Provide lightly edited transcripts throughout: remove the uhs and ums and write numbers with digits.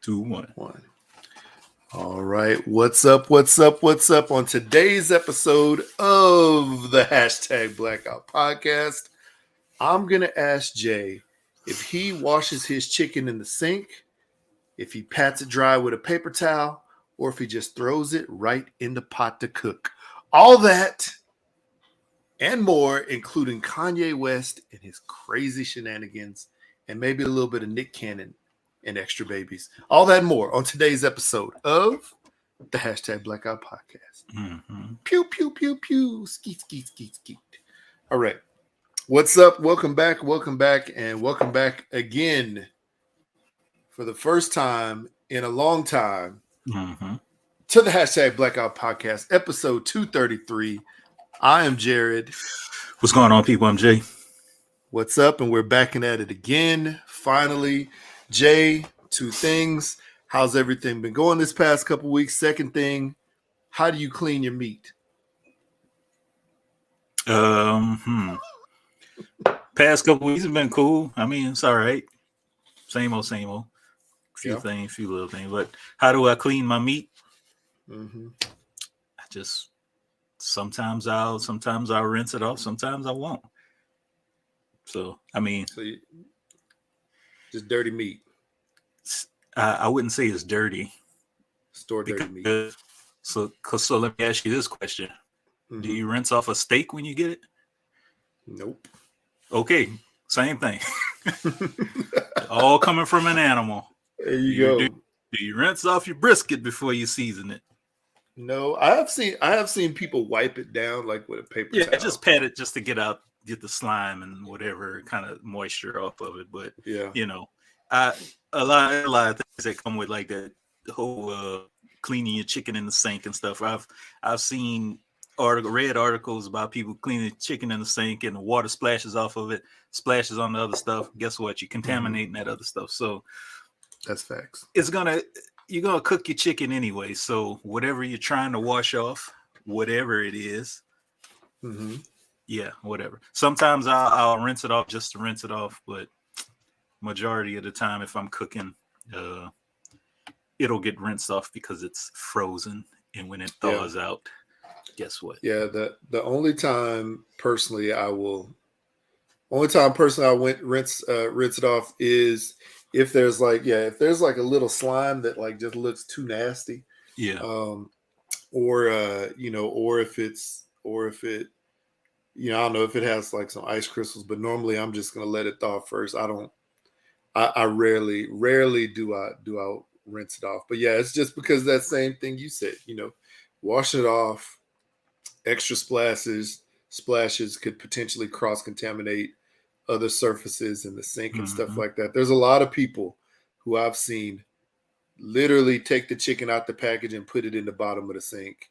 2, 1. All right. What's up? What's up? What's up? On today's episode of the #Blackout podcast, I'm going to ask Jay if he washes his chicken in the sink, if he pats it dry with a paper towel, or if he just throws it right in the pot to cook. All that and more, including Kanye West and his crazy shenanigans, and maybe a little bit of Nick Cannon and extra babies. All that and more on today's episode of the #Blackout podcast. Mm-hmm. Pew, pew, pew, pew. Skeet, skeet, skeet, skeet. All right. What's up? Welcome back, and welcome back again for the first time in a long time to the #Blackout podcast, episode 233. I am Jared. What's going on, people? I'm Jay. What's up? And we're backing at it again. Finally, Jay, two things. How's everything been going this past couple weeks? Second thing, how do you clean your meat? Past couple weeks have been cool. I mean, it's all right. Same old. Few things, few little things. But how do I clean my meat? I just sometimes I'll rinse it off. Sometimes I won't. So I mean, just dirty meat. I wouldn't say it's dirty. Store dirty meat. So let me ask you this question: Do you rinse off a steak when you get it? Nope. Okay, same thing. All coming from an animal. There you go. Do you rinse off your brisket before you season it? No, I have seen people wipe it down like with a paper towel. Yeah, just pat it just to get the slime and whatever kind of moisture off of it. But you know, a lot of things that come with like that whole cleaning your chicken in the sink and stuff. I've seen read articles about people cleaning chicken in the sink and the water splashes off of it, splashes on the other stuff. Guess what? You're contaminating that other stuff. So that's facts. You're gonna cook your chicken anyway. So whatever you're trying to wash off, whatever it is, yeah, whatever. Sometimes I'll rinse it off just to rinse it off, but majority of the time, if I'm cooking, it'll get rinsed off because it's frozen, and when it thaws out, guess what? Yeah, the only time personally I went rinse it off is if there's like a little slime that like just looks too nasty. Yeah. Or if it I don't know if it has like some ice crystals, but normally I'm just gonna let it thaw first. I rarely do I rinse it off. But yeah, it's just because that same thing you said, wash it off. Extra splashes could potentially cross-contaminate other surfaces in the sink and stuff like that. There's a lot of people who I've seen literally take the chicken out the package and put it in the bottom of the sink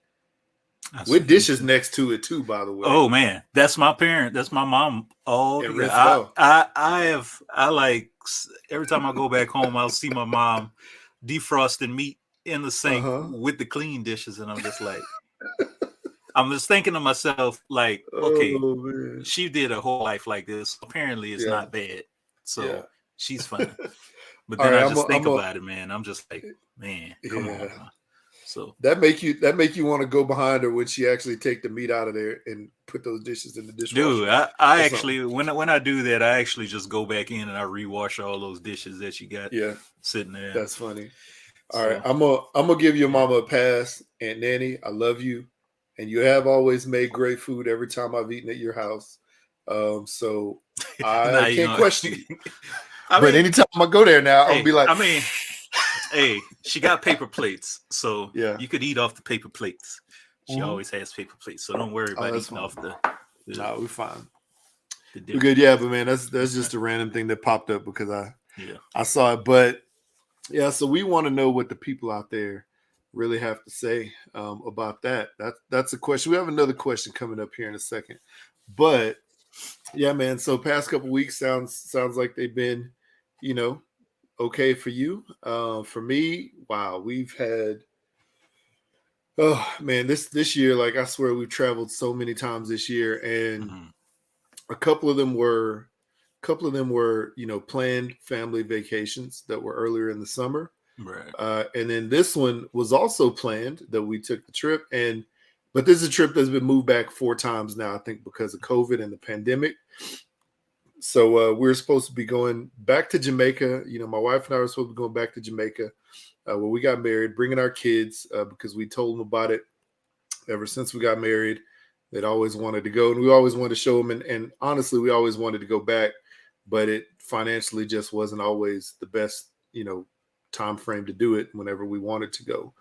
with dishes next to it too, by the way. Oh man, that's my parent. That's my mom. Oh, I like every time I go back home, I'll see my mom defrosting meat in the sink with the clean dishes, and I'm just like, I'm just thinking to myself, like, okay, she did a whole life like this. Apparently, it's not bad, so she's fine. But then I just think about it, man. I'm just like, man, come on. So that make you want to go behind her when she actually take the meat out of there and put those dishes in the dishwasher. Dude, I actually when I do that, I actually just go back in and I rewash all those dishes that you got sitting there. That's funny. All right, I'm gonna give your mama a pass, Aunt Nanny. I love you. And you have always made great food every time I've eaten at your house. So I can't question you. But anytime I go there now, I'll be like, hey, she got paper plates. So you could eat off the paper plates. She always has paper plates. So don't worry about eating off the no, we're fine. We're good. Yeah, but man, that's just a random thing that popped up because I saw it. But yeah, so we want to know what the people out there really have to say about that. That's a question. We have another question coming up here in a second, but yeah, man. So past couple weeks sounds like they've been, okay for you. For me, wow, we've had, oh man, this year, like I swear we've traveled so many times this year, and a couple of them were, planned family vacations that were earlier in the summer. Right. And then this one was also planned that we took the trip, but this is a trip that's been moved back 4 times now, I think, because of COVID and the pandemic. So we're supposed to be going back to Jamaica. My wife and I were supposed to be going back to Jamaica when we got married, bringing our kids because we told them about it ever since we got married. They'd always wanted to go, and we always wanted to show them. And honestly, we always wanted to go back, but it financially just wasn't always the best, time frame to do it whenever we wanted to go.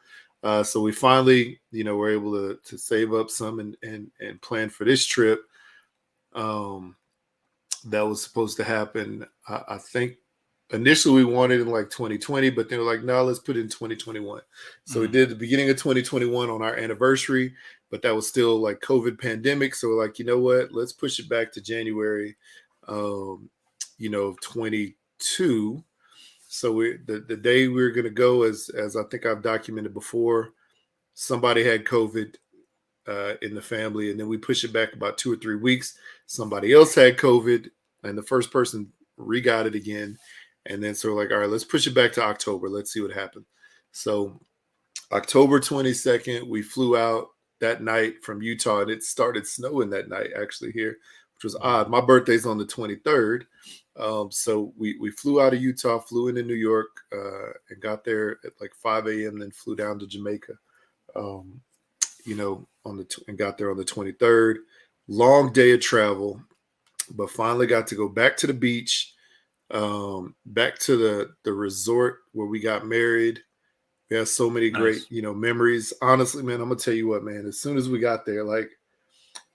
So we finally, were able to save up some and plan for this trip. That was supposed to happen. I think initially we wanted in like 2020, but they were like, no, let's put it in 2021. So we did the beginning of 2021 on our anniversary, but that was still like COVID pandemic. So we're like, you know what, let's push it back to January, of 22. So the day we were going to go, as I think I've documented before, somebody had COVID in the family, and then we pushed it back about 2 or 3 weeks. Somebody else had COVID, and the first person re-got it again. And then so we're like, all right, let's push it back to October. Let's see what happens. So October 22nd, we flew out that night from Utah, and it started snowing that night actually here, which was odd. My birthday's on the 23rd. So we flew out of Utah, flew into New York, and got there at like 5 a.m., then flew down to Jamaica, and got there on the 23rd. Long day of travel, but finally got to go back to the beach, back to the resort where we got married. We had so many great, memories. Honestly, man, I'm gonna tell you what, man. As soon as we got there, like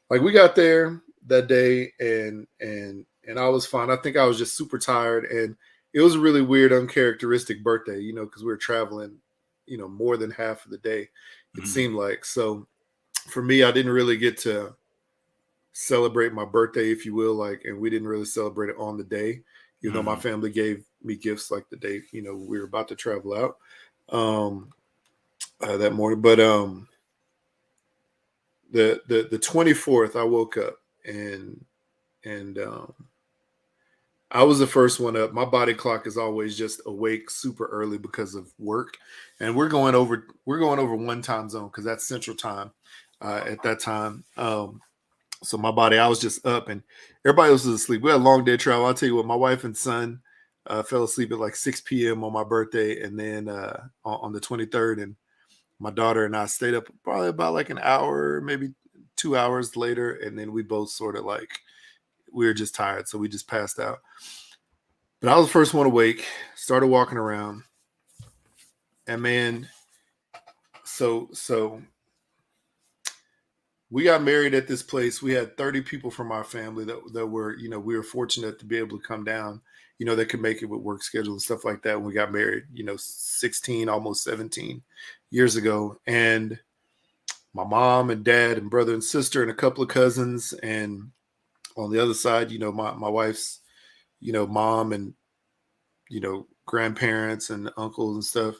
we got there that day, and I was fine. I think I was just super tired, and it was a really weird, uncharacteristic birthday, because we were traveling, more than half of the day. It seemed like. So for me, I didn't really get to celebrate my birthday, if you will, and we didn't really celebrate it on the day, even though my family gave me gifts like the day, we were about to travel out that morning. But the 24th, I woke up and I was the first one up. My body clock is always just awake super early because of work, and we're going over one time zone because that's Central Time at that time. So my body, I was just up, and everybody else was asleep. We had a long day of travel. I'll tell you what, my wife and son fell asleep at like 6 p.m. on my birthday, and then on the 23rd, and my daughter and I stayed up probably about like an hour, maybe 2 hours later, and then we both sort of we were just tired, so we just passed out. But I was the first one awake, started walking around, and man, so we got married at this place. We had 30 people from our family that were, we were fortunate to be able to come down, that could make it with work schedule and stuff like that when we got married, 16, almost 17 years ago. And my mom and dad and brother and sister and a couple of cousins. And on the other side, my wife's, mom and, grandparents and uncles and stuff.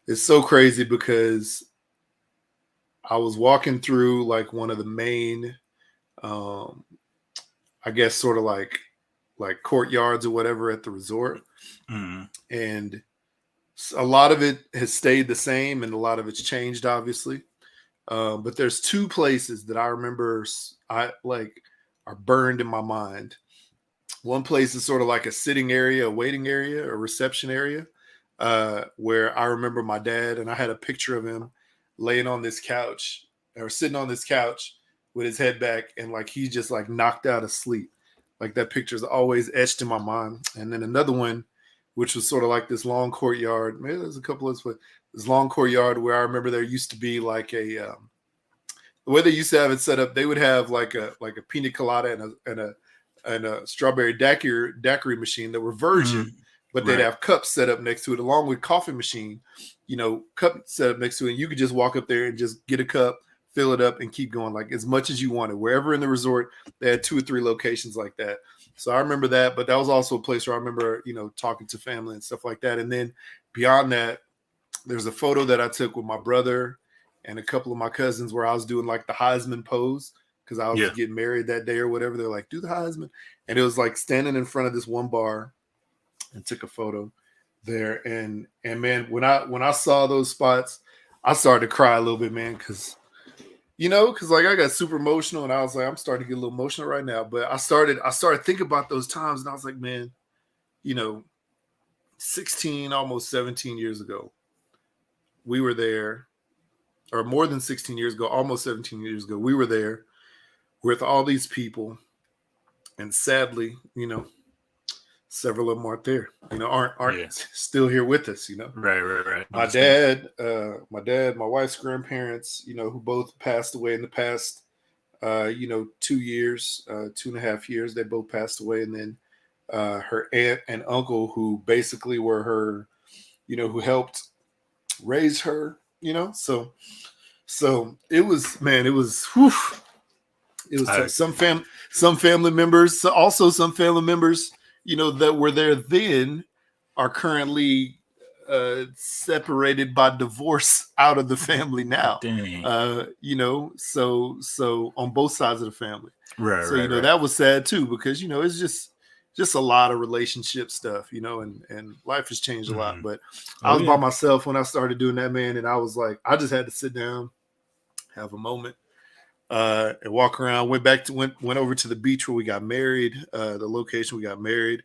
It's so crazy because I was walking through like one of the main, I guess sort of like courtyards or whatever at the resort. And a lot of it has stayed the same and a lot of it's changed, obviously. But there's 2 places that I remember are burned in my mind. One place is sort of like a sitting area, a waiting area, a reception area, where I remember my dad, and I had a picture of him laying on this couch or sitting on this couch with his head back, and he's just knocked out of sleep. That picture is always etched in my mind. And then another one, which was sort of like this long courtyard. Maybe there's a couple of this long courtyard where I remember there used to be the way they used to have it set up. They would have like a pina colada and a strawberry daiquiri machine that were virgin, but they'd have cups set up next to it, along with coffee machine, cup set up next to it. And you could just walk up there and just get a cup, fill it up, and keep going as much as you wanted. Wherever in the resort, they had 2 or 3 locations like that. So I remember that, but that was also a place where I remember, talking to family and stuff like that. And then beyond that, there's a photo that I took with my brother and a couple of my cousins where I was doing the Heisman pose because I was getting married that day or whatever. They're like, do the Heisman. And it was standing in front of this one bar and took a photo. there. And man, when I saw those spots, I started to cry a little bit, man, because like I got super emotional, and I was like, I'm starting to get a little emotional right now. But I started thinking about those times, and I was like, man, 16, almost 17 years ago, we were there, or more than 16 years ago, almost 17 years ago, we were there with all these people, and sadly, several of them aren't there, aren't still here with us, Right. My dad, my wife's grandparents, who both passed away in the past, 2 years, 2.5 years, they both passed away. And then her aunt and uncle, who basically were her, who helped raise her, so it was, man, it was, whew, it was tough. Some family members, also some family members, that were there then are currently separated by divorce out of the family now. So on both sides of the family. Right. So, that was sad too, because, it's just a lot of relationship stuff, and life has changed a lot. But I was by myself when I started doing that, man. And I was like, I just had to sit down, have a moment, and walk around. Went over to the beach where we got married, the location we got married,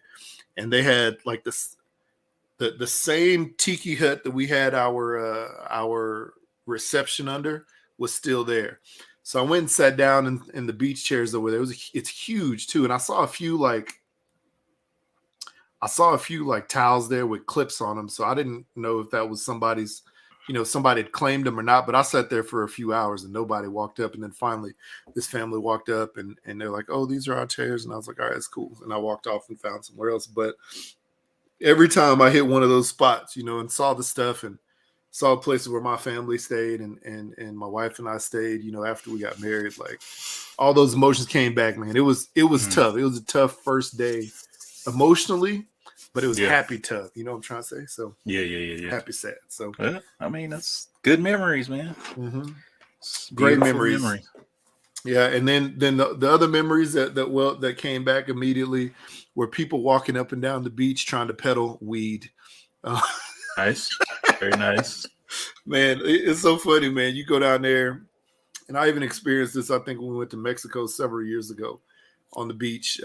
and they had like the same tiki hut that we had our reception under was still there. So I went and sat down in the beach chairs over there. It's huge too, and I saw a few like towels there with clips on them. So I didn't know if that was somebody's. Somebody had claimed them or not, but I sat there for a few hours and nobody walked up. And then finally this family walked up and they're like, oh, these are our chairs. And I was like, all right, it's cool. And I walked off and found somewhere else. But every time I hit one of those spots, and saw the stuff and saw places where my family stayed and my wife and I stayed, after we got married, like all those emotions came back, man. It was tough. It was a tough first day emotionally. But it was happy tough, you know what I'm trying to say? So yeah. Happy sad. So I mean, that's good memories, man. Mm-hmm. Great memories. Yeah, and then the other memories that came back immediately were people walking up and down the beach trying to peddle weed. Nice, very nice. Man, it's so funny, man. You go down there, and I even experienced this. I think when we went to Mexico several years ago on the beach.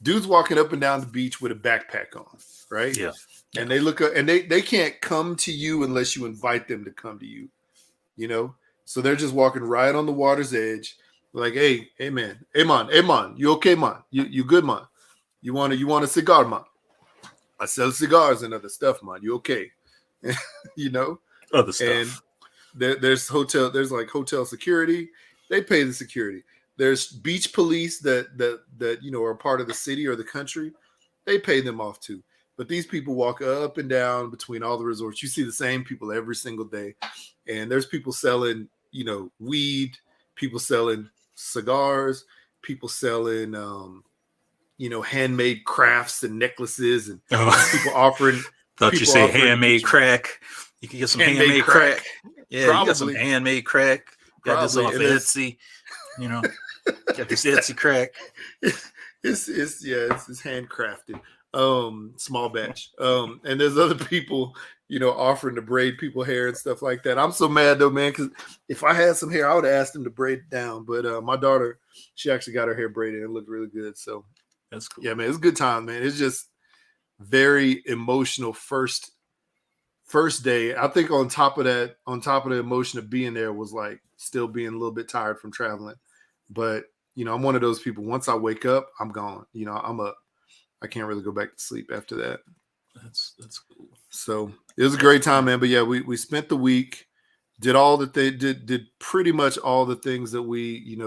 Dudes walking up and down the beach with a backpack on, right? Yeah. And they look up, and they can't come to you unless you invite them to come to you, So they're just walking right on the water's edge, like, hey man, hey man, you okay, man? You good, man? You want a cigar, man? I sell cigars and other stuff, man. You okay? Other stuff. And there's like hotel security. They pay the security. There's beach police that are part of the city or the country. They pay them off too. But these people walk up and down between all the resorts. You see the same people every single day. And there's people selling, weed, people selling cigars, people selling, handmade crafts and necklaces, and people offering. Thought you say handmade crack. You can get some handmade crack. Yeah, probably. You got some handmade crack. Got this off Etsy. Got this Etsy crack. It's handcrafted, small batch. And there's other people, offering to braid people hair and stuff like that. I'm so mad though, man, because if I had some hair, I would have asked them to braid it down. But my daughter, she actually got her hair braided and it looked really good. So that's cool. Yeah, man, it's a good time, man. It's just very emotional first day. I think on top of the emotion of being there was like still being a little bit tired from traveling. But, I'm one of those people. Once I wake up, I'm gone. I'm up. I can't really go back to sleep after that. That's cool. So it was a great time, man. But yeah, we spent the week, did all that they did pretty much all the things that we,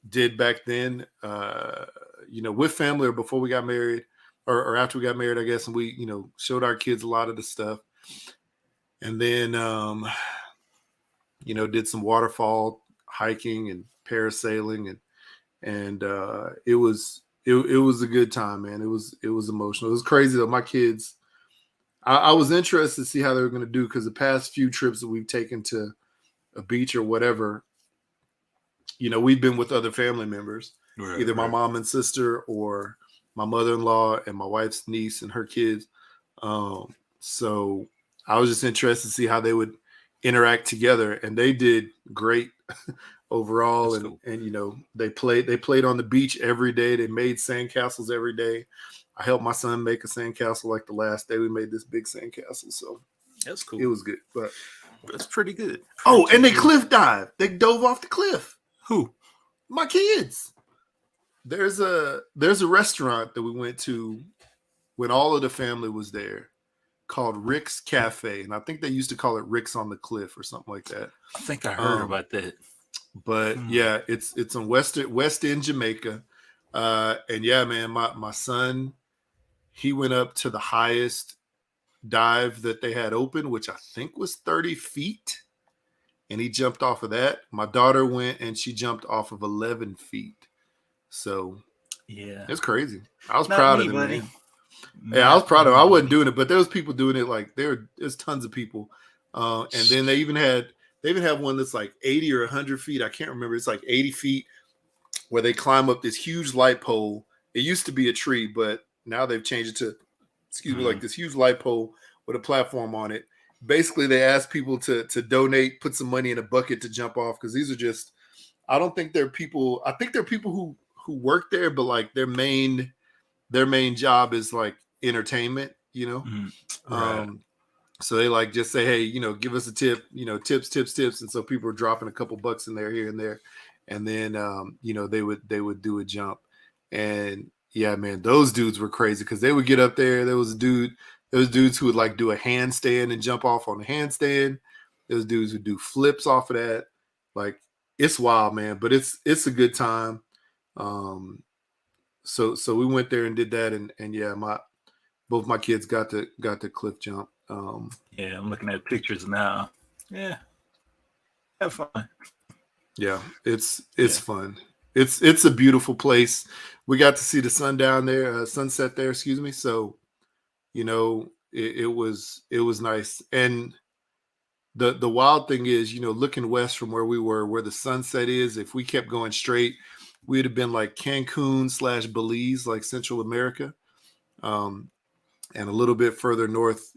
did back then, with family or before we got married or after we got married, I guess. And we, showed our kids a lot of the stuff. And then, did some waterfall hiking and parasailing and it was a good time, man. It was emotional. It was crazy though. My kids, I was interested to see how they were going to do, because the past few trips that we've taken to a beach or whatever, we've been with other family members, either my mom and sister or my mother-in-law and my wife's niece and her kids. So I was just interested to see how they would interact together, and they did great overall. And cool. and they played on the beach every day. They made sandcastles every day. I helped my son make a sandcastle like the last day we made this big sandcastle. So that's cool. It was good, but it's pretty good. And they cliff dived. They dove off the cliff. Who? My kids. There's a restaurant that we went to when all of the family was there called Rick's Cafe, and I think they used to call it Rick's on the Cliff or something like that. I think I heard about that. But yeah, it's in West End Jamaica, and yeah, man, my son, he went up to the highest dive that they had open, which I think was 30 feet, and he jumped off of that. My daughter went and she jumped off of 11 feet. So yeah, it's crazy. I was proud of them, buddy. man. Yeah, I was proud of them. I wasn't doing it, but there was people doing it. Like there's tons of people, and then they even have one that's like 80 or 100 feet. I can't remember. It's like 80 feet where they climb up this huge light pole. It used to be a tree, but now they've changed it to, like this huge light pole with a platform on it. Basically, they ask people to donate, put some money in a bucket to jump off, because these are just, I don't think they're people. I think they're people who work there, but like their main job is like entertainment, Right. So they like just say, hey, give us a tip, tips. And so people are dropping a couple bucks in there, here and there. And then, they would do a jump. And yeah, man, those dudes were crazy because they would get up there. There was dudes who would like do a handstand and jump off on the handstand. There was dudes who do flips off of that. Like, it's wild, man, but it's a good time. So we went there and did that, and yeah, both my kids got the cliff jump. Yeah, I'm looking at pictures now. Yeah, have fun. Yeah, it's fun. It's a beautiful place. We got to see the sunset there. Excuse me. So, it was nice. And the wild thing is, looking west from where we were, where the sunset is, if we kept going straight, we'd have been like Cancun / Belize, like Central America. And a little bit further north,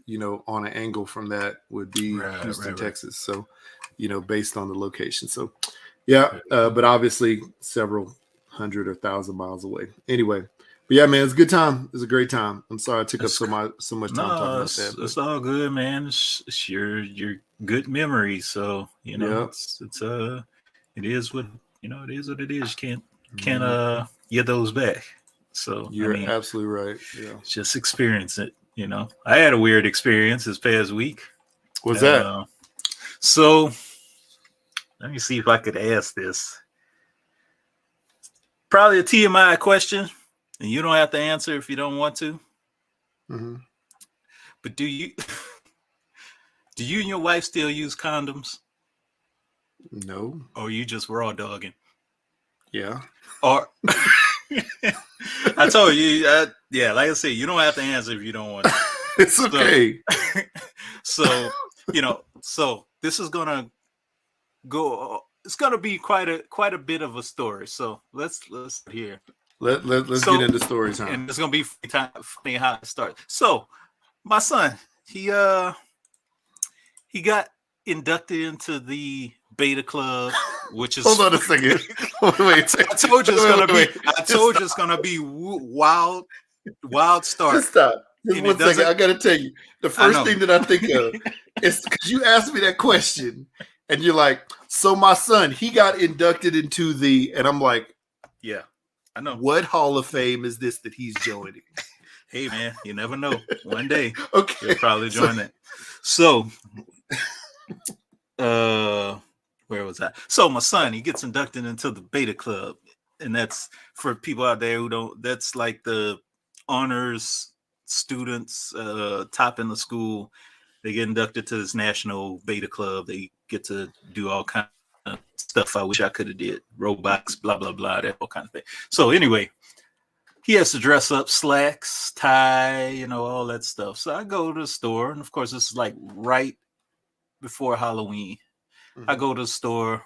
on an angle from that would be Houston, Texas. So, based on the location. So, yeah, but obviously several hundred or 1,000 miles away. Anyway, but yeah, man, it's a good time. It's a great time. I'm sorry I took up so much time talking about that. It's all good, man. It's your good memories. So, it is what it is what it is. You can't get those back. So you're absolutely right. Yeah, just experience it. I had a weird experience this past week. What's that? So let me see if I could ask this. Probably a TMI question, and you don't have to answer if you don't want to. Mm-hmm. But do you and your wife still use condoms? No. Or you just raw dogging? Yeah. Or I told you, like I said, you don't have to answer if you don't want to. It's okay. So, so this is gonna go. It's gonna be quite a bit of a story. So let's hear. Let's get into story time. And it's gonna be funny how it starts. So my son, he got inducted into the Beta Club, which is hold on a second. Wait, I told you it's gonna be wild start. Just stop. Just 1 second. I gotta tell you, the first thing that I think of is because you asked me that question, and you're like, "So my son, he got inducted into the," and I'm like, "Yeah, I know. What Hall of Fame is this that he's joining?" Hey man, you never know. One day, okay, he'll probably join that. So, where was that? So my son, he gets inducted into the Beta Club, and that's for people out there who don't. That's like the honors students, top in the school. They get inducted to this national Beta Club. They get to do all kind of stuff I wish I could have did. Robots, blah blah blah, that all kind of thing. So anyway, he has to dress up, slacks, tie, all that stuff. So I go to the store, and of course, this is like right before Halloween. Mm-hmm. I go to the store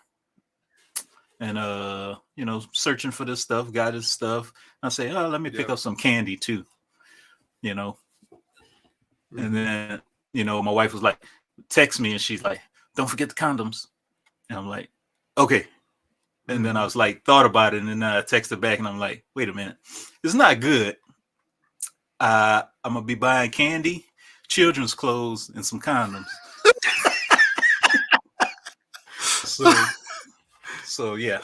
and searching for this stuff, got his stuff. I say, let me pick up some candy too. And then, you know, my wife was like, text me, and she's like, don't forget the condoms. And I'm like, okay. And then I was like, thought about it, and then I texted back, and I'm like, wait a minute, it's not good. I'm gonna be buying candy, children's clothes, and some condoms. So yeah,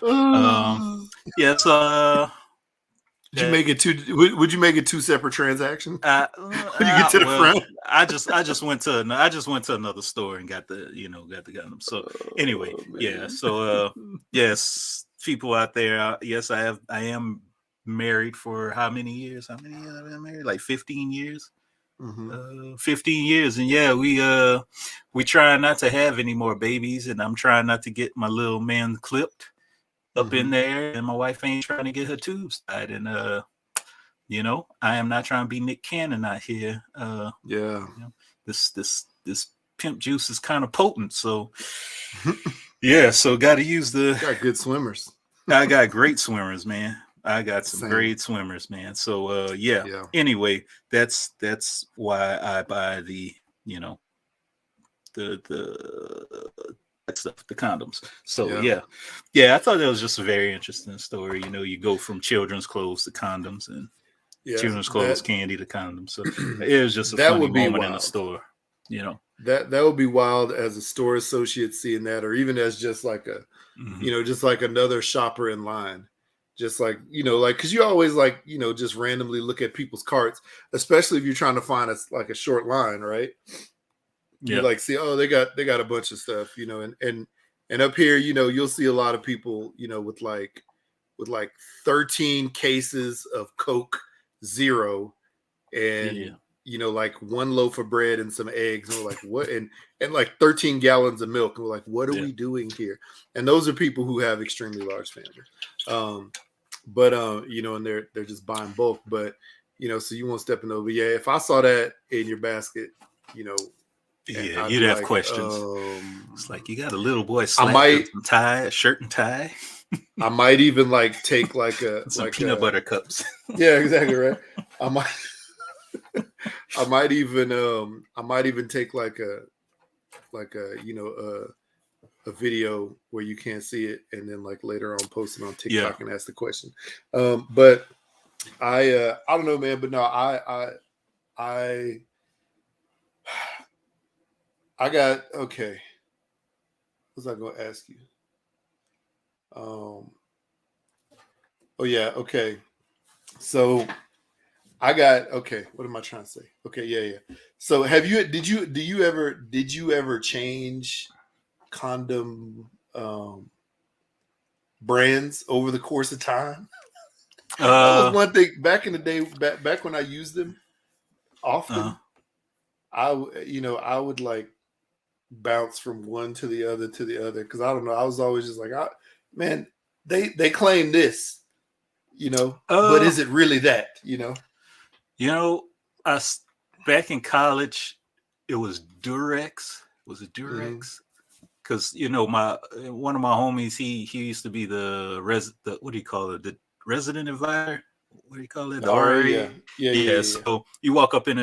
yeah. So would you make it two? Would you make it two separate transactions? When you get to the front, I just went to another store and got the condom. So anyway, yeah. So yes, people out there, yes, I am married for how many years? How many years have I been married? Like 15 years. 15 years, and yeah, we try not to have any more babies, and I'm trying not to get my little man clipped up in there, and my wife ain't trying to get her tubes tied, and you know, I am not trying to be Nick Cannon out here. Yeah, you know, this pimp juice is kind of potent, so yeah, so got to use got good swimmers. I got great swimmers, man. I got some great swimmers, man. So yeah. Anyway, that's why I buy the, you know, the that stuff, the condoms. So yeah. I thought that was just a very interesting story. You know, you go from children's clothes to condoms, and children's clothes, candy to condoms. So it was just a funny moment in the store. You know, that would be wild as a store associate seeing that, or even as just like a, you know, just like another shopper in line. Just like, you know, like, because you always like, you know, just randomly look at people's carts, especially if you're trying to find a short line, right? You like see, oh, they got a bunch of stuff, you know, and up here, you know, you'll see a lot of people, you know, with like 13 cases of Coke Zero, and you know, like one loaf of bread and some eggs, and we're like, what? And like 13 gallons of milk, and we're like, what are we doing here? And those are people who have extremely large families. But you know, and they're just buying bulk. But you know, so you won't step in over. Yeah, if I saw that in your basket, you know, yeah, you'd have questions. It's like, you got a little boy I might tie, a shirt and tie. I might even like take like some peanut butter cups. Yeah, exactly right. I might even take like a you know a video where you can't see it, and then like later on post it on TikTok and ask the question. But I don't know, man. But no, I got okay. What was I going to ask you? Oh yeah, okay. So I got okay. What am I trying to say? Okay, yeah. So did you ever change condom brands over the course of time? That was one thing back in the day. Back when I used them often, I would like bounce from one to the other because I don't know. I was always just like, man, they claim this, you know, but is it really that, you know? You know, back in college, it was Durex. Was it Durex? Because you know, one of my homies, he used to be the what do you call it? The resident advisor. What do you call it? The RA. Yeah. So you walk up in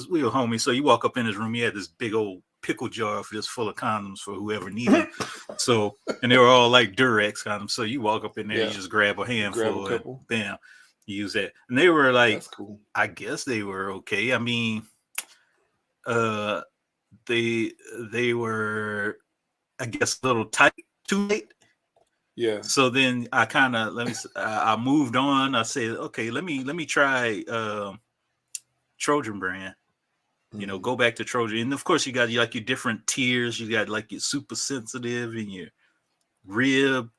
we were homies. So you walk up in his room. He had this big old pickle jar just full of condoms for whoever needed. So, and they were all like Durex condoms. So you walk up in there, you just grab a handful, and bam, you use that. And they were like, that's cool. I guess they were okay. I mean, they were, I guess, a little tight, too late. Yeah. So then I kind of I moved on. I said, okay, let me try Trojan brand. You know, go back to Trojan, and of course you got like your different tiers. You got like your super sensitive and your rib,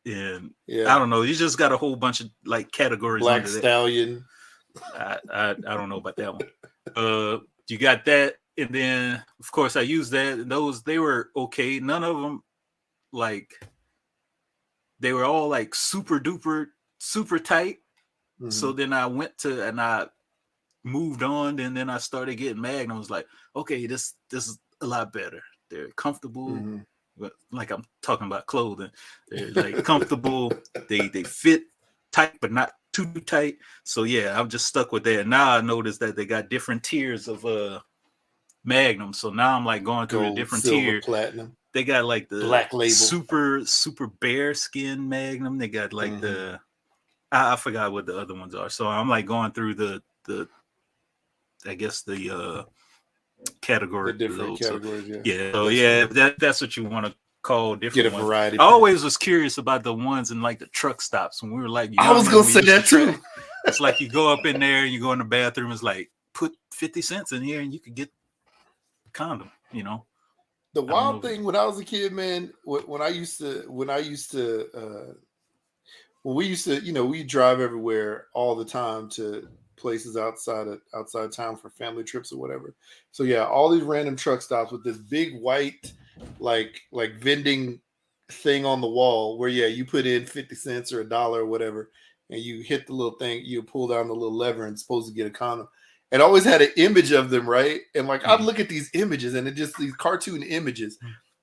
and I don't know. You just got a whole bunch of like categories. Black Stallion. I don't know about that one. You got that, and then of course I used that. And those, they were okay. None of them like, they were all like super duper super tight. So then I went to, and I moved on, and then I started getting mad, and I was like, okay, this is a lot better. They're comfortable, but like I'm talking about clothing. They're like comfortable. They fit tight, but not too tight. So yeah, I'm just stuck with that. Now I noticed that they got different tiers of Magnum. So now I'm like going through Gold, a different silver, tier. platinum. They got like the Black Label, super bear skin Magnum. They got like the I forgot what the other ones are. So I'm like going through the I guess the category. The different categories, So yeah, that's what you want to call different Get a ones. variety. I always was curious about the ones in like the truck stops when we were like young. I was gonna say that too. It's like you go up in there, you go in the bathroom, it's like put 50 cents in here and you could get a condom, you know. The wild thing when I was a kid, man, when we used to, you know, we drive everywhere all the time to places outside town for family trips or whatever. So yeah, all these random truck stops with this big white like vending thing on the wall where you put in 50 cents or $1 or whatever, and you hit the little thing, you pull down the little lever and supposed to get a condom. And always had an image of them, right? And like I'd look at these images and it just these cartoon images,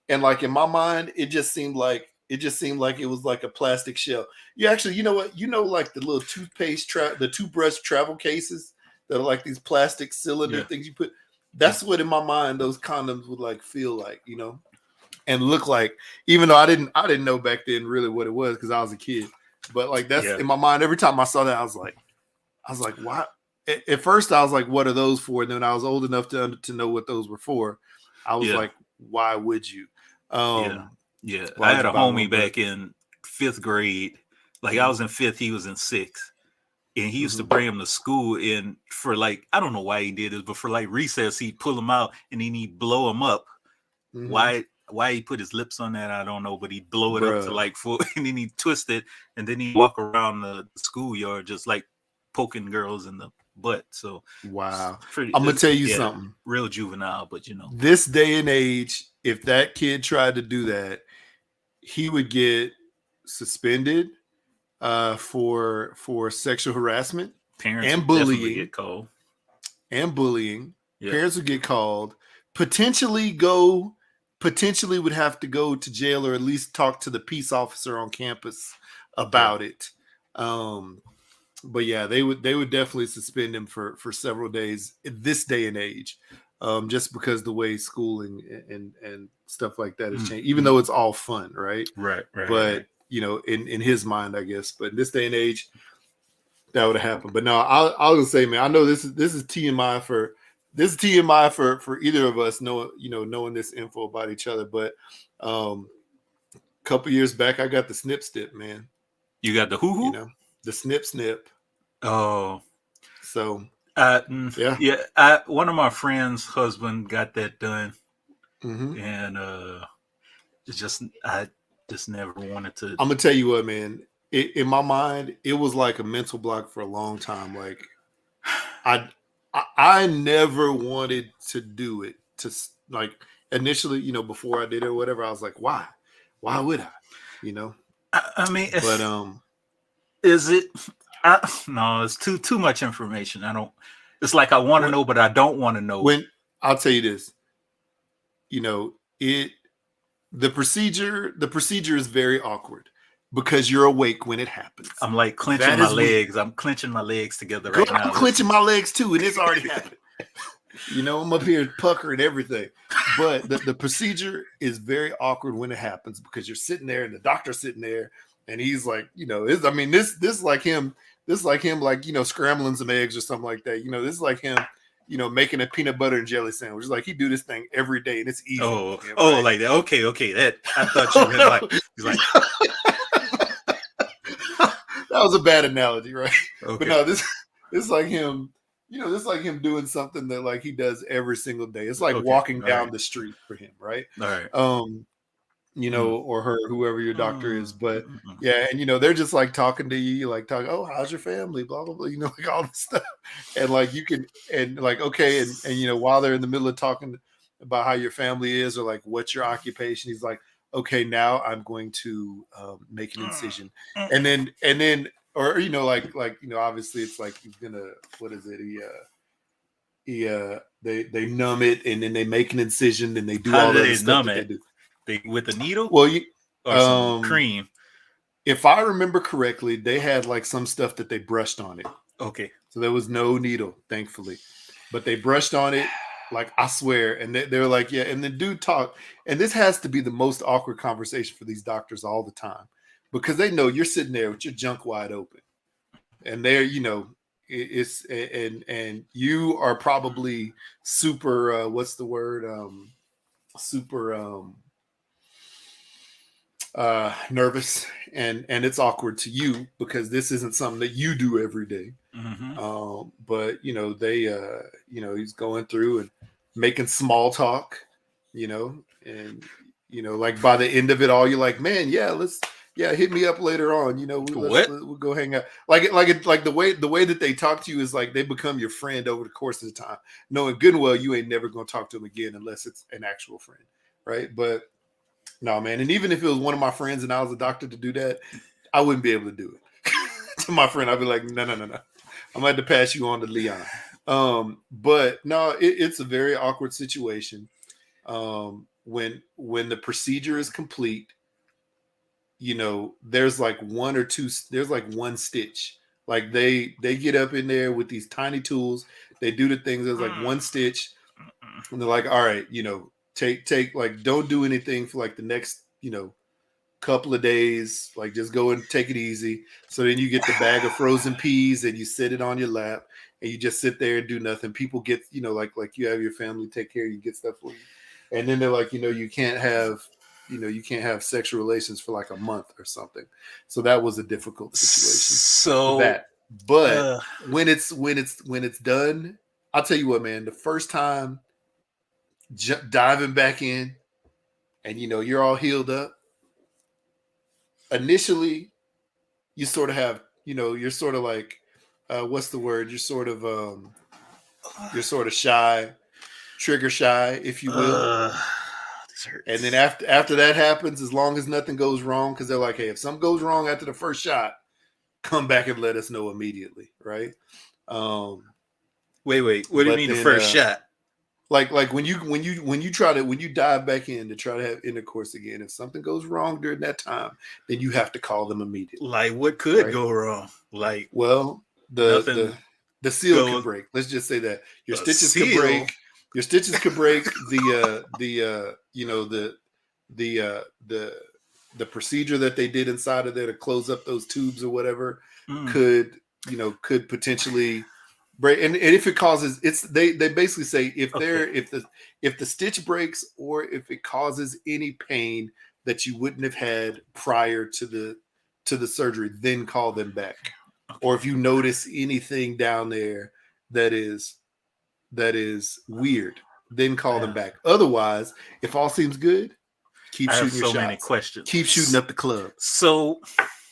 and like in my mind, it just seemed like it was like a plastic shell. You actually, you know what? You know, like the little the toothbrush travel cases that are like these plastic cylinder things you put. That's what in my mind those condoms would like feel like, you know, and look like. Even though I didn't know back then really what it was because I was a kid, but like that's in my mind. Every time I saw that, I was like, why? At first, I was like, "What are those for?" And then I was old enough to know what those were for. I was like, "Why would you?" I had a homie back in 5th grade. Like I was in 5th, he was in 6th, and he used to bring him to school. And for like, I don't know why he did this, but for like recess, he'd pull him out and then he'd blow him up. Why he put his lips on that, I don't know, but he'd blow it up to like full, and then he'd twist it, and then he'd walk around the schoolyard just like poking girls in the butt. So wow, I'm gonna tell you something real juvenile, but you know, this day and age, if that kid tried to do that, he would get suspended for sexual harassment. Parents and bullying get called. Parents would get called, potentially would have to go to jail or at least talk to the peace officer on campus about it. But yeah, they would definitely suspend him for several days in this day and age, just because the way schooling and stuff like that has changed. Even though it's all fun, right? Right. But you know, in his mind, I guess. But in this day and age, that would have happened. But no, I was gonna say, man, I know this is TMI for either of us, knowing this info about each other. But a couple years back, I got the snip stip, man. You got the hoo-hoo? You know, the snip. Oh, so one of my friends' husband got that done, and I just never wanted to. I'm gonna tell you what, man. In my mind, it was like a mental block for a long time. Like, I never wanted to do it. To like initially, you know, before I did it or whatever, I was like, why? Why would I? You know. I mean, but is it? No, it's too much information. I don't. It's like I want to know, but I don't want to know. When I'll tell you this, you know, the procedure is very awkward because you're awake when it happens. I'm like clenching my legs. I'm clenching my legs together right now. I'm clenching my legs too, and it's already happened. You know, I'm up here puckering everything. But the procedure is very awkward when it happens because you're sitting there and the doctor's sitting there and he's like, you know, this is like him, like, you know, scrambling some eggs or something like that. You know, this is like him, you know, making a peanut butter and jelly sandwich. Like he do this thing every day and it's easy. Oh, like that. Okay. That I thought you were like, he's like that was a bad analogy, right? Okay. But no, this is like him. You know, this is like him doing something that like he does every single day. It's like walking down the street for him, right? All right. You know, or her, whoever your doctor is. But yeah, and you know, they're just like talking to you, like talking, oh, how's your family? Blah, blah, blah, you know, like all this stuff. And like you can, and like, okay, and you know, while they're in the middle of talking about how your family is or like what's your occupation, he's like, okay, now I'm going to make an incision. And then or you know, like you know, obviously it's like he's gonna, what is it? They numb it and then they make an incision and they do all that stuff that they do. They with a needle? Well, or some cream. If I remember correctly, they had like some stuff that they brushed on it. Okay. So there was no needle, thankfully. But they brushed on it Like, I swear. And they're like, yeah. And the dude talked. And this has to be the most awkward conversation for these doctors all the time, because they know you're sitting there with your junk wide open. And they're, it's and you are probably super, what's the word? Super nervous, and it's awkward to you because this isn't something that you do every day. But he's going through and making small talk, and like by the end of it all, you're like, man, hit me up later on, we'll go hang out. Like the way that they talk to you is like they become your friend over the course of the time, knowing good and well you ain't never gonna talk to them again unless it's an actual friend, right? But no, man. And even if it was one of my friends and I was a doctor to do that, I wouldn't be able to do it to my friend. I'd be like, no. I'm gonna have to pass you on to Leon. But no, it's a very awkward situation. When the procedure is complete, there's like one stitch. Like they get up in there with these tiny tools. They do the things. There's like one stitch, and they're like, all right, take like, don't do anything for like the next, couple of days. Like, just go and take it easy. So then you get the bag of frozen peas and you sit it on your lap and you just sit there and do nothing. People get, like you have your family take care of you, get stuff for you. And then they're like, you can't have sexual relations for like a month or something. So that was a difficult situation. But when it's done, I'll tell you what, man, the first time diving back in and you're all healed up, initially you sort of have, you're sort of like, what's the word? You're sort of shy, trigger shy, if you will. And then after that happens, as long as nothing goes wrong, because they're like, hey, if something goes wrong after the first shot, come back and let us know immediately, right? Wait, what do you mean the first shot? Like when you dive back in to try to have intercourse again, if something goes wrong during that time, then you have to call them immediately. Like, what could go wrong? Like, well, the seal can break. Let's just say that your stitches could break. Your stitches could break. The procedure that they did inside of there to close up those tubes or whatever could potentially break. And if it causes, they basically say if the stitch breaks or if it causes any pain that you wouldn't have had prior to the surgery, then call them back. Or if you notice anything down there that is weird, then call them back. Otherwise, if all seems good, keep shooting your shots. So many questions. Keep shooting up the club. So,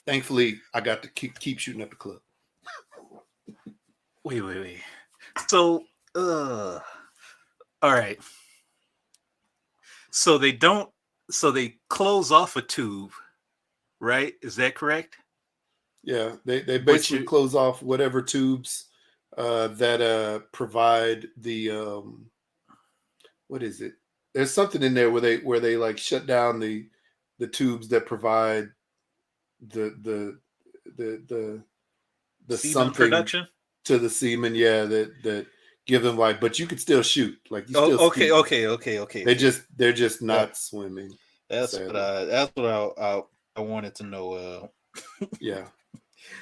thankfully, I got to keep shooting up the club. Wait. So, all right. So they close off a tube, right? Is that correct? Yeah, they basically close off whatever tubes that provide the what is it? There's something in there where they like shut down the tubes that provide the something production to the semen, that give them like, but you could still shoot. Like, you still okay. They're just not swimming. That's what I wanted to know. Yeah.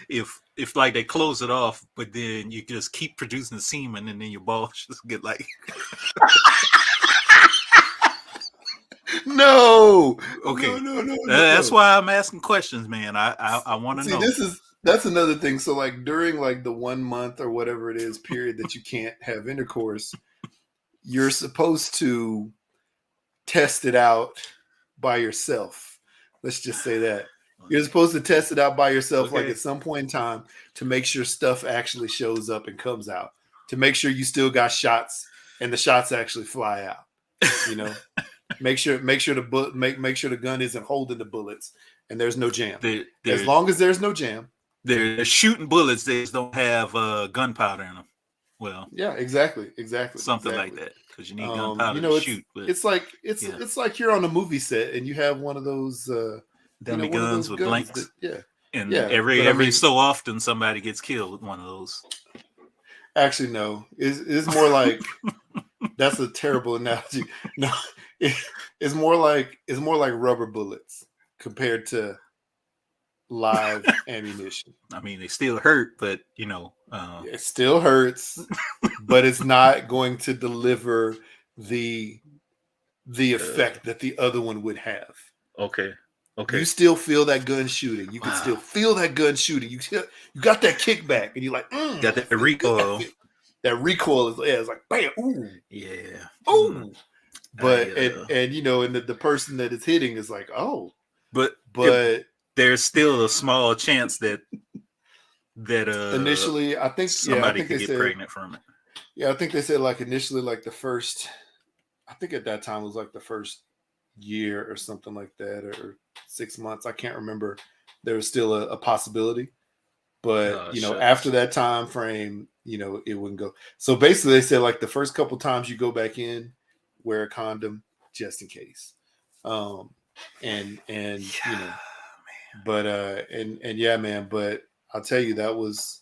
If like they close it off, but then you just keep producing the semen, and then your balls just get like. No. Okay. No. That's why I'm asking questions, man. I want to know. That's another thing. So like during like the 1 month or whatever it is period that you can't have intercourse, you're supposed to test it out by yourself. Let's just say that. You're supposed to test it out by yourself, like at some point in time, to make sure stuff actually shows up and comes out, to make sure you still got shots and the shots actually fly out. Make sure the gun isn't holding the bullets and there's no jam. As long as there's no jam, they're shooting bullets. They just don't have gunpowder in them. Well, yeah, exactly. Something like that, because you need gunpowder to shoot. But it's like you're on a movie set and you have one of those. Dummy guns with blanks. And yeah. Every so often somebody gets killed with one of those. Actually, no. It's more like That's a terrible analogy. No, it's more like rubber bullets compared to live ammunition. I mean, they still hurt, but it still hurts, but it's not going to deliver the effect that the other one would have. Okay. You still feel that gun shooting. You can still feel that gun shooting. You got that kickback, and you're like, got that recoil. That recoil is it's like bam, ooh, yeah, ooh. But and the person that is hitting is like, oh, but there's still a small chance that initially, I think somebody could get pregnant from it. Yeah, I think they said like initially, like the first, I think at that time it was like the first year or something like that, or 6 months. I can't remember. There was still a possibility, but after that time frame, it wouldn't go. So basically, they said like the first couple times you go back in, wear a condom just in case. And but and yeah, man. But I'll tell you, that was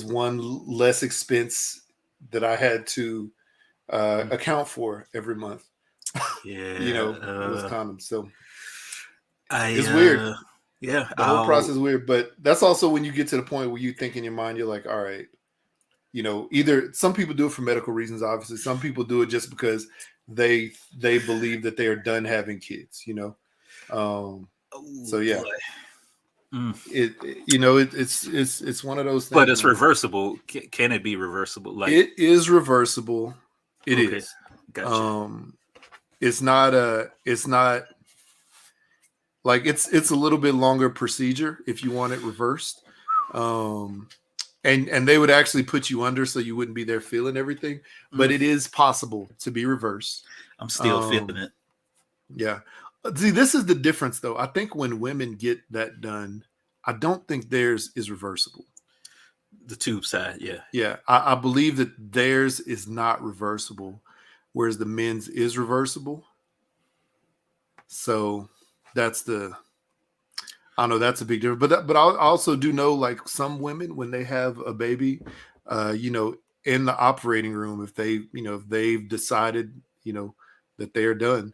one less expense that I had to account for every month. Yeah, with condoms. So it's weird. Yeah, the whole process is weird. But that's also when you get to the point where you think in your mind, you're like, all right, either some people do it for medical reasons. Obviously, some people do it just because they believe that they are done having kids. So yeah. It's one of those things. But it's reversible. Can it be reversible? Like, it is reversible. It is. Gotcha. It's not like it's a little bit longer procedure if you want it reversed. And they would actually put you under so you wouldn't be there feeling everything. But it is possible to be reversed. I'm still feeling it. Yeah. See, this is the difference, though. I think when women get that done, I don't think theirs is reversible. The tube side, yeah. Yeah, I believe that theirs is not reversible, whereas the men's is reversible. So that's I don't know, that's a big difference. But I also do know, like, some women, when they have a baby, in the operating room, if they've decided, that they are done,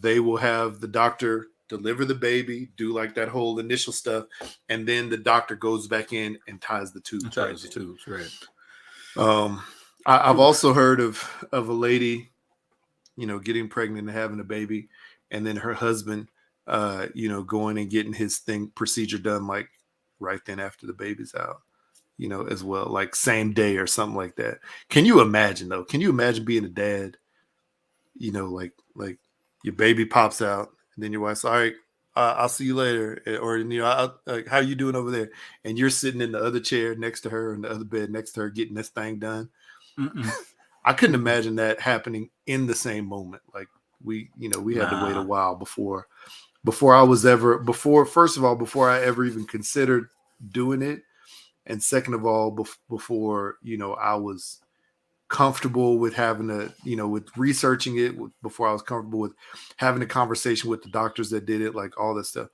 they will have the doctor deliver the baby, do like that whole initial stuff, and then the doctor goes back in and ties the tubes. Right. I've also heard of a lady, getting pregnant and having a baby, and then her husband, going and getting his procedure done, like right then after the baby's out, as well, like same day or something like that. Can you imagine though? Can you imagine being a dad? Like your baby pops out, and then your wife's all right, I'll see you later, or like, how you doing over there? And you're sitting in the other chair next to her, in the other bed next to her, getting this thing done. I couldn't imagine that happening in the same moment. Like we had to wait a while before I was first of all, before I ever even considered doing it, and second of all, before I was comfortable with having with researching it, before I was comfortable with having a conversation with the doctors that did it, like all this stuff.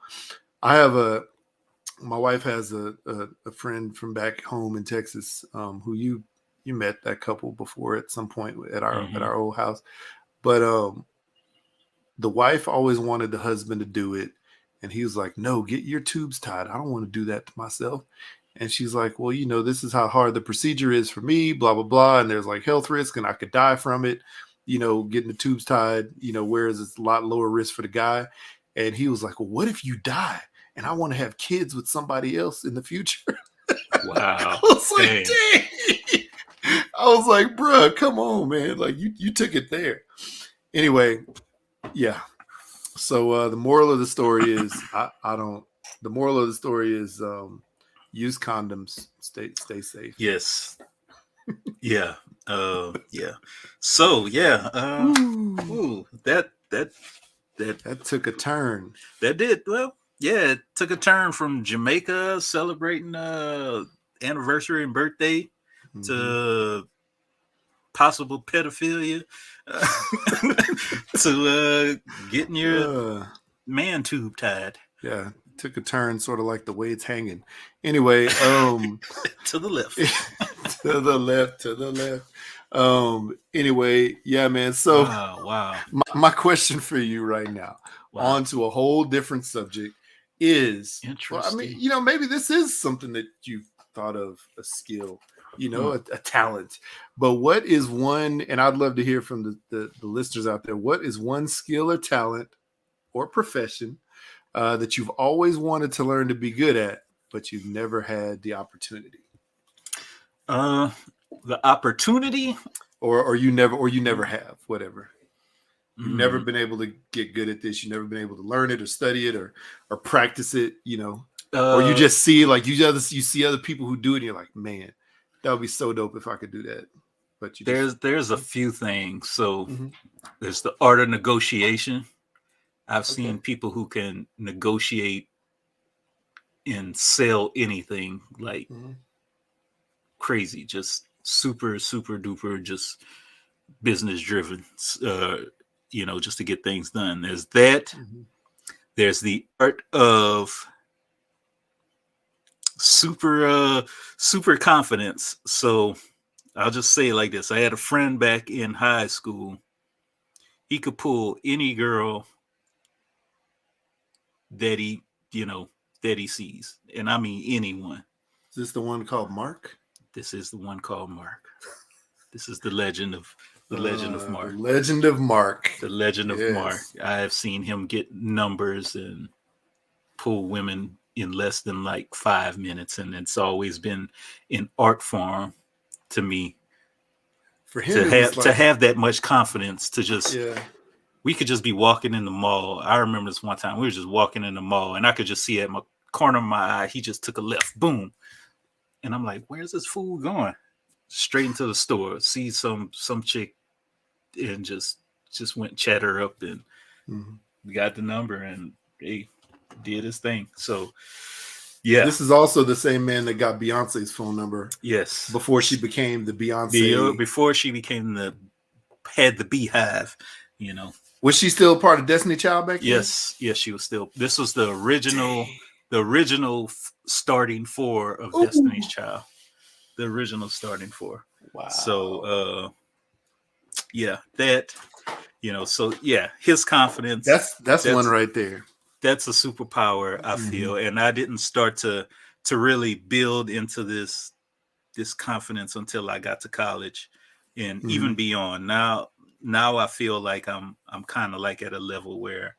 My wife has a friend from back home in Texas, who you met that couple before at some point at our old house. But the wife always wanted the husband to do it, and he was like, no, get your tubes tied. I don't want to do that to myself. And she's like, well, this is how hard the procedure is for me, blah, blah, blah. And there's like health risk, and I could die from it, getting the tubes tied, whereas it's a lot lower risk for the guy. And he was like, well, what if you die and I want to have kids with somebody else in the future? Wow. I was like, dang. I was like, bruh, come on, man. Like you took it there. Anyway, yeah. So the moral of the story is the moral of the story is use condoms. Stay safe. Yes. Yeah. Yeah. So yeah. That took a turn. That did. Well, yeah, it took a turn from Jamaica celebrating anniversary and birthday to possible pedophilia to getting your man tube tied. Yeah. Took a turn sort of like the way it's hanging. Anyway, to the left. to the left. Anyway, yeah, man. So wow. My question for you right now, on to a whole different subject, is, well, I mean, maybe this is something that you've thought of, a skill, a talent. But what is one, and I'd love to hear from the listeners out there, what is one skill or talent or profession that you've always wanted to learn to be good at, but you've never had the opportunity? The opportunity, or you never have, whatever. You've never been able to get good at this. You've never been able to learn it or study it or practice it, or you just see you see other people who do it and you're like, man, that would be so dope if I could do that. But there's a few things. So there's the art of negotiation. I've seen people who can negotiate and sell anything like crazy, just super, super duper, just business driven, just to get things done. There's that. There's the art of super confidence. So I'll just say it like this. I had a friend back in high school. He could pull any girl that he sees. And I mean anyone. Is this the one called Mark? This is the one called Mark. This is the legend of Mark. The legend of Mark. The legend of Mark. I have seen him get numbers and pull women in less than like 5 minutes. And it's always been an art form to me. For him, to have that much confidence to just, we could just be walking in the mall. I remember this one time we were just walking in the mall and I could just see at my corner of my eye, he just took a left, boom. And I'm like, where's this fool going? Straight into the store, see some chick and just went chat her up and we got the number and he did his thing. So yeah. This is also the same man that got Beyonce's phone number. Yes. Before she became the Beyonce. Before she became had the Beehive, Was she still part of Destiny Child back then? Yes, she was still. This was the original starting four of Destiny's Child. The original starting four. Wow. So that, so yeah, his confidence. That's one right there. That's a superpower, I feel. And I didn't start to really build into this confidence until I got to college and even beyond. Now I feel like I'm kind of like at a level where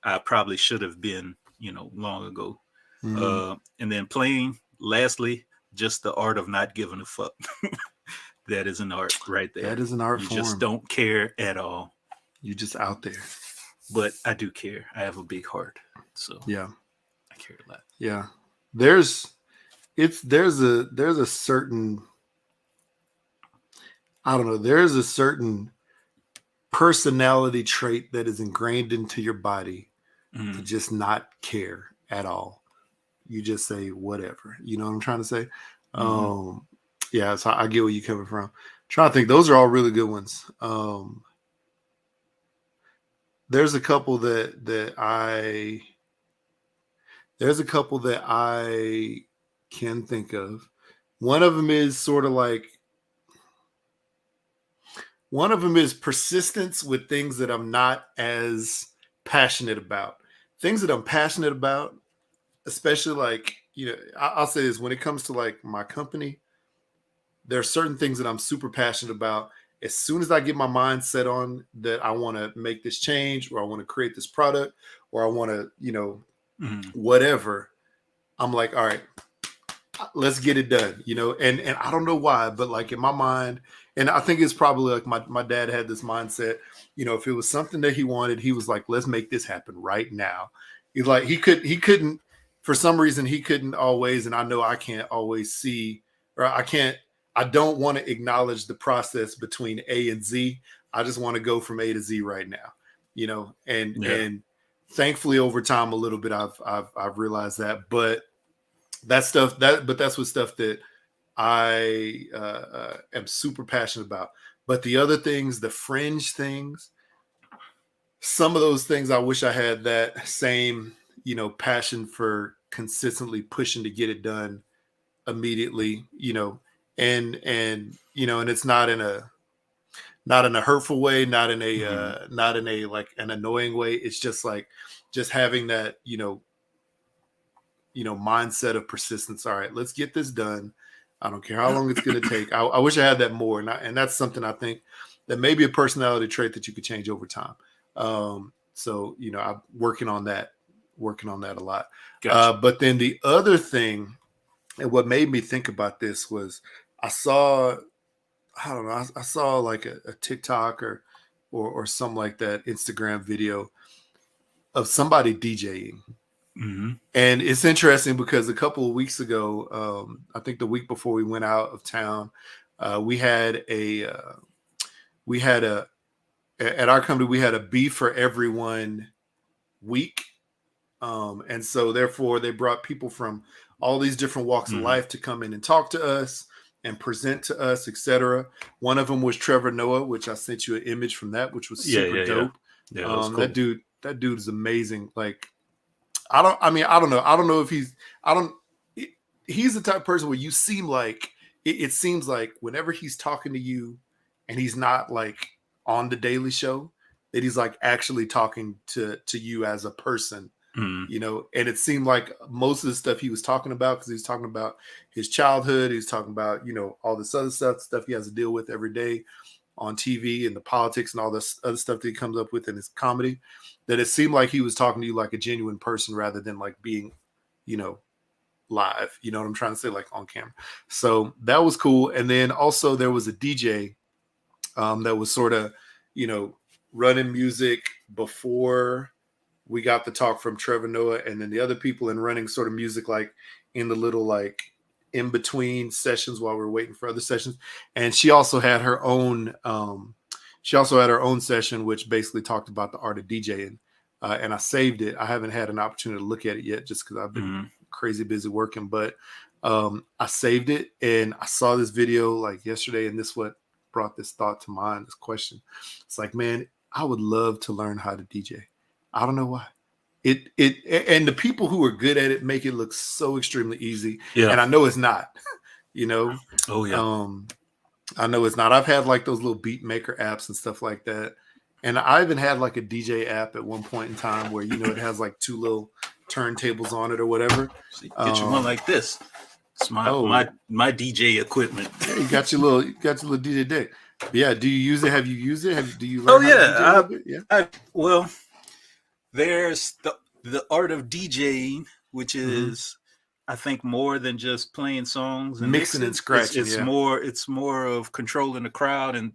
I probably should have been, long ago. And then lastly, just the art of not giving a fuck. That is an art right there. That is an art form. You just don't care at all. You're just out there. But I do care. I have a big heart. So yeah, I care a lot. Yeah. There's a certain, I don't know, there's a certain personality trait that is ingrained into your body to just not care at all. You just say whatever. You know what I'm trying to say? Yeah, so I get where you're coming from. I'm trying to think. Those are all really good ones. There's a couple that I can think of. One of them is sort of like, one of them is persistence with things that I'm not as passionate about. Things that I'm passionate about, especially like, I'll say this, when it comes to like my company, there are certain things that I'm super passionate about. As soon as I get my mind set on that, I want to make this change, or I want to create this product, or I want to, whatever, I'm like, all right, let's get it done, and I don't know why, but like in my mind, and I think it's probably like my dad had this mindset, if it was something that he wanted, he was like, let's make this happen right now. He's like, he couldn't, for some reason, he couldn't always, and I know I can't always see, or I don't want to acknowledge the process between A and Z. I just want to go from A to Z right now, and thankfully over time a little bit I've realized that, but that's what stuff that I am super passionate about. But the other things, the fringe things, some of those things I wish I had that same, passion for consistently pushing to get it done immediately, and you know, and it's not in a hurtful way, not in a not in a like an annoying way. It's just like just having that, you know, mindset of persistence. All right, let's get this done. I don't care how long it's going to take. I wish I had that more, and that's something I think that may be a personality trait that you could change over time. So you know, I'm working on that a lot. Gotcha. But then the other thing, and what made me think about this was I saw like a TikTok or something like that, Instagram video of somebody DJing. Mm-hmm. And it's interesting because a couple of weeks ago, I think the week before we went out of town, we had at our company, we had a Be For Everyone week. And so therefore they brought people from all these different walks of life to come in and talk to us and present to us, etc. One of them was Trevor Noah, which I sent you an image from that, which was super dope. Yeah, that was cool. That dude is amazing. Like, I don't know if he's the type of person where you seem like it seems like whenever he's talking to you and he's not like on the Daily Show, that he's like actually talking to you as a person. You know, and it seemed like most of the stuff he was talking about, because he was talking about his childhood, he was talking about, you know, all this other stuff he has to deal with every day on TV and the politics and all this other stuff that he comes up with in his comedy, that it seemed like he was talking to you like a genuine person rather than like being, you know, live. You know what I'm trying to say, like on camera. So that was cool. And then also there was a DJ that was sort of, you know, running music before we got the talk from Trevor Noah, and then the other people in running sort of music like in the little like in between sessions while we were waiting for other sessions. And she also had her own session, which basically talked about the art of DJing. And I saved it. I haven't had an opportunity to look at it yet just because I've been crazy busy working, but I saved it and I saw this video like yesterday, and this what brought this thought to mind, this question. It's like, man, I would love to learn how to DJ. I don't know why. And the people who are good at it make it look so extremely easy. Yeah. And I know it's not, you know. Oh yeah. I know it's not. I've had like those little beat maker apps and stuff like that. And I even had like a DJ app at one point in time where, you know, it has like two little turntables on it or whatever. So get you one like this. It's my DJ equipment. Yeah, you got your little DJ deck. Yeah. Do you use it? Have you used it? Do you learn how to DJ a little bit? Yeah. Well, there's the art of DJing, which is, I think, more than just playing songs and mixing and scratching. It's more of controlling the crowd and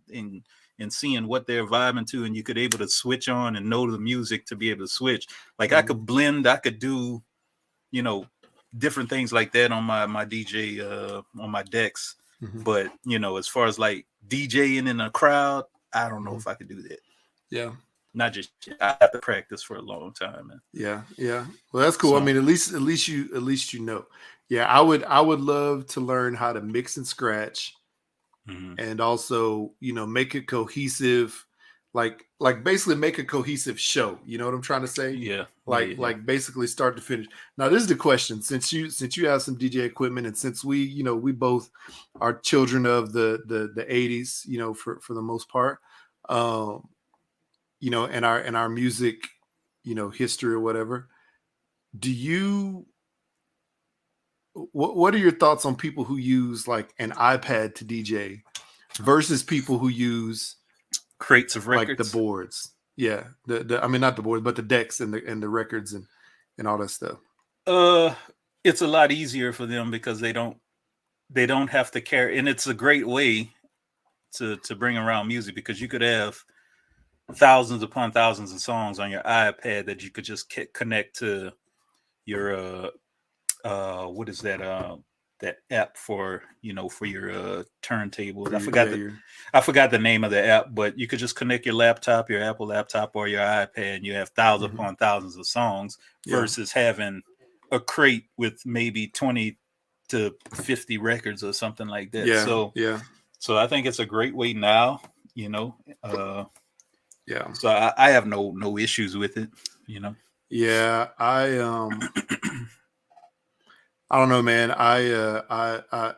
seeing what they're vibing to, and you could able to switch on and know the music to be able to switch. Like I could blend, I could do, you know, different things like that on my DJ on my decks. But you know, as far as like DJing in a crowd, I don't know if I could do that. Yeah. Not just, I have to practice for a long time, man. Yeah. Well, that's cool. So, I mean, at least you know. Yeah, I would love to learn how to mix and scratch, and also, you know, make it cohesive, like basically make a cohesive show. You know what I'm trying to say? Yeah. Like basically start to finish. Now, this is the question: since you have some DJ equipment, and since we both are children of the 80s, you know, for the most part. You know, in our music, you know, history or whatever. What are your thoughts on people who use like an iPad to DJ versus people who use crates of records, like the boards? Yeah, I mean, not the boards, but the decks and the records and all that stuff. It's a lot easier for them because they don't have to carry, and it's a great way to bring around music, because you could have thousands upon thousands of songs on your iPad that you could just connect to your what is that that app for, you know, for your turntables. I forgot the name of the app, but you could just connect your laptop, your Apple laptop, or your iPad, and you have thousands upon thousands of songs versus having a crate with maybe 20 to 50 records or something like that. So I think it's a great way now, you know. So I have no issues with it, you know. Yeah, I don't know, man. I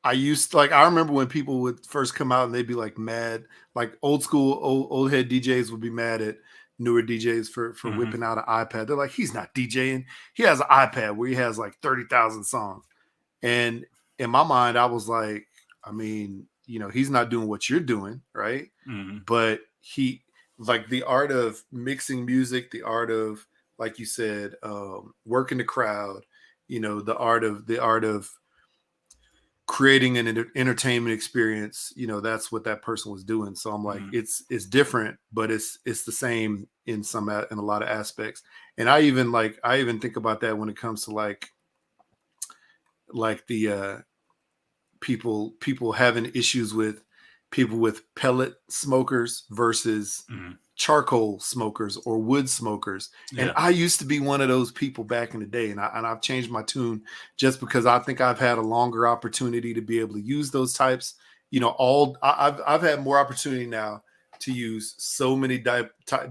I remember when people would first come out and they'd be like mad, like old school, old head DJs would be mad at newer DJs for whipping out an iPad. They're like, he's not DJing. He has an iPad where he has like 30,000 songs. And in my mind, I was like, I mean, he's not doing what you're doing, right? But he, like, the art of mixing music, the art of, like you said, working the crowd, the art of creating an entertainment experience, that's what that person was doing. So I'm like, it's different, but it's the same in a lot of aspects. And I even think about that when it comes to like the people having issues with people with pellet smokers versus charcoal smokers or wood smokers. Yeah. And I used to be one of those people back in the day, and I've changed my tune just because I think I've had a longer opportunity to be able to use those types. I've had more opportunity now to use so many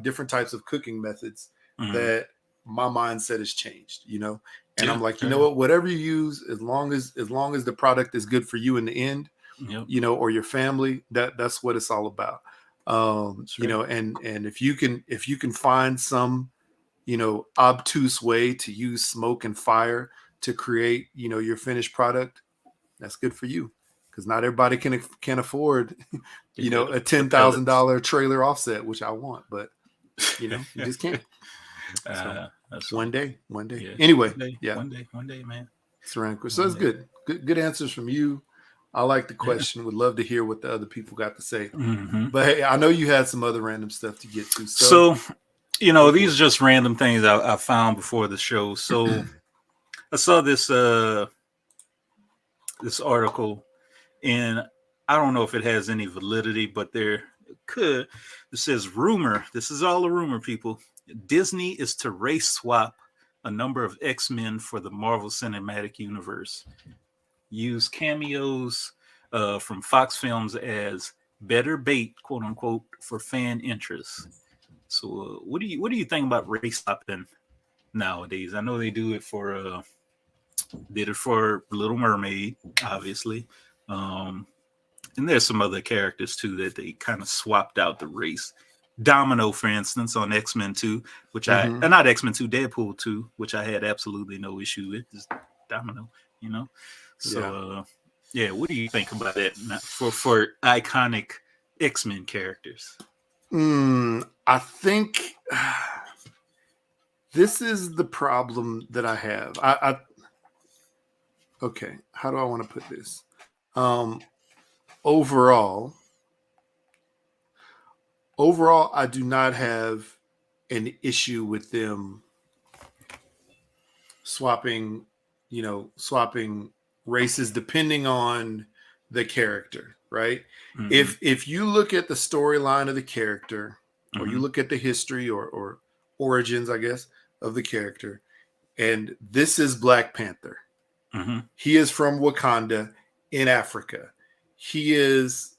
different types of cooking methods that my mindset has changed, and I'm like, you know what, whatever you use, as long as the product is good for you in the end, or your family, that's what it's all about. And if you can find some, obtuse way to use smoke and fire to create, your finished product, that's good for you. Because not everybody can afford, a $10,000 trailer offset, which I want, but you just can't. So, one day. Yeah. Anyway, one day, man. So that's good. Good answers from you. I like the question. Would love to hear what the other people got to say. But hey, I know you had some other random stuff to get to. So these are just random things I found before the show. So I saw this this article, and I don't know if it has any validity, but it says rumor. This is all a rumor, people. Disney is to race swap a number of X-Men for the Marvel Cinematic Universe. Use cameos from Fox Films as better bait, quote unquote, for fan interest. So, what do you think about race swapping nowadays? I know they do it for did it for Little Mermaid, obviously, and there's some other characters too that they kind of swapped out the race. Domino, for instance, on X-Men 2, which not X-Men 2, Deadpool 2, which I had absolutely no issue with. Just Domino, So, what do you think about that for iconic X-Men characters? I think this is the problem that I have. Okay, how do I want to put this? Overall, I do not have an issue with them swapping races depending on the character, right? If you look at the storyline of the character, or you look at the history or origins, I guess, of the character, and this is Black Panther. He is from Wakanda in Africa. He is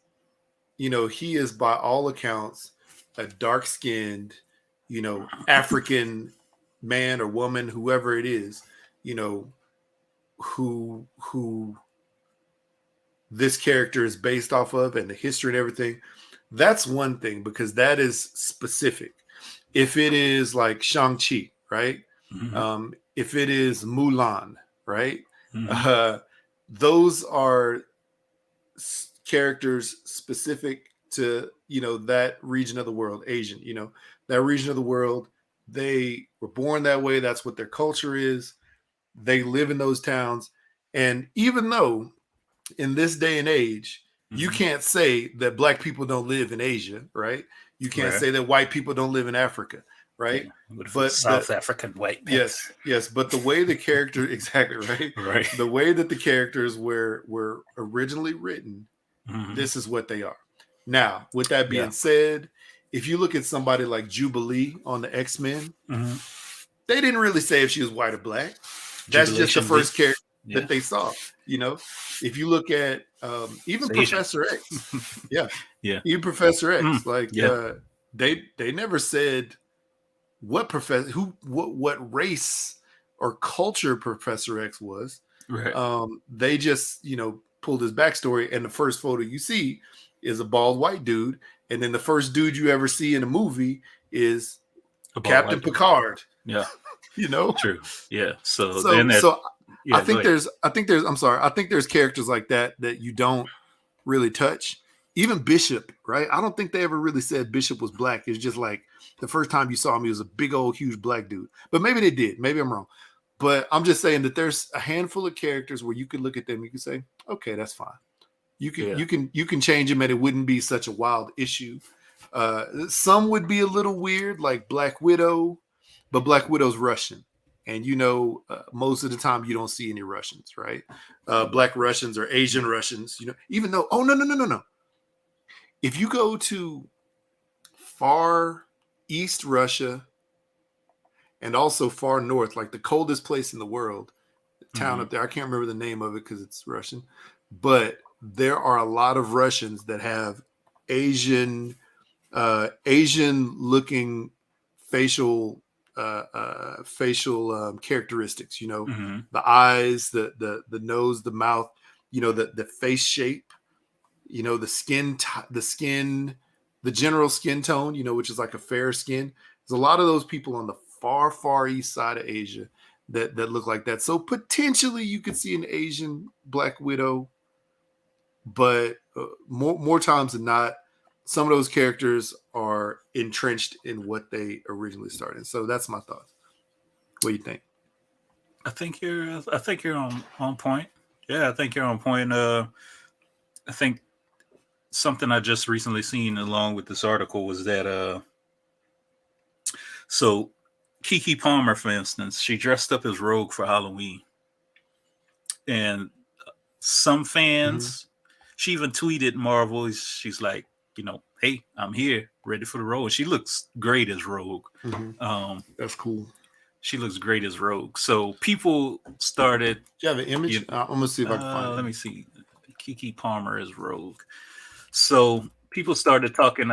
by all accounts a dark-skinned, African man or woman, whoever it is, who this character is based off of, and the history and everything. That's one thing, because that is specific. If it is like Shang-Chi, right? If it is Mulan, right? Those are characters specific to that region of the world, Asian, that region of the world. They were born that way. That's what their culture is. They live in those towns. And even though in this day and age, you can't say that Black people don't live in Asia, right? You can't say that white people don't live in Africa, right? But South African white people. Yes. But the way the character, exactly, right? The way that the characters were originally written, this is what they are. Now, with that being said, if you look at somebody like Jubilee on the X-Men, they didn't really say if she was white or black. That's just the first character that they saw. If you look at even Professor X, even Professor X, they never said what race or culture Professor X was. Right. They just pulled his backstory, and the first photo you see is a bald white dude, and then the first dude you ever see in a movie is Captain Picard. Yeah, you know, true. Yeah. So I think there's characters like that you don't really touch. Even Bishop, right? I don't think they ever really said Bishop was black. It's just like the first time you saw him, he was a big old huge black dude. But maybe they did. Maybe I'm wrong. But I'm just saying that there's a handful of characters where you can look at them and you can say, okay, that's fine. You can change them and it wouldn't be such a wild issue. Some would be a little weird, like Black Widow, but Black Widow's Russian. And most of the time you don't see any Russians, right? Black Russians or Asian Russians, even though, no. If you go to far east Russia and also far north, like the coldest place in the world, the town up there, I can't remember the name of it because it's Russian, but there are a lot of Russians that have Asian looking facial characteristics, the eyes, the nose, the mouth, the face shape, the skin, the general skin tone, which is like a fair skin. There's a lot of those people on the far, far east side of Asia that look like that. So potentially you could see an Asian Black Widow, but more times than not, some of those characters are entrenched in what they originally started. So that's my thoughts. What do you think? I think you're on point. Yeah, I think you're on point. I think something I just recently seen along with this article was that so Keke Palmer, for instance, she dressed up as Rogue for Halloween, and some fans, she even tweeted Marvel. She's like, hey, I'm here, ready for the role. And she looks great as Rogue. That's cool. She looks great as Rogue. So people started. Do you have an image? I'm gonna see if I can find it. Let me see. Keke Palmer as Rogue. So people started talking,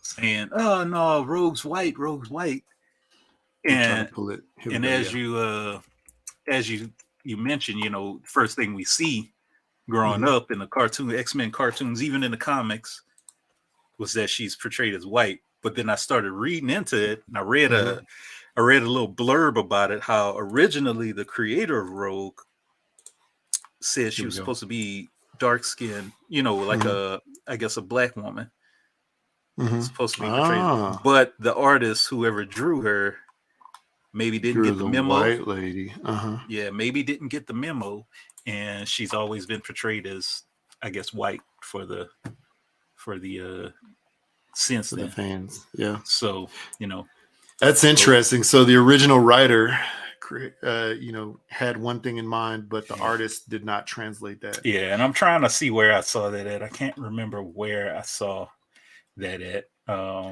saying, "Oh no, Rogue's white. Rogue's white." And pull it. And as you mentioned, first thing we see growing up in the cartoon, X-Men cartoons, even in the comics, was that she's portrayed as white. But then I started reading into it, and I read a little blurb about it, how originally the creator of Rogue said she was supposed to be dark skinned, like I guess a black woman. Supposed to be portrayed. But the artist, whoever drew her, maybe didn't get the memo. White lady. Yeah, maybe didn't get the memo. And she's always been portrayed as, I guess, white for the since then. The fans, yeah. So that's interesting. So the original writer, had one thing in mind, but the artist did not translate that. Yeah, and I'm trying to see where I saw that at. I can't remember where I saw that at.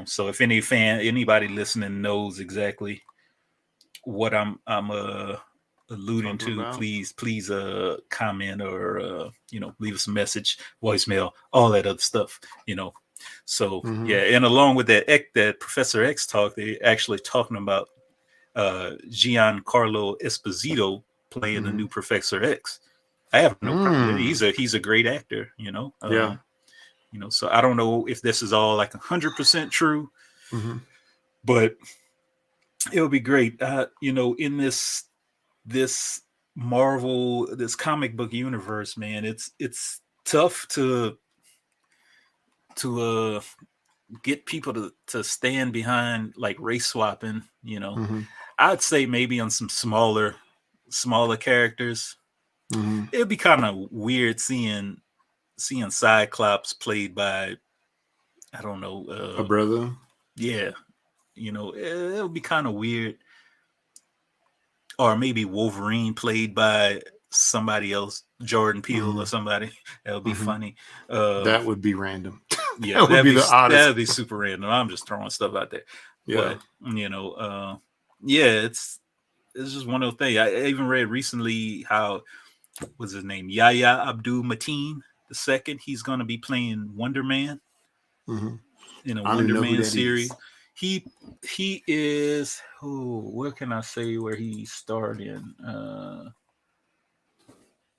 So if anybody listening knows exactly what I'm alluding to, please comment or leave us a message, voicemail, all that other stuff. So yeah, and along with that Professor X talk, they actually talking about Giancarlo Esposito playing the new Professor X. I have no problem. He's a great actor. So I don't know if this is all like 100% true, but it would be great. In this Marvel, this comic book universe, man, it's tough to get people to stand behind like race swapping. I'd say maybe on some smaller characters. It'd be kind of weird seeing Cyclops played by, I don't know, a brother. Yeah, it would be kind of weird. Or maybe Wolverine played by somebody else, Jordan Peele or somebody. That would be funny. That would be random. Yeah, that would be the oddest. That'd be super random. I'm just throwing stuff out there. Yeah. But, it's just one of those things. I even read recently how, what's his name? Yahya Abdul-Mateen II. He's going to be playing Wonder Man in a Wonder Man series. He is, where can I say where he starred in?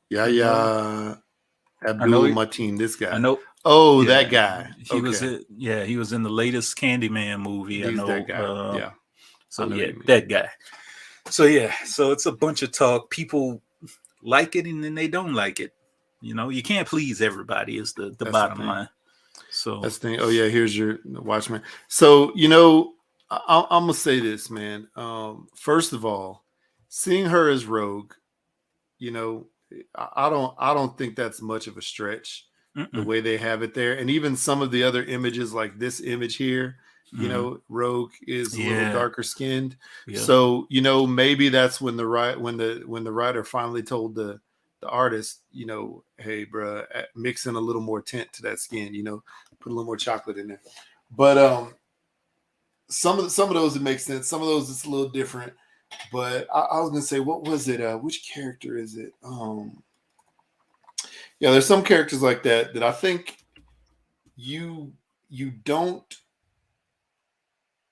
Yahya Abdul Mateen, this guy. I know. Oh, that guy. He was he was in the latest Candyman movie. He's I know that guy. So that guy. So so it's a bunch of talk. People like it and then they don't like it. You know, you can't please everybody is the bottom line. So that's the thing. Oh yeah, here's your Watchman. So, you know, I'm gonna say this, man. First of all, seeing her as Rogue, you know, I don't think that's much of a stretch. The way they have it there, and even some of the other images, like this image here, you know, Rogue is a little darker skinned. So, you know, maybe that's when the writer finally told the artist, you know, hey, bro, mix in a little more tint to that skin, you know, put a little more chocolate in there. But some of those it makes sense. Some of those it's a little different. But I was gonna say, what was it? Which character is it? Yeah, there's some characters like that I think you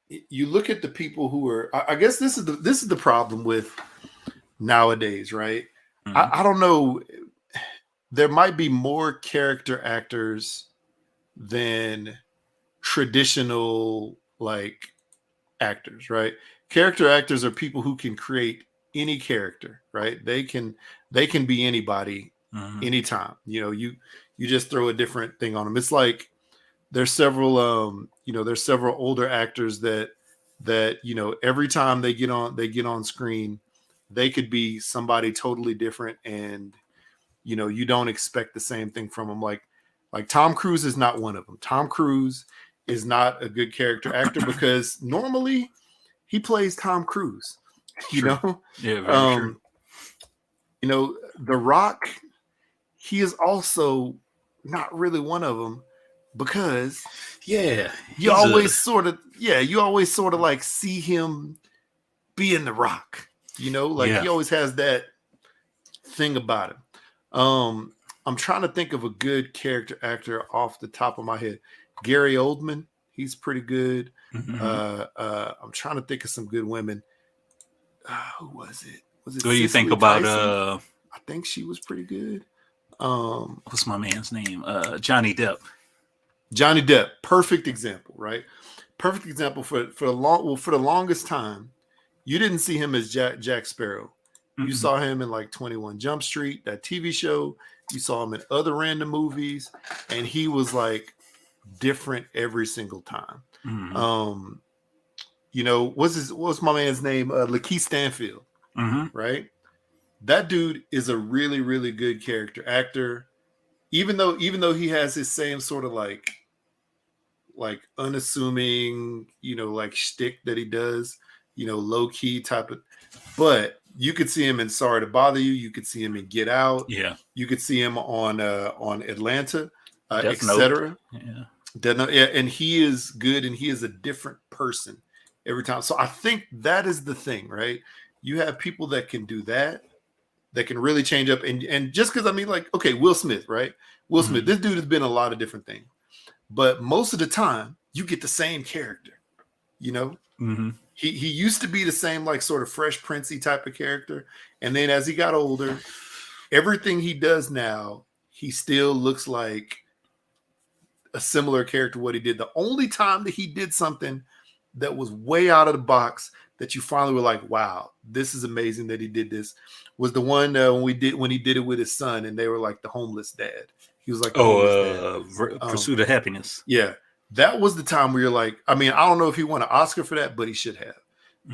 look at the people who are. I guess this is the problem with nowadays, right? I don't know. There might be more character actors than traditional like actors, right? Character actors are people who can create any character, right? They can be anybody anytime. You know, you just throw a different thing on them. It's like there's several there's several older actors that you know, every time they get on screen, they could be somebody totally different, and you know, you don't expect the same thing from them. Like Tom Cruise is not one of them. Tom Cruise is not a good character actor because normally he plays Tom Cruise, you know? Yeah, very true. You know, The Rock, he is also not really one of them because you always sort of like see him being The Rock, you know, like he always has that thing about him. I'm trying to think of a good character actor off the top of my head. Gary Oldman, he's pretty good. I'm trying to think of some good women. Who was it? Was it? What do you think about? I think she was pretty good. What's my man's name? Johnny Depp. Johnny Depp, perfect example, right? Perfect example for the longest time, you didn't see him as Jack Sparrow. You saw him in like 21 Jump Street, that TV show. You saw him in other random movies, and he was like different every single time. You know, what's my man's name? Lakeith Stanfield, right? That dude is a really, really good character actor. Even though he has his same sort of like unassuming, you know, like shtick that he does, you know, low key type of, but you could see him in Sorry to Bother You. You could see him in Get Out. Yeah. You could see him on Atlanta, etc. Yeah. And he is good, and he is a different person every time. So I think that is the thing, right? You have people that can do that can really change up. And just because, I mean, like, okay, Will Smith, right? Will Smith, this dude has been a lot of different things. But most of the time, you get the same character, you know? He used to be the same, like, sort of Fresh Prince-y type of character. And then as he got older, everything he does now, he still looks like a similar character to what he did. The only time that he did something that was way out of the box that you finally were like, wow, this is amazing that he did this, was the one when he did it with his son, and they were like the homeless dad. He was like, Pursuit of Happiness. Yeah. That was the time where you're like, I mean, I don't know if he won an Oscar for that, but he should have,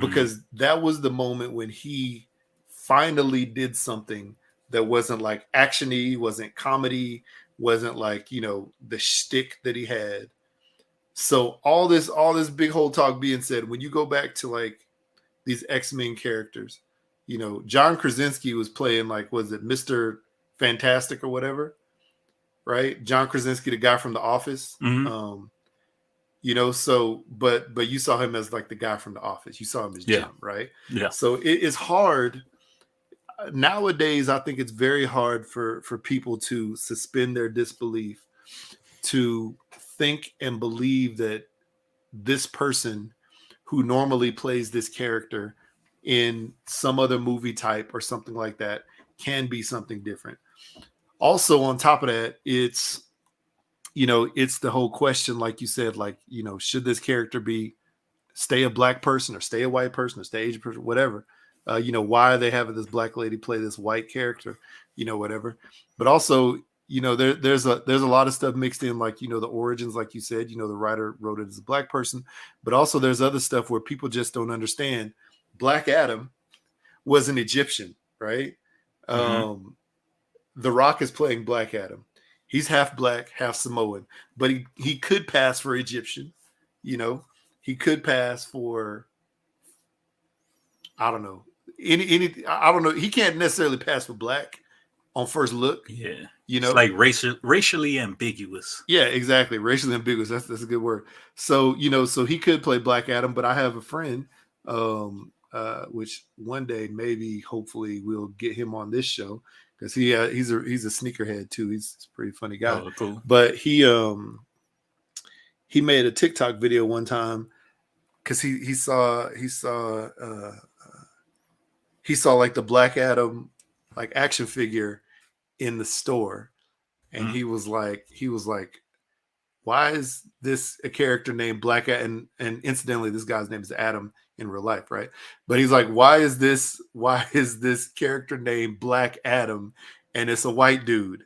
because that was the moment when he finally did something that wasn't like action-y, wasn't comedy, wasn't like, you know, the shtick that he had. So all this big whole talk being said, when you go back to like these X-Men characters, you know, John Krasinski was playing like, was it Mr. Fantastic or whatever, right? John Krasinski, the guy from The Office. You know, so but you saw him as like the guy from The Office. You saw him as Jim, right? Yeah. So it is hard nowadays. I think it's very hard for people to suspend their disbelief, to think and believe that this person who normally plays this character in some other movie type or something like that can be something different. Also, on top of that, it's it's the whole question, like you said, like, should this character stay a black person or stay a white person or stay Asian person, whatever. Why are they having this black lady play this white character, whatever. But also, there's a lot of stuff mixed in, like, the origins, like you said, the writer wrote it as a black person, but also there's other stuff where people just don't understand. Black Adam was an Egyptian, right? Mm-hmm. The Rock is playing Black Adam. He's half black, half Samoan, but he could pass for Egyptian, he could pass for, I don't know, I don't know. He can't necessarily pass for black on first look. Yeah. It's like racially ambiguous. Yeah, exactly. Racially ambiguous. That's a good word. So, so he could play Black Adam, but I have a friend, which one day, maybe, hopefully we'll get him on this show, because he's a sneakerhead too. He's a pretty funny guy. Oh, cool. But he made a TikTok video one time, because he saw like the Black Adam like action figure in the store, and he was like, why is this a character named Black Adam? And incidentally, this guy's name is Adam in real life, right? But he's like, why is this character named Black Adam, and it's a white dude,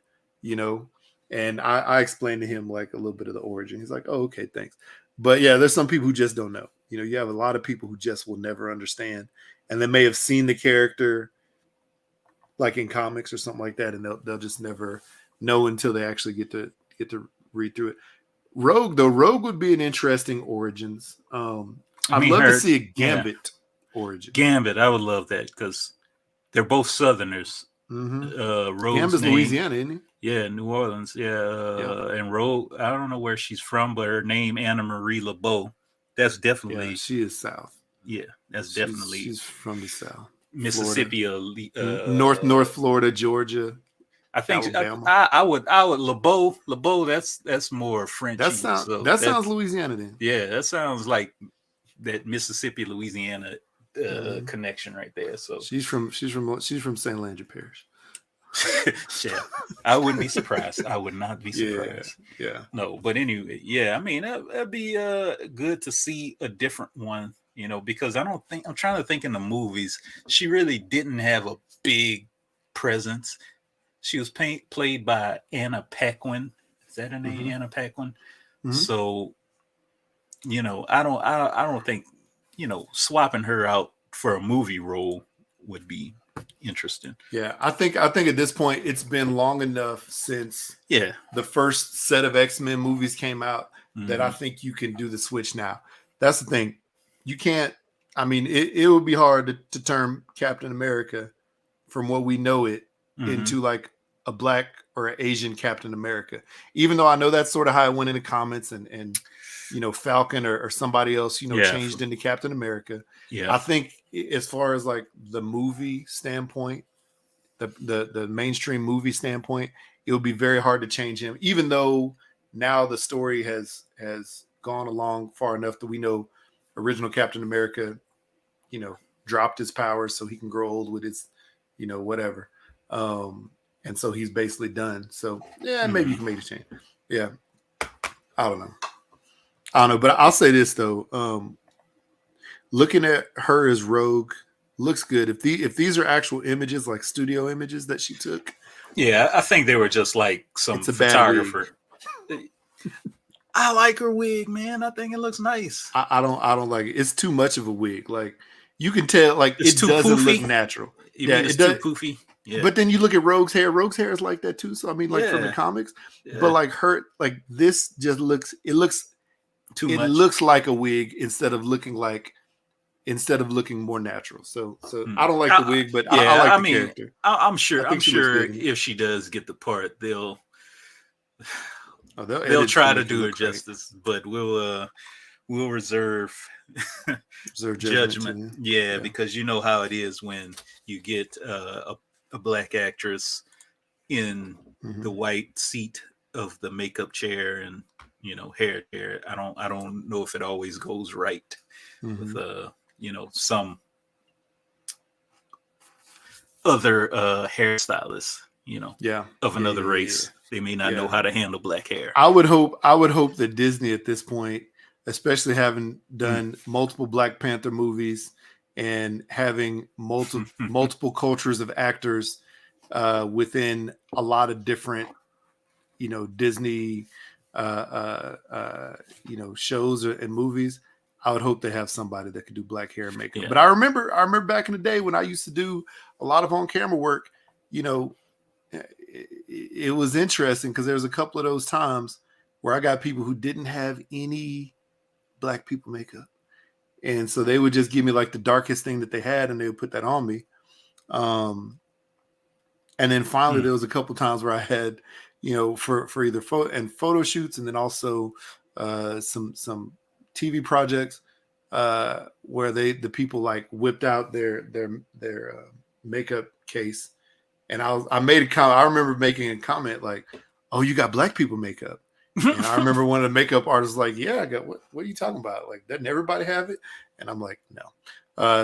And I explained to him like a little bit of the origin. He's like, oh, okay, thanks. But yeah, there's some people who just don't know. You have a lot of people who just will never understand, and they may have seen the character like in comics or something like that, and they'll just never know until they actually get to read through it. Rogue would be an interesting origins. I'd love to see a Gambit origin. Gambit, I would love that, because they're both Southerners. Mm-hmm. Gambit's Louisiana, isn't he? Yeah, New Orleans. Yeah. And Rogue, I don't know where she's from, but her name, Anna Marie LeBeau. That's definitely. Yeah, she is South. Yeah, definitely. She's from the South. Mississippi, North Florida, Georgia. I think I would LeBeau. That's more French. That sounds Louisiana then. Yeah, that sounds like that Mississippi Louisiana connection right there. So she's from St. Landry Parish. Yeah, I wouldn't be surprised. I would not be surprised. Yeah. No, but anyway, yeah. I mean, that'd be good to see a different one. Because I'm trying to think in the movies, she really didn't have a big presence. She was played by Anna Paquin. Is that her name? Mm-hmm. Anna Paquin. Mm-hmm. So, I don't think, swapping her out for a movie role would be interesting. Yeah, I think at this point it's been long enough since the first set of X-Men movies came out that I think you can do the switch now. That's the thing. You can't. I mean, it would be hard to turn Captain America from what we know it into like a black or an Asian Captain America. Even though I know that's sort of how it went in the comments, and Falcon or somebody else changed into Captain America. Yeah, I think as far as like the movie standpoint, the mainstream movie standpoint, it would be very hard to change him. Even though now the story has gone along far enough that we know original Captain America, dropped his powers so he can grow old with his, whatever. And so he's basically done. So yeah, maybe you can make a change. Yeah. I don't know. But I'll say this though. Looking at her as Rogue looks good. If these are actual images, like studio images that she took. Yeah, I think they were just like some photographer. I like her wig, man. I think it looks nice. I don't like it. It's too much of a wig. Like you can tell, like it doesn't look natural. It's too poofy. Yeah. But then you look at Rogue's hair. Rogue's hair is like that too. So I mean, like from the comics. Yeah. But like her, like this just looks. It looks too much. It looks like a wig instead of looking more natural. So I don't like the wig, but I like the character. I'm sure if she does get the part, they'll try to do her justice, but we'll reserve judgment. Yeah, because you know how it is when you get a black actress in the white seat of the makeup chair and hair. I don't know if it always goes right with some other hairstylists. of another race. They may not know how to handle black hair. I would hope that Disney at this point, especially having done multiple Black Panther movies and having multiple cultures of actors within a lot of different, Disney, shows and movies. I would hope they have somebody that could do black hair and makeup. Yeah. But I remember back in the day when I used to do a lot of on-camera work, it was interesting because there was a couple of those times where I got people who didn't have any black people makeup. And so they would just give me like the darkest thing that they had and they would put that on me. And then finally there was a couple times where I had, for either photo shoots and then also some TV projects where the people like whipped out their makeup case. And I made a comment. I remember making a comment like, "Oh, you got black people makeup." And I remember one of the makeup artists like, "Yeah, I got what are you talking about? Like, doesn't everybody have it?" And I'm like, "No."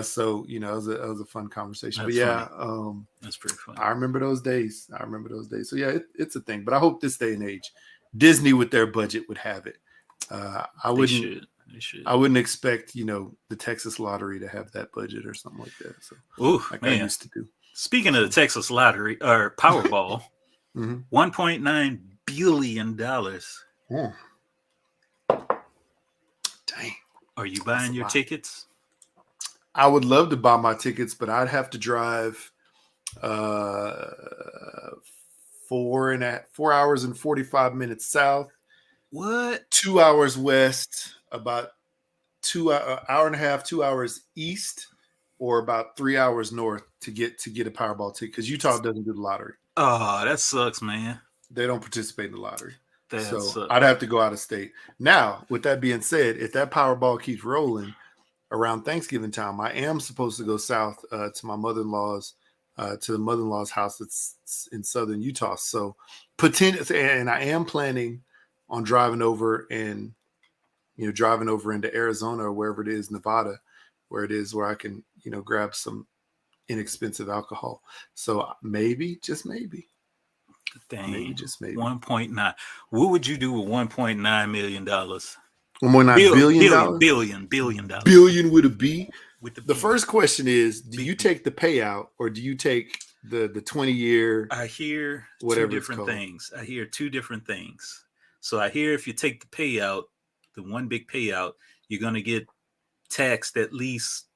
So it was a fun conversation. That's but funny. That's pretty funny. I remember those days. So yeah, it's a thing. But I hope this day and age, Disney with their budget would have it. They should. I wouldn't expect the Texas Lottery to have that budget or something like that. So I used to do. Speaking of the Texas Lottery or Powerball, $1.9 billion. Dang. Are you buying your tickets? I would love to buy my tickets, but I'd have to drive 4 hours and 45 minutes south. What? 2 hours west, about hour and a half, 2 hours east, or about 3 hours north to get a Powerball ticket because Utah doesn't do the lottery. Oh, that sucks, man. They don't participate in the lottery. So I'd have to go out of state. Now, with that being said, if that Powerball keeps rolling around Thanksgiving time, I am supposed to go south to my mother-in-law's, to the mother-in-law's house that's in southern Utah. So and I am planning on driving over into Arizona or wherever it is, Nevada, where I can, grab some inexpensive alcohol. So maybe, just maybe. Dang, maybe, just maybe. 1.9. What would you do with $1.9 million? $1.9 billion? Billion. Billion with a B? The first question is, do you take the payout or do you take the 20-year? I hear two different things. So I hear if you take the payout, the one big payout, you're going to get taxed at least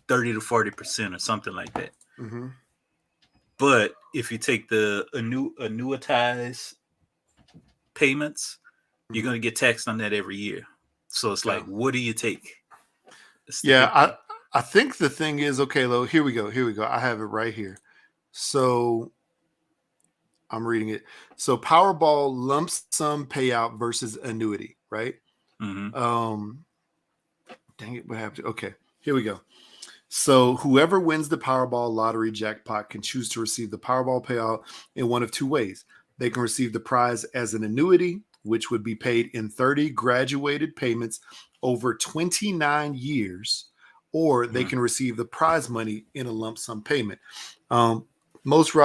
30 to 40% or something like that. Mm-hmm. But if you take the annuitized payments, you're going to get taxed on that every year. So it's like, what do you take? I think the thing is, okay, Lo, here we go. I have it right here. So I'm reading it. So Powerball lump sum payout versus annuity, right? Mm-hmm. Dang it, what happened? Okay, here we go. So whoever wins the Powerball lottery jackpot can choose to receive the Powerball payout in one of two ways. They can receive the prize as an annuity, which would be paid in 30 graduated payments over 29 years, or they can receive the prize money in a lump sum payment. Most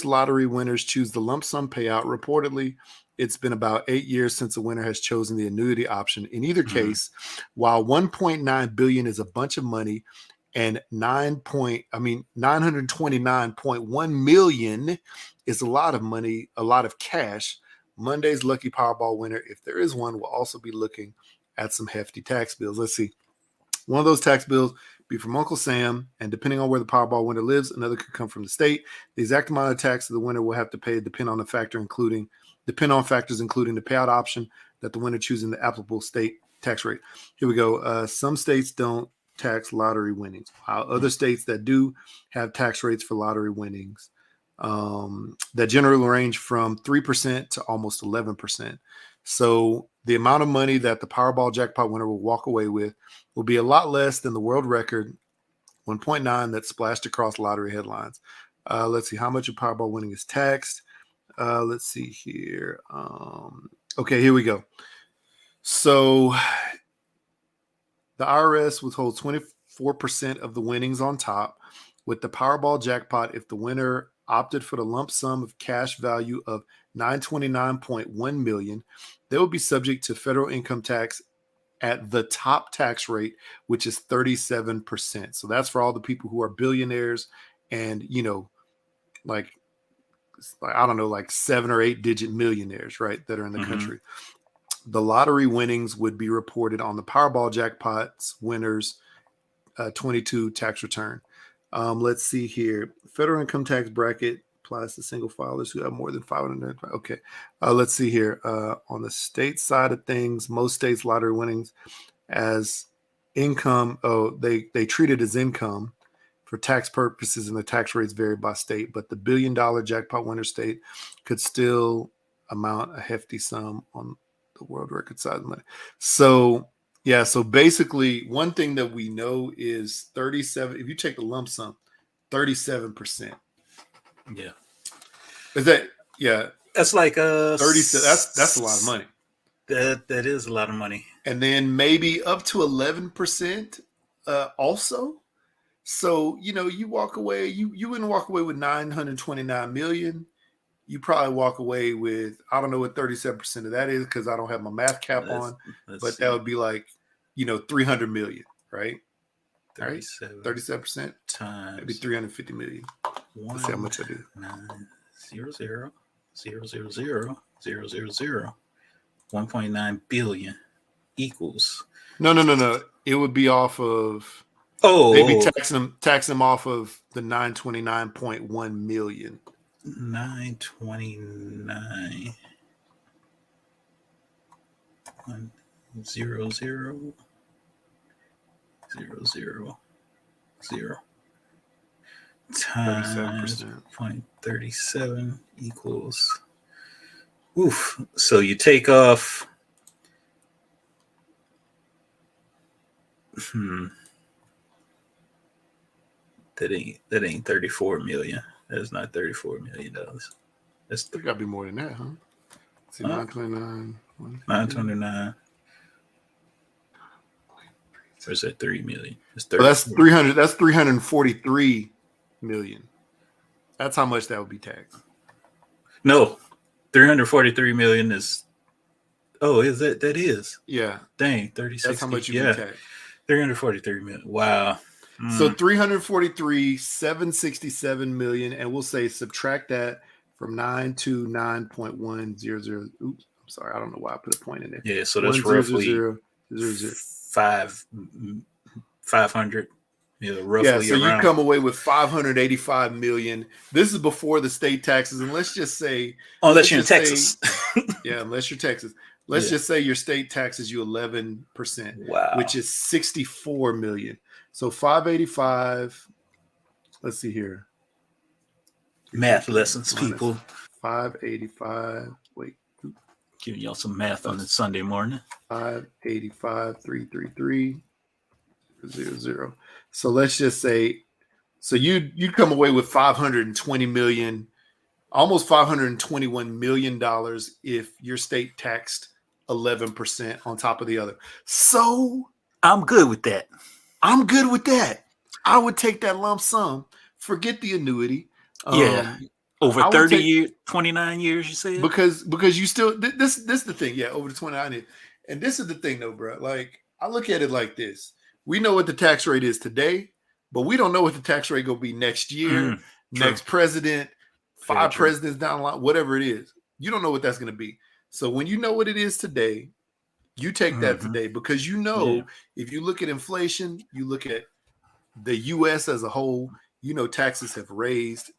lottery winners choose the lump sum payout. Reportedly, it's been about 8 years since a winner has chosen the annuity option. In either case, while $1.9 billion is a bunch of money and 929.1 million is a lot of money, a lot of cash, Monday's lucky Powerball winner, if there is one, will also be looking at some hefty tax bills. Let's see. One of those tax bills be from Uncle Sam, and depending on where the Powerball winner lives, another could come from the state. The exact amount of tax the winner will have to pay depend on factors including the payout option that the winner choosing the applicable state tax rate. Here we go. Some states don't tax lottery winnings, while other states that do have tax rates for lottery winnings that generally range from 3% to almost 11%. So the amount of money that the Powerball jackpot winner will walk away with will be a lot less than the world record 1.9 that splashed across lottery headlines. Let's see how much of Powerball winning is taxed. Let's see here. Okay, here we go. So the IRS withholds 24% of the winnings on top, with the Powerball jackpot, if the winner opted for the lump sum of cash value of $929.1 million, they will be subject to federal income tax at the top tax rate, which is 37%. So that's for all the people who are billionaires and, you know, like I don't know, like 7 or 8 digit millionaires, right, that are in the country. The lottery winnings would be reported on the Powerball jackpots winners 22 tax return. Let's see here. Federal income tax bracket applies to single filers who have more than 500. Okay. Let's see here. On the state side of things, most states lottery winnings as income. Oh, they treat it as income for tax purposes, and the tax rates vary by state. But the $1 billion jackpot winner state could still amount a hefty sum on the world record size money. So yeah, so basically one thing that we know is 37. If you take the lump sum, 37%. Yeah. Is that that's like 37. That's a lot of money. That is a lot of money. And then maybe up to 11% also. So, you know, you walk away, you wouldn't walk away with 929 million. You probably walk away with, I don't know what 37% of that is because I don't have my math cap on, but that would be like, you know, 300 million, right? 37% times maybe 350 million. Let's see how much I do. 900 1.9 billion equals. No. It would be off of. Maybe tax them off of the 929.1 million. 929 100 000 times 0.37 equals. Oof. So you take off. That ain't 34 million. That's not $34 million. That's gotta be more than that, huh? See, 929. 929. Or is that 3 million? That's 300. That's 343 million. That's how much that would be taxed. No, 343 million is. Oh, is that? That is. Yeah. Dang, 36. That's how much you be taxed. 343 million. Wow. So 343, 767 million, and we'll say subtract that from 929.100. Oops, I'm sorry, I don't know why I put a point in there. Yeah, so that's roughly 500. Yeah, roughly. Yeah, so you come away with 585 million. This is before the state taxes, and let's just say, unless you're in Texas. Unless you're Texas. Let's just say your state taxes you 11%, wow, which is 64 million. So 585. Let's see here. Math lessons, people. 585. Wait. Giving y'all some math on the Sunday morning. 585, 333, 00. So let's just say, so you'd come away with 520 million, almost $521 million if your state taxed 11% on top of the other. So I'm good with that. I would take that lump sum, forget the annuity. Over 30 years, 29 years, you said? Because you still, this is the thing. Yeah, over the 29 years. And this is the thing though, bro. Like, I look at it like this. We know what the tax rate is today, but we don't know what the tax rate going to be next year, next president, 5 presidents down the line, whatever it is. You don't know what that's going to be. So when you know what it is today, you take that today, because you know, if you look at inflation, you look at the U.S. as a whole, you know, taxes have raised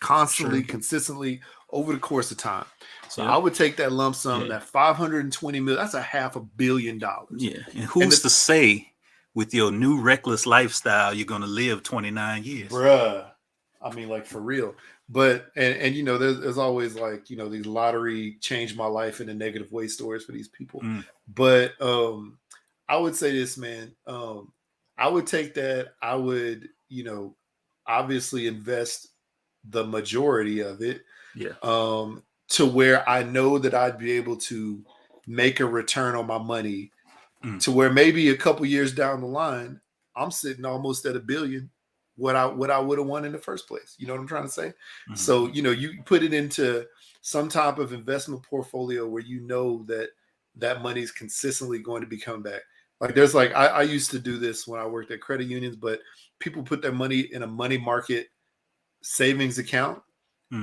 constantly, consistently over the course of time. So I would take that lump sum, that 520 million. That's $500 million. Yeah, and who's to say with your new reckless lifestyle you're going to live 29 years, bruh? I mean, like, for real. But and you know, there's always, like, you know, these lottery changed my life in a negative way stories for these people. But I would say this, man. I would take that. I would, you know, obviously invest the majority of it. To where I know that I'd be able to make a return on my money, to where maybe a couple years down the line, I'm sitting almost at $1 billion, what I would have won in the first place. You know what I'm trying to say? Mm-hmm. So, you know, you put it into some type of investment portfolio where you know that that money is consistently going to be coming back. Like there's like I used to do this when I worked at credit unions, but people put their money in a money market savings account,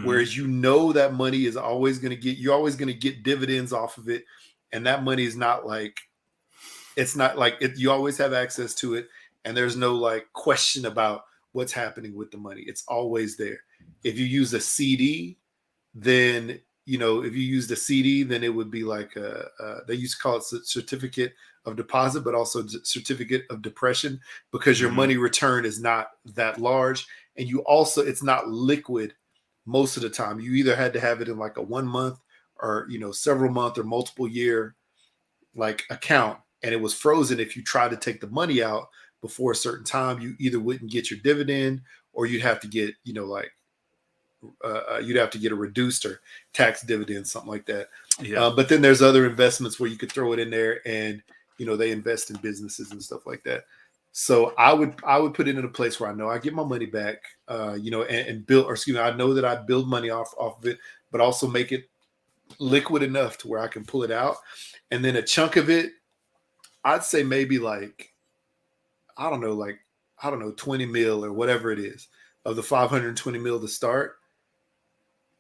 whereas you know that money is always going to get, you're always going to get dividends off of it, and that money is not like, it's not like it, you always have access to it, and there's no like question about what's happening with the money. It's always there. If you use a CD, then you know, if you used a CD, then it would be like they used to call it certificate of deposit, but also certificate of depression, because your money return is not that large, and you also, it's not liquid most of the time. You either had to have it in like a 1 month or, you know, several month or multiple year like account, and it was frozen. If you tried to take the money out before a certain time, you either wouldn't get your dividend, or you'd have to get, you know, like you'd have to get a reduced or tax dividend, something like that. Yeah. But then there's other investments where you could throw it in there, and you know, they invest in businesses and stuff like that. So I would put it in a place where I know I get my money back, you know, and build, or excuse me, I know that I build money off of it, but also make it liquid enough to where I can pull it out. And then a chunk of it, I'd say maybe like, I don't know, 20 mil or whatever it is of the 520 mil to start.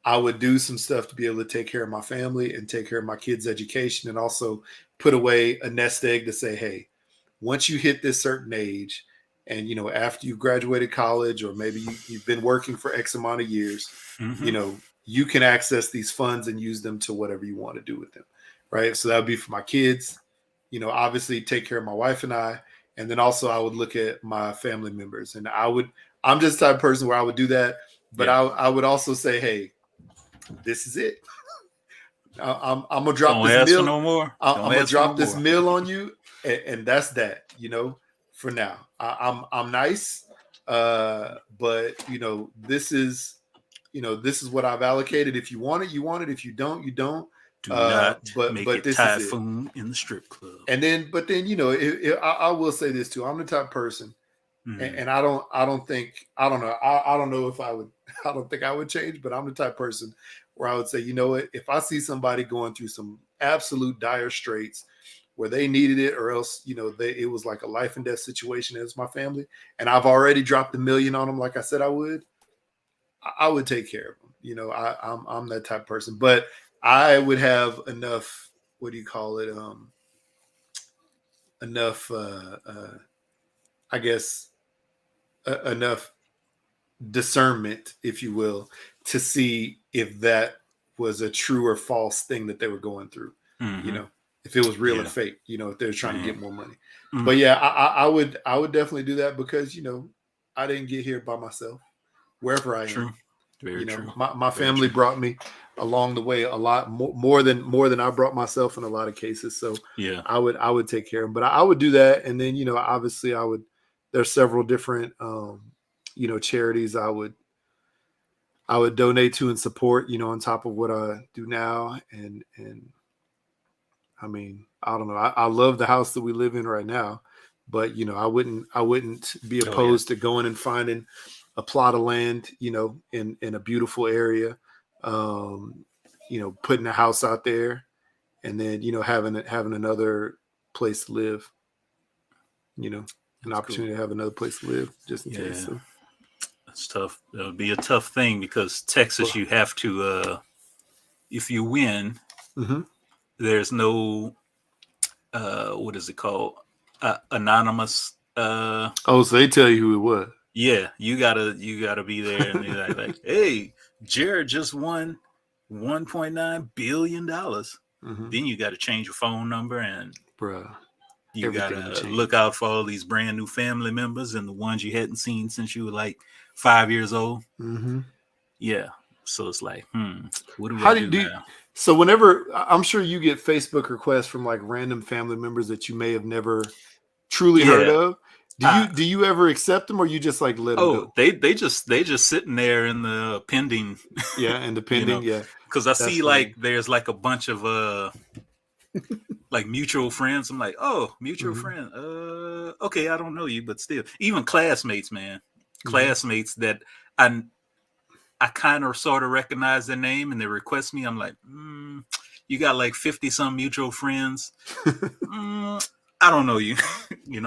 I would do some stuff to be able to take care of my family and take care of my kids' education, and also put away a nest egg to say, hey, once you hit this certain age, and, you know, after you've graduated college, or maybe you've been working for X amount of years, you know, you can access these funds and use them to whatever you want to do with them. Right. So that would be for my kids, you know, obviously take care of my wife and I. And then also I would look at my family members, and I'm just the type of person where I would do that. But I would also say, hey, this is it. I'm gonna drop this meal. No more. I'm gonna drop this meal on you, and that's that. You know, for now, I'm nice, but you know, this is what I've allocated. If you want it, you want it. If you don't, you don't. Do not make it this typhoon in the strip club. And then, but then, you know, I will say this too. I'm the type of person, and I don't know if I would. I don't think I would change, but I'm the type of person where I would say, you know what, if I see somebody going through some absolute dire straits where they needed it, or else, you know, it was like a life and death situation as my family, and I've already dropped $1 million on them, like I said I would take care of them. You know, I'm that type of person, but I would have enough, what do you call it? Enough, I guess, enough discernment, if you will, to see if that was a true or false thing that they were going through. You know, if it was real and fake, you know, if they're trying to get more money. But yeah, I would definitely do that, because, you know, I didn't get here by myself. Wherever I am, Very true. My family brought me along the way a lot more than I brought myself in a lot of cases. So yeah, I would take care of them, but I would do that. And then, you know, obviously there's several different, you know, charities I would donate to and support, you know, on top of what I do now. And I mean, I don't know. I love the house that we live in right now, but, you know, I wouldn't be opposed to going and finding a plot of land, you know, in a beautiful area, you know, putting a house out there, and then, you know, having another place to live, you know, an opportunity to have another place to live just in case. So. That's tough. That would be a tough thing, because Texas, you have to, if you win, there's no, what is it called? Anonymous. So they tell you who it was. Yeah, you gotta be there, and they're like, hey, Jared just won $1.9 billion. Then you got to change your phone number, and you gotta look out for all these brand new family members and the ones you hadn't seen since you were like 5 years old. Yeah, so it's like, what do we do now? So whenever, I'm sure you get Facebook requests from like random family members that you may have never truly heard of. Do you ever accept them, or you just like let them go? They just sitting there in the pending. Yeah, and the pending. You know, because I see funny. Like there's like a bunch of like mutual friends. I'm like, oh, mutual friend. Okay, I don't know you, but still, even classmates, man. classmates that I kind of sort of recognize their name, and they request me. I'm like, you got like 50 some mutual friends. I don't know you,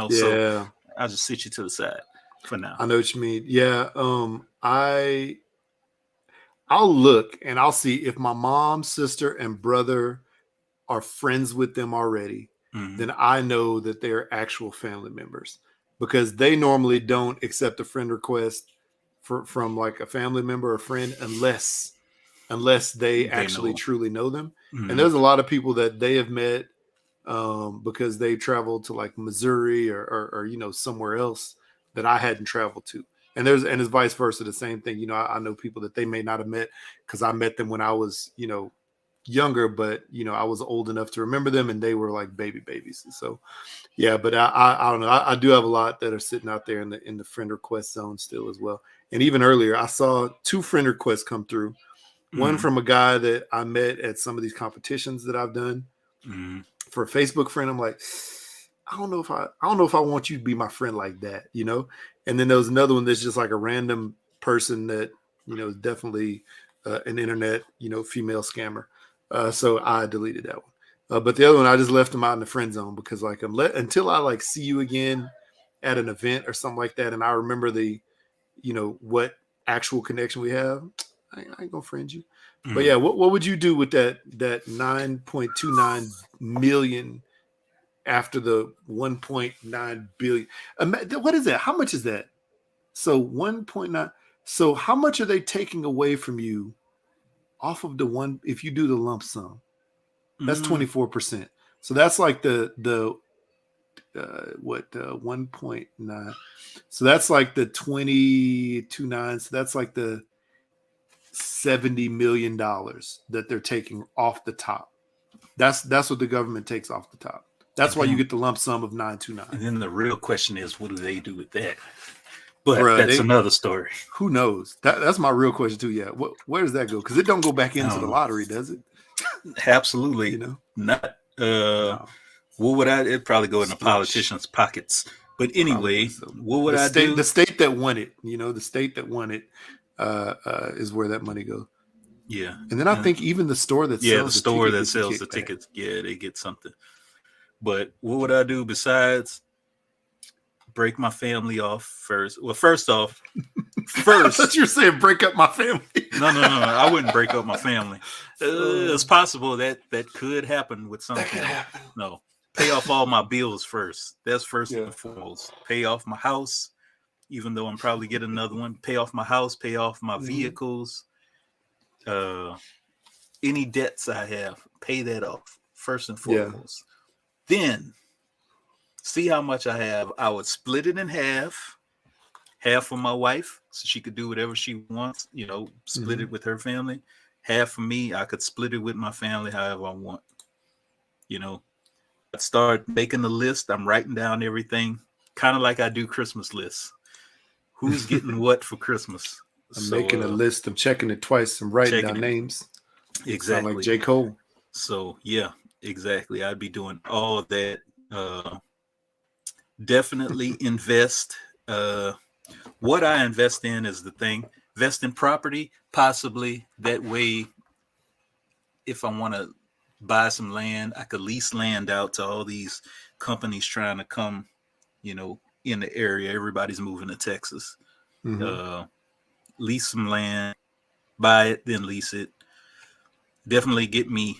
So I'll just sit you to the side for now. I know what you mean. Yeah. I'll look and I'll see if my mom, sister, and brother are friends with them already. Then I know that they're actual family members, because they normally don't accept a friend request from like a family member or friend unless they actually truly know them. And there's a lot of people that they have met because they traveled to like Missouri or somewhere else that I hadn't traveled to. And it's vice versa, the same thing. I know people that they may not have met because I met them when I was, younger, but I was old enough to remember them, and they were like babies. And so, yeah, but I don't know. I do have a lot that are sitting out there in the friend request zone still as well. And even earlier, I saw 2 friend requests come through. One from a guy that I met at some of these competitions that I've done for a Facebook friend. I'm like, I don't know if I want you to be my friend like that, And then there was another one that's just like a random person that is definitely an internet female scammer. So I deleted that one. But the other one, I just left them out in the friend zone, because like until I like see you again at an event or something like that, and I remember the what actual connection we have, I ain't gonna friend you. But yeah, what would you do with that 9.29 million after the 1.9 billion? What is that? How much is that? So 1.9. So how much are they taking away from you off of the one, if you do the lump sum? That's 24%. So that's like the 1.9. So that's like the 22.9. So that's like the $70 million that they're taking off the top. That's what the government takes off the top. That's why you get the lump sum of 929. And then the real question is, what do they do with that? But that's another story. Who knows? That's my real question too. Yeah, where does that go? Because it don't go back into the lottery, does it? Absolutely, not. No. What would it'd probably go in the politicians' pockets. But anyway, what would I do? The state that won it, the state that won it is where that money goes. Yeah, and then I think even the store that sells the tickets, they get something. But what would I do besides break my family off first? Well, first off, I thought you were saying break up my family. No, I wouldn't break up my family. It's possible that could happen with something. That could happen. No, pay off all my bills first. That's first and foremost. Pay off my house, even though I'm probably getting another one. Pay off my house. Pay off my vehicles. Any debts I have, pay that off first and foremost. Then see how much I have. I would split it in half for my wife, so she could do whatever she wants, split it with her family. Half for me, I could split it with my family however I want. I'd start making a list. I'm writing down everything, kind of like I do Christmas lists. Who's getting what for Christmas? I'm making a list. I'm checking it twice. I'm writing down names. Exactly. Sound like J. Cole. So yeah, exactly. I'd be doing all of that. Definitely invest. What I invest in is the thing. Invest in property, possibly. That way, if I want to buy some land, I could lease land out to all these companies trying to come, in the area. Everybody's moving to Texas. Lease some land, buy it, then lease it. Definitely get me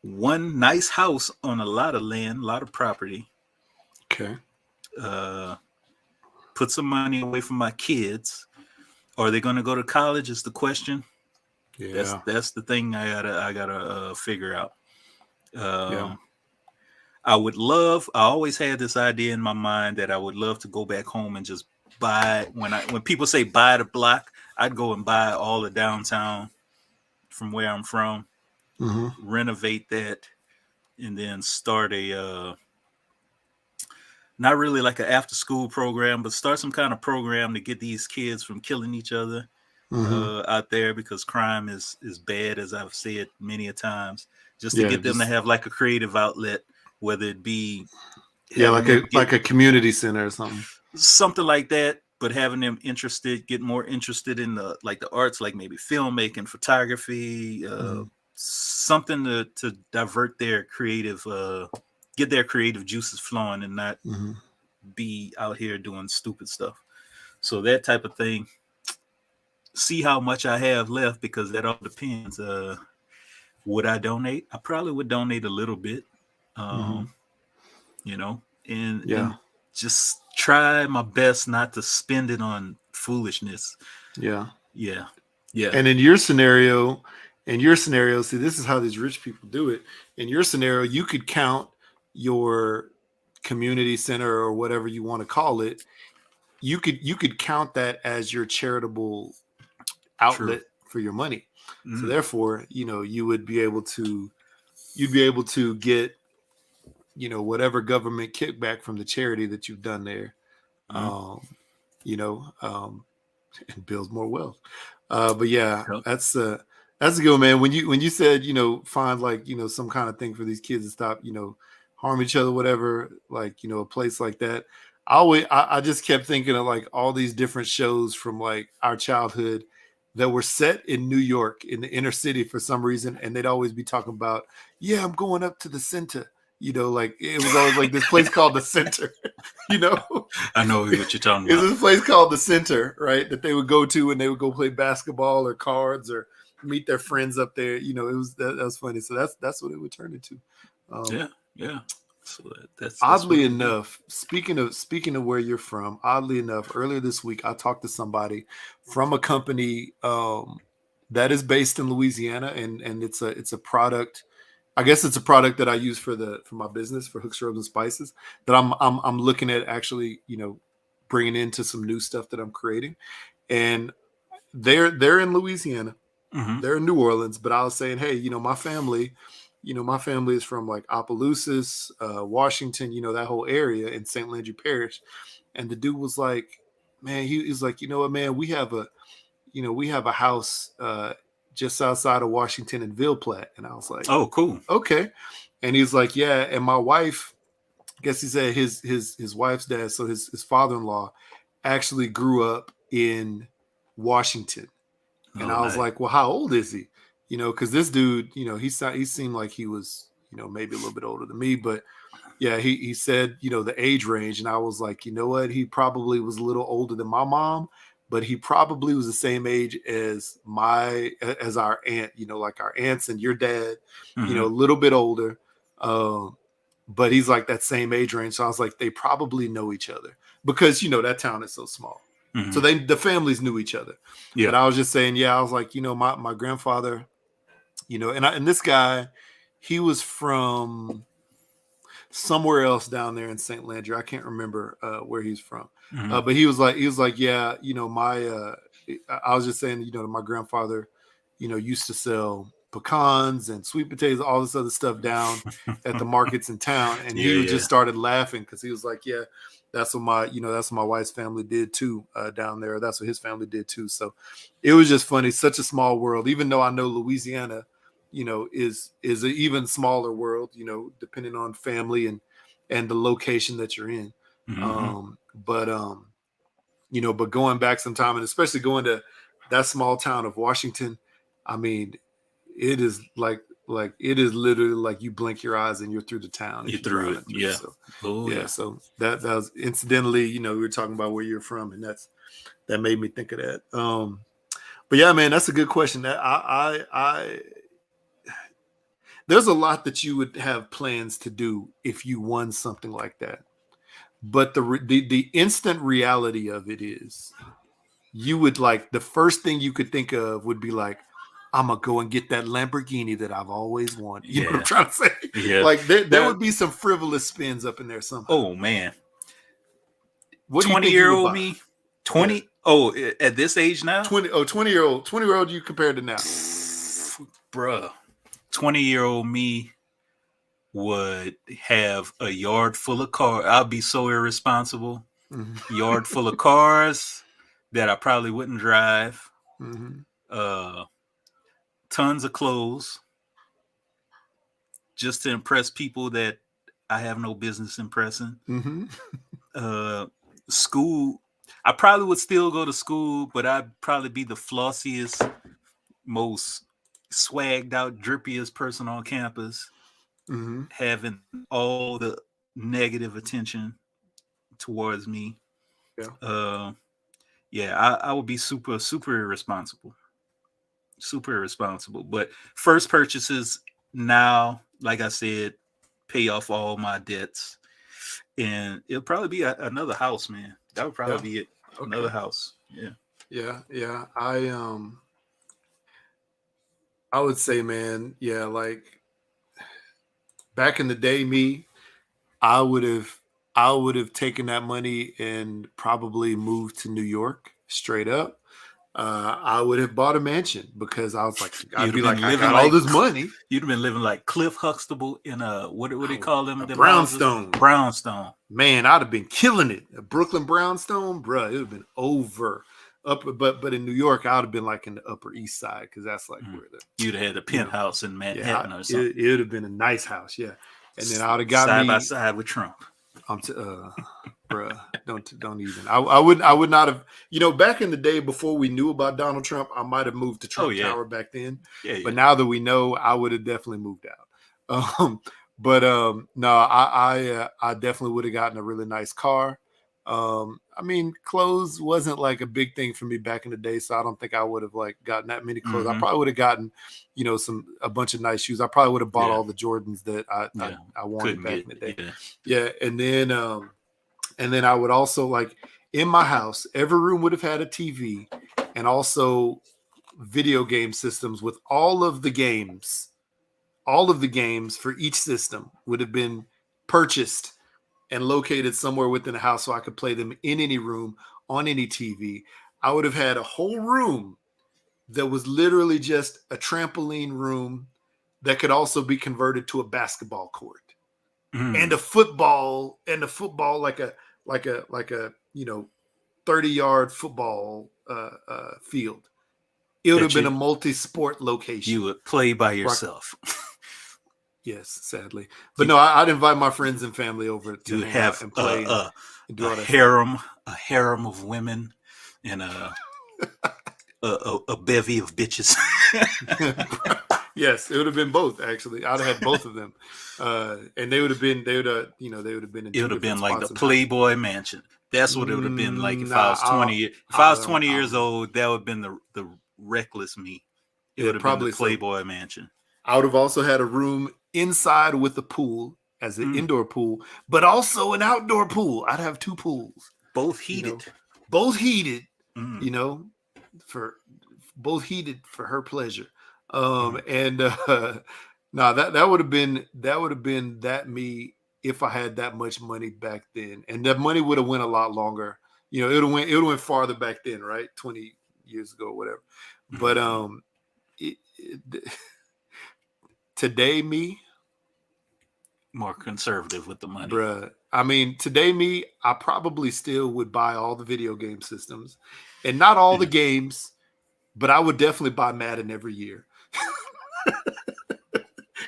one nice house on a lot of land, a lot of property. Okay. Put some money away from my kids. Are they going to go to college is the question. Yeah. That's the thing I gotta figure out. I always had this idea in my mind that I would love to go back home and just buy. When people say buy the block, I'd go and buy all the downtown from where I'm from, renovate that, and then start a not really like an after school program, but start some kind of program to get these kids from killing each other out there, because crime is bad, as I've said many a times, just to get them to have like a creative outlet, whether it be like a community center or something like that. but having them get more interested in the arts, like maybe filmmaking, photography, something to divert their creative, get their creative juices flowing, and not be out here doing stupid stuff. So that type of thing. See how much I have left, because that all depends. Would I donate? I probably would donate a little bit, you know, and just try my best not to spend it on foolishness. Yeah. And in your scenario, see, this is how these rich people do it. In your scenario, you could count your community center, or whatever you want to call it. You could count that as your charitable outlet for your money. So therefore, you would be able to get, whatever government kickback from the charity that you've done there, and builds more wealth. But yeah, that's a good one, man. When you said, find some kind of thing for these kids to stop, harm each other, whatever, a place like that. I just kept thinking of all these different shows from our childhood that were set in New York, in the inner city for some reason. And they'd always be talking about, I'm going up to the center. It was always this place called the Center, I know what you're talking about. It was a place called the Center, right? That they would go to, and they would go play basketball or cards or meet their friends up there. It was that was funny. So that's what it would turn into. Yeah. So that's oddly enough, speaking of where you're from, oddly enough, earlier this week I talked to somebody from a company that is based in Louisiana, and it's a product. I guess it's a product that I use for my business, for Hooks, Rubs, and Spices, that I'm looking at actually, bringing into some new stuff that I'm creating. And they're in Louisiana, they're in New Orleans, but I was saying, hey, my family is from Opelousas, Washington, that whole area in St. Landry Parish. And the dude was like, man, he's like, you know what, man, we have a house just outside of Washington in Ville Platte. And I was like, oh, cool. Okay. And he's like, yeah. And my wife, I guess he said his wife's dad, so his father-in-law, actually grew up in Washington. And I was like, well, how old is he? Because this dude, he seemed like he was, maybe a little bit older than me, but yeah, he said, the age range. And I was like, you know what? He probably was a little older than my mom, but he probably was the same age as our aunt, our aunts and your dad, a little bit older. But he's that same age range. So I was like, they probably know each other, because, that town is so small. So the families knew each other. Yeah. But I was just saying, I was like, my grandfather, and this guy, he was from somewhere else down there in St. Landry. I can't remember where he's from. But he was like, yeah, I was just saying, my grandfather, used to sell pecans and sweet potatoes, all this other stuff down at the markets in town. And he just started laughing, because he was like, yeah, that's what my wife's family did too, down there. That's what his family did too. So it was just funny. Such a small world, even though I know Louisiana, is an even smaller world, depending on family and the location that you're in. But going back sometime, and especially going to that small town of Washington, I mean, it is it is literally like you blink your eyes and you're through the town. You're through it. Yeah. So, so that was incidentally, we were talking about where you're from, and that made me think of that. But yeah, man, that's a good question. That I there's a lot that you would have plans to do if you won something like that. But the instant reality of it is, you would the first thing you could think of would be I'm gonna go and get that Lamborghini that I've always wanted. You know what I'm trying to say? Yeah. There would be some frivolous spins up in there somehow. Oh man. 20-year-old me? 20? Yeah. Oh, at this age now? 20-year-old you compared to now. Bruh. 20-year-old me would have a yard full of cars. I'll be so irresponsible. Yard full of cars that I probably wouldn't drive. Tons of clothes, just to impress people that I have no business impressing. School. I probably would still go to school, but I'd probably be the flossiest, most swagged out, drippiest person on campus, having all the negative attention towards me. I would be super irresponsible. Super irresponsible. But first purchases now, like I said, pay off all my debts. And it'll probably be another house, man. That would probably be it. Another house. Yeah. I would say, man, like back in the day, I would have taken that money and probably moved to New York straight up. I would have bought a mansion because I was like, I'd be like, I got all this money. You'd have been living like Cliff Huxtable in a what do they call them? Brownstone. Brownstone. Man, I'd have been killing it. A Brooklyn brownstone, bro. It would have been over. But in New York, I would have been like in the Upper East Side because that's like where you'd have had a penthouse in Manhattan or something. It would have been a nice house, And then I would have got side by side with Trump. Bruh, don't even. I would not have. Back in the day before we knew about Donald Trump, I might have moved to Trump Tower back then. But now that we know, I would have definitely moved out. No, I definitely would have gotten a really nice car. I mean, clothes wasn't like a big thing for me back in the day, so I don't think I would have like gotten that many clothes. I probably would have gotten, a bunch of nice shoes. I probably would have bought all the Jordans that I wanted back in the day. And then I would also like in my house, every room would have had a TV and also video game systems with all of the games for each system would have been purchased and located somewhere within the house so I could play them in any room, on any TV. I would have had a whole room that was literally just a trampoline room that could also be converted to a basketball court. And a football like a 30-yard football field. It would have been a multi-sport location. You would play by yourself. Yes, sadly, but no, I'd invite my friends and family over to have and play and do all that. A harem of women, and a bevy of bitches. Yes, it would have been both. Actually, I'd have had both of them, and they would have been. It would have been like the Playboy Mansion. That's what it would have been like if I was 20. If I was 20 years old, that would have been the reckless me. It would have been the Playboy Mansion. I would have also had a room inside with a pool as an indoor pool, but also an outdoor pool. I'd have two pools, both heated, for her pleasure. That would have been that me if I had that much money back then, and that money would have went a lot longer. It would have went farther back then, right? 20 years ago, or whatever. But today, me more conservative with the money, bruh. I mean, today, me, I probably still would buy all the video game systems, and not all the games, but I would definitely buy Madden every year,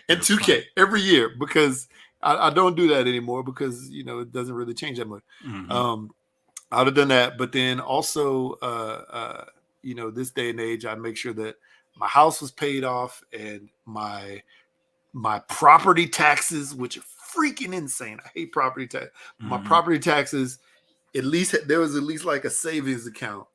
and 2K every year because I don't do that anymore because it doesn't really change that much. I would have done that, but then also, this day and age, I'd make sure that my house was paid off and my property taxes, which are freaking insane. I hate property tax. My property taxes, there was at least like a savings account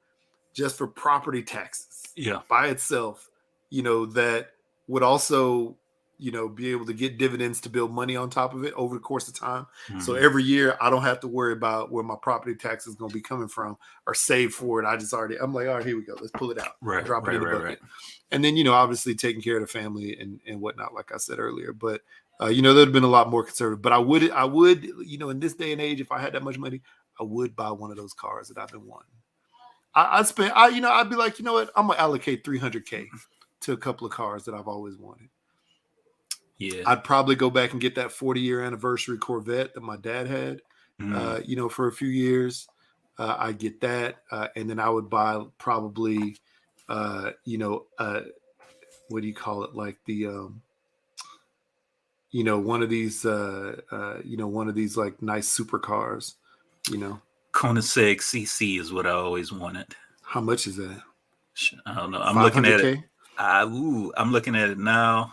just for property taxes. By itself, that would also, be able to get dividends to build money on top of it over the course of time. So every year I don't have to worry about where my property tax is going to be coming from or save for it. I'm like, all right, here we go. Let's pull it out. Drop it in the bucket. Right. And then, obviously taking care of the family and whatnot, like I said earlier, but there'd have been a lot more conservative, but I would, in this day and age, if I had that much money, I would buy one of those cars that I've been wanting. I'd be like, I'm going to allocate $300K to a couple of cars that I've always wanted. Yeah. I'd probably go back and get that 40-year anniversary Corvette that my dad had, for a few years. I'd get that. And then I would buy probably, what do you call it? Like the, one of these like nice supercars, Koenigsegg CC is what I always wanted. How much is that? I don't know. I'm looking at it. I'm looking at it now.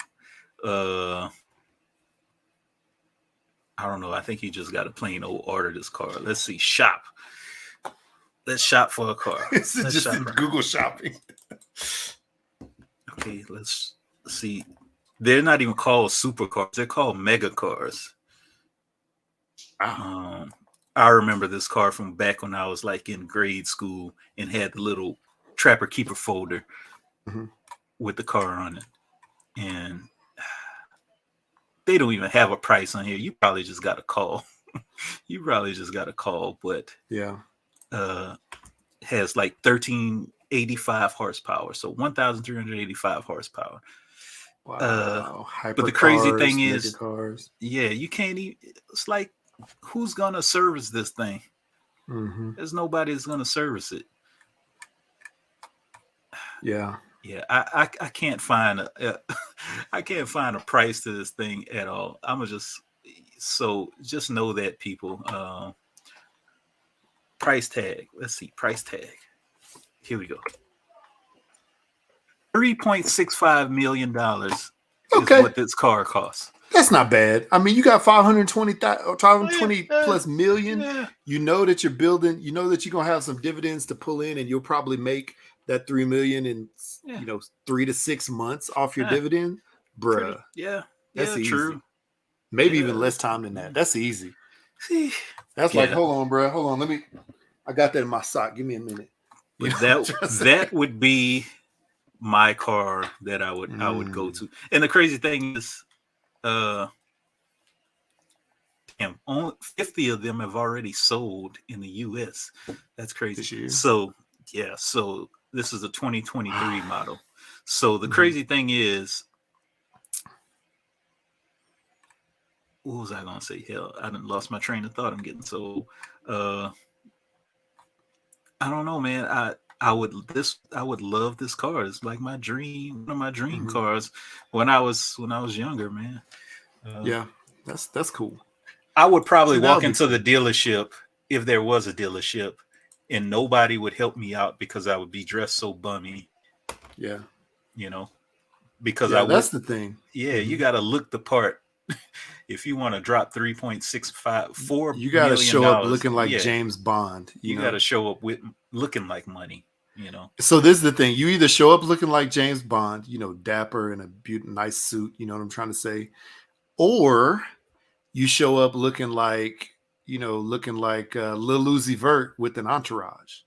I don't know. I think you just got to plain old order this car. Let's see. Shop. Let's shop for a car. This is just Google shopping. Okay, let's see. They're not even called supercars. They're called mega cars. I remember this car from back when I was like in grade school and had the little Trapper Keeper folder with the car on it. And they don't even have a price on here. You probably just got to call. But yeah, has like 1385 horsepower. So 1,385 horsepower. Wow. But the crazy thing is, yeah, you can't even, it's like, who's going to service this thing? There's nobody that's going to service it. Yeah. Yeah, I can't find I can't find a price to this thing at all. Just know that, people. Price tag. Let's see, price tag. Here we go. $3.65 million is what this car costs. That's not bad. I mean, you got 520 plus million. Yeah. You know that you're building. You know that you're gonna have some dividends to pull in, and you'll probably make that $3 million in 3 to 6 months off your dividend, bruh. That's easy. True. Maybe even less time than that. That's easy. That's like, hold on, bruh. Hold on. I got that in my sock. Give me a minute. That would be my car that I would go to. And the crazy thing is, only 50 of them have already sold in the US. That's crazy. So this is a 2023 model. So the crazy thing is, what was I gonna say? Hell, I done lost my train of thought. I'm getting so I don't know, man. I would love this car. It's like my dream, one of my dream cars when I was younger, man. Yeah, that's cool. I would probably walk into the dealership if there was a dealership, and nobody would help me out because I would be dressed so bummy. Yeah, because that's the thing. Yeah, you got to look the part. If you want to drop 3.654, you got to show up looking like James Bond. You got to show up with looking like money. So this is the thing. You either show up looking like James Bond, dapper in a nice suit. You know what I'm trying to say, or you show up looking like Lil Uzi Vert with an entourage.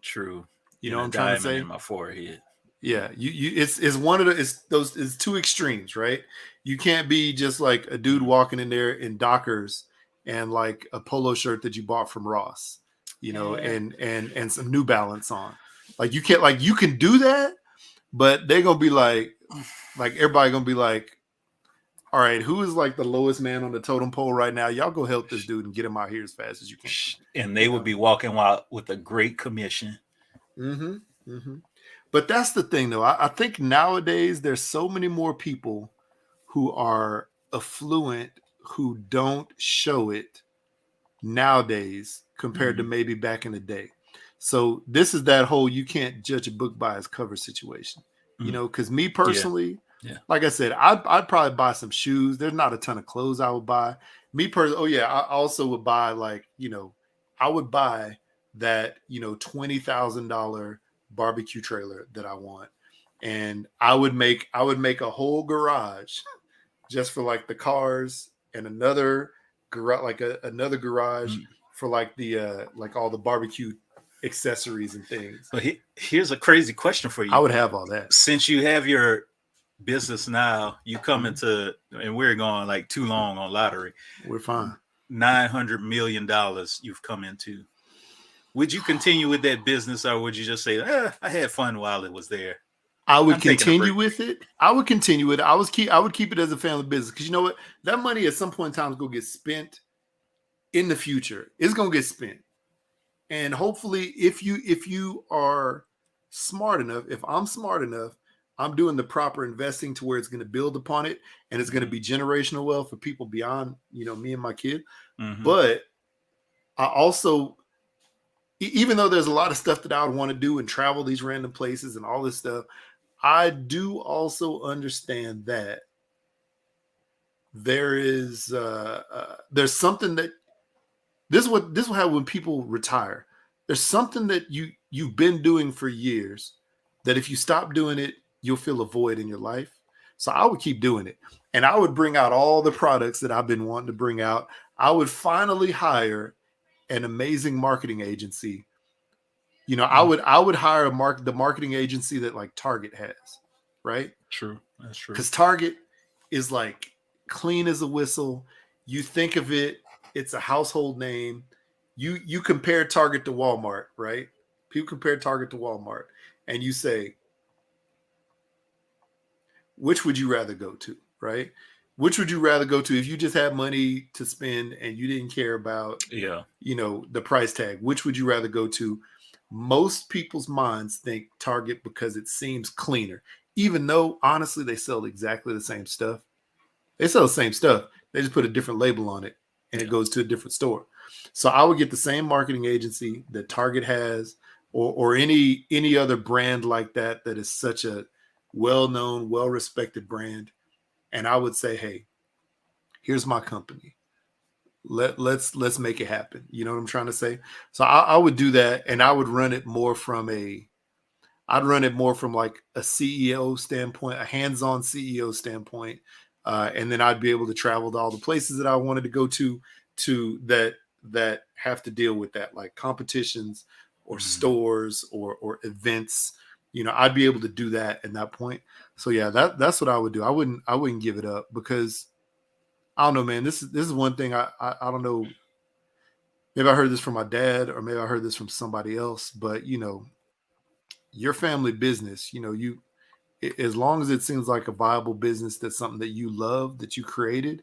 True. You know what I'm trying to say? In my forehead. Yeah, it's one of it's two extremes, right? You can't be just like a dude walking in there in Dockers and like a polo shirt that you bought from Ross, and some New Balance on. Like you can't, like you can do that, but they're gonna be like everybody gonna be like, all right, who is like the lowest man on the totem pole right now? Y'all go help this dude and get him out here as fast as you can. And they would be walking out with a great commission. But that's the thing, though. I think nowadays there's so many more people who are affluent who don't show it nowadays compared to maybe back in the day. So this is that whole you can't judge a book by its cover situation, because me personally, like I said, I'd probably buy some shoes. There's not a ton of clothes I would buy. Me personally, I also would buy I would buy that, $20,000 barbecue trailer that I want. And I would make a whole garage just for like the cars and another garage, another garage for like the like all the barbecue accessories and things. But here's a crazy question for you. I would have all that. Since you have your business now, you come into, and we're going like too long on lottery. We're fine. $900 million you've come into. Would you continue with that business, or would you just say, I had fun while it was there? I would continue with it. I would continue it. I would keep it as a family business, because you know what? That money at some point in time is going to get spent in the future. It's going to get spent. And hopefully if you are smart enough, if I'm smart enough, I'm doing the proper investing to where it's going to build upon it, and it's going to be generational wealth for people beyond, me and my kid. But I also even though there's a lot of stuff that I would want to do and travel these random places and all this stuff, I do also understand that there's something that this is what happen when people retire. There's something that you've been doing for years that if you stop doing it, you'll feel a void in your life. So I would keep doing it. And I would bring out all the products that I've been wanting to bring out. I would finally hire an amazing marketing agency. You know, I would hire the marketing agency that like Target has, right? True. That's true. Because Target is like clean as a whistle. You think of it, it's a household name. You compare Target to Walmart, right? People compare Target to Walmart, and you say, which would you rather go to, right? Which would you rather go to if you just had money to spend and you didn't care about, the price tag? Which would you rather go to? Most people's minds think Target because it seems cleaner, even though honestly they sell exactly the same stuff. They sell the same stuff. They just put a different label on it and it goes to a different store. So I would get the same marketing agency that Target has or any other brand like that is such a well-known, well-respected brand. And I would say, hey, here's my company. Let's make it happen. You know what I'm trying to say? So I would do that, and I would run it more from like a CEO standpoint, a hands-on CEO standpoint. And then I'd be able to travel to all the places that I wanted to go to that have to deal with that, like competitions or stores or events. You know, I'd be able to do that at that point. So yeah, that's what I would do. I wouldn't give it up because I don't know, man. This is one thing I don't know. Maybe I heard this from my dad, or maybe I heard this from somebody else. But you know, your family business. You know, as long as it seems like a viable business, that's something that you love, that you created.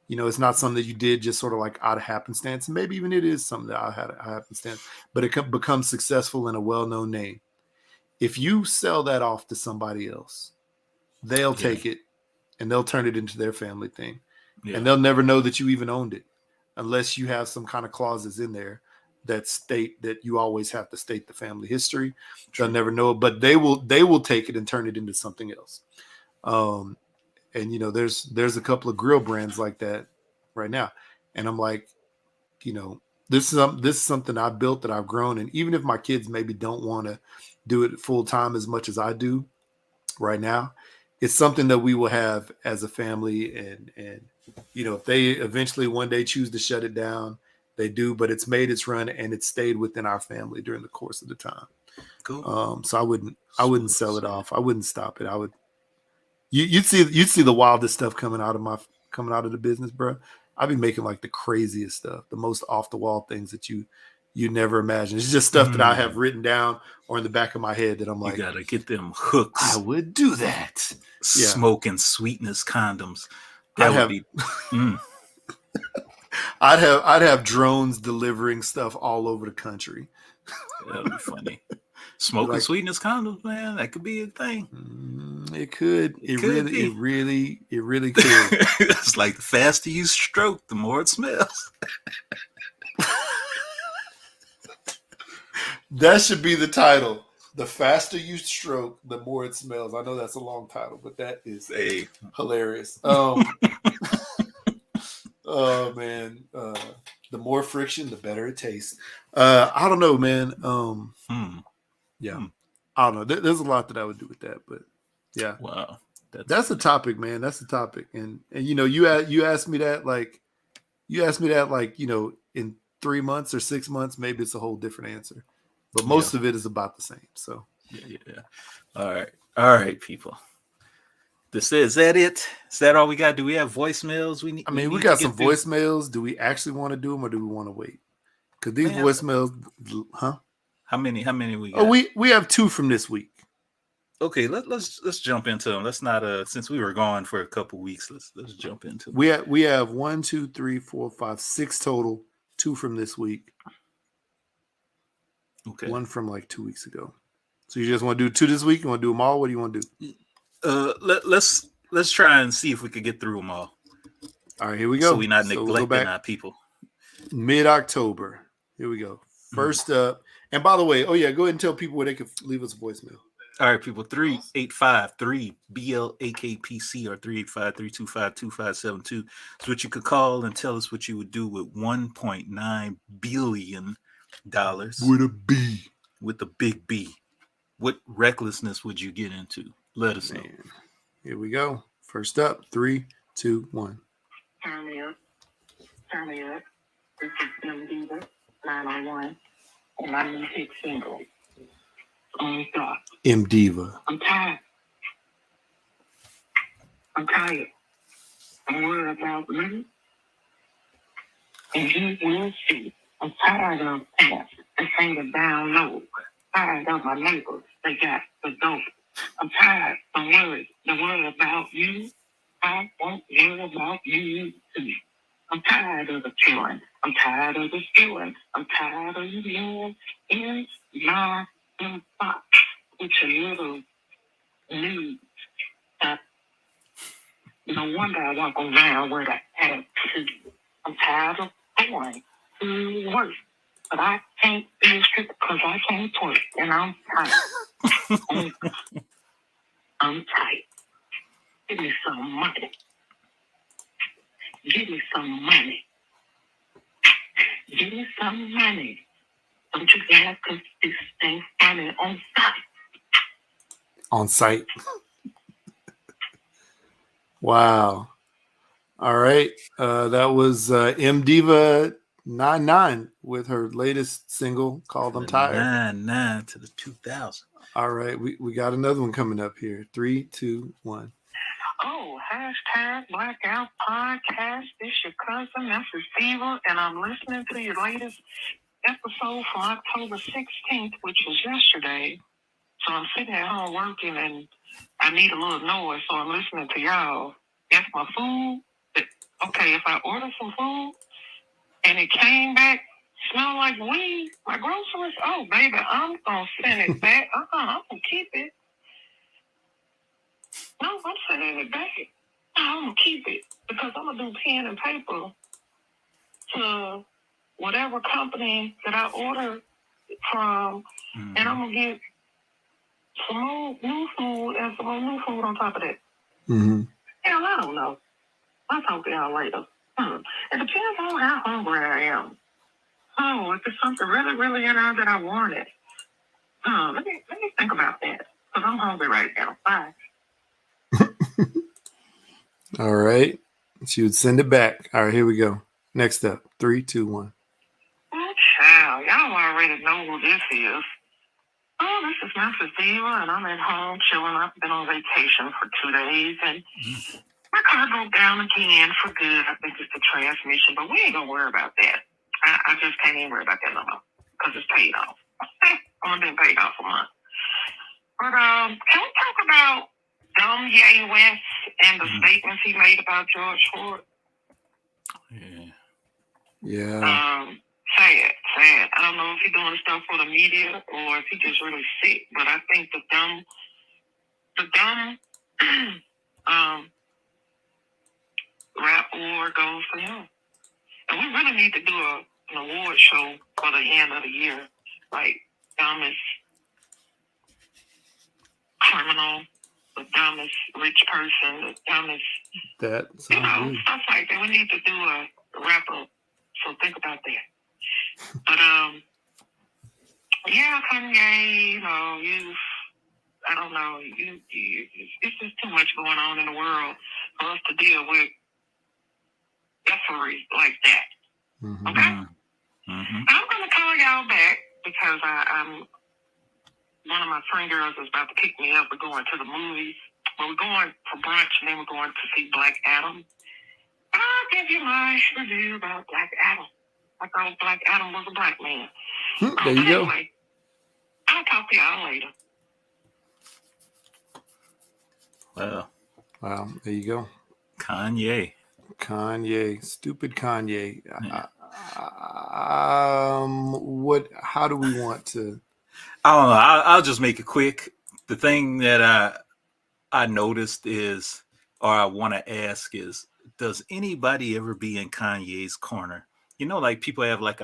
You know, it's not something that you did just sort of like out of happenstance. And maybe even it is something that I had a happenstance, but it becomes successful in a well-known name. If you sell that off to somebody else, they'll take it and they'll turn it into their family thing. Yeah. And they'll never know that you even owned it unless you have some kind of clauses in there that state that you always have to state the family history. True. They'll never know it, but they will take it and turn it into something else. And you know, there's a couple of grill brands like that right now. And I'm like, you know, this is something I built that I've grown. And even if my kids maybe don't want to do it full time as much as I do right now, it's something that we will have as a family. And you know, if they eventually one day choose to shut it down, they do, but it's made its run and it stayed within our family during the course of the time. Cool. So I wouldn't sell it off. I wouldn't stop it. I would. You'd see the wildest stuff coming out of the business, bro. I'd be making like the craziest stuff, the most off the wall things that you never imagine. It's just stuff that I have written down or in the back of my head that I'm like, you gotta get them hooks. I would do that. Smoke and sweetness condoms. I'd have drones delivering stuff all over the country. That'd be funny. Smoke and sweetness condoms, man. That could be a thing. It could. It really could. It's like the faster you stroke, the more it smells. That should be the title. The faster you stroke, the more it smells. I know that's a long title, but that is hilarious. Oh man. The more friction, the better it tastes. I don't know, man. Yeah. I don't know. There's a lot that I would do with that, but yeah. Wow. That's the topic, man. That's the topic. And you know, you asked me that like, you know, in 3 months or 6 months, maybe it's a whole different answer. But most of it is about the same. So yeah. All right, people. Is that it? Is that all we got? Do we have voicemails? We got some voicemails. Do we actually want to do them or do we want to wait? Because these voicemails, huh? How many we got? Oh, we have 2 from this week. Okay, let's jump into them. Let's not since we were gone for a couple weeks, let's jump into them. We have 1, 2, 3, 4, 5, 6 total. 2 from this week. Okay. 1 from like 2 weeks ago. So you just want to do 2 this week? You want to do them all? What do you want to do? Let's try and see if we could get through them all. All right, here we go. So we're not neglecting our people. Mid-October. Here we go. First up, And by the way, go ahead and tell people where they can leave us a voicemail. All right, people, 385-3-BLAKPC or 385-325-2572. It's what you could call and tell us what you would do with $1.9 billion. With a B. With a big B. What recklessness would you get into? Let us know. Here we go. First up, 3, 2, 1. Turn me up. This is M-Diva 901. And my new hit single. On stop. M-Diva. I'm tired. I'm worried about me. And you will see. I'm tired of pants. This ain't a down low. Tired of my neighbors. They got the dope. I'm tired. Don't worry. Don't worry about you. I won't worry about you too. I'm tired of the killing. I'm tired of the stealing. I'm tired of you living in my box with your little news. No wonder I walk around with an attitude. I'm tired of going to work, but I can't be a stripper because I can't twerk, and I'm tired. I'm tired. Give me some money. Give me some money. Give me some money. Don't you laugh because this ain't funny on site. On site. Wow. All right. That was M-Diva 99 with her latest single called I'm Tired. 99 to the 2000. All right. We got another one coming up here. 3, 2, 1. Oh, hashtag Blackout podcast. This your cousin, Mrs. Diva, and I'm listening to your latest episode from October 16th, which was yesterday. So I'm sitting at home working, and I need a little noise, so I'm listening to y'all. That's my food. Okay, if I order some food, and it came back smell like weed, my groceries, oh, baby, I'm going to send it back. I'm going to keep it. No, I'm sending it back. No, I'm going to keep it because I'm going to do pen and paper to whatever company that I ordered from, and I'm going to get some more new food and some more new food on top of that. Mm-hmm. Hell, I don't know. I'll talk to y'all later. It depends on how hungry I am. Oh, if there's something really, really in there that I wanted. Let me think about that. Because I'm hungry right now. Bye. All right. She would send it back. All right, here we go. Next up. 3, 2, 1. Oh, child. Y'all already know who this is. Oh, this is Mrs. Diva, and I'm at home chilling. I've been on vacation for 2 days, and my car broke down again for good. I think it's the transmission, but we ain't going to worry about that. I just can't even worry about that no more because it's paid off. I've been paid off a month. But can we talk about dumb Ye West and the statements he made about George Floyd? Yeah. Sad. I don't know if he's doing stuff for the media or if he's just really sick, but I think the dumb rap award goes for him. And we really need to do an award show for the end of the year, like dumbest criminal, the dumbest rich person, the dumbest, stuff like that. We need to do a wrap up. So think about that. But yeah, Kanye, I don't know, it's just too much going on in the world for us to deal with effery like that. Mm-hmm. Okay? Mm-hmm. I'm going to call y'all back because I'm one of my friend girls is about to pick me up. We're going to the movies. Well, we're going for brunch, and then we're going to see Black Adam. I'll give you my review about Black Adam. I thought Black Adam was a black man. There you go. Anyway, I'll talk to y'all later. Wow. There you go. Kanye. Stupid Kanye. Yeah. How do we want to? I don't know. I'll just make it quick. The thing that I noticed is, or I want to ask is, does anybody ever be in Kanye's corner? You know, like people have like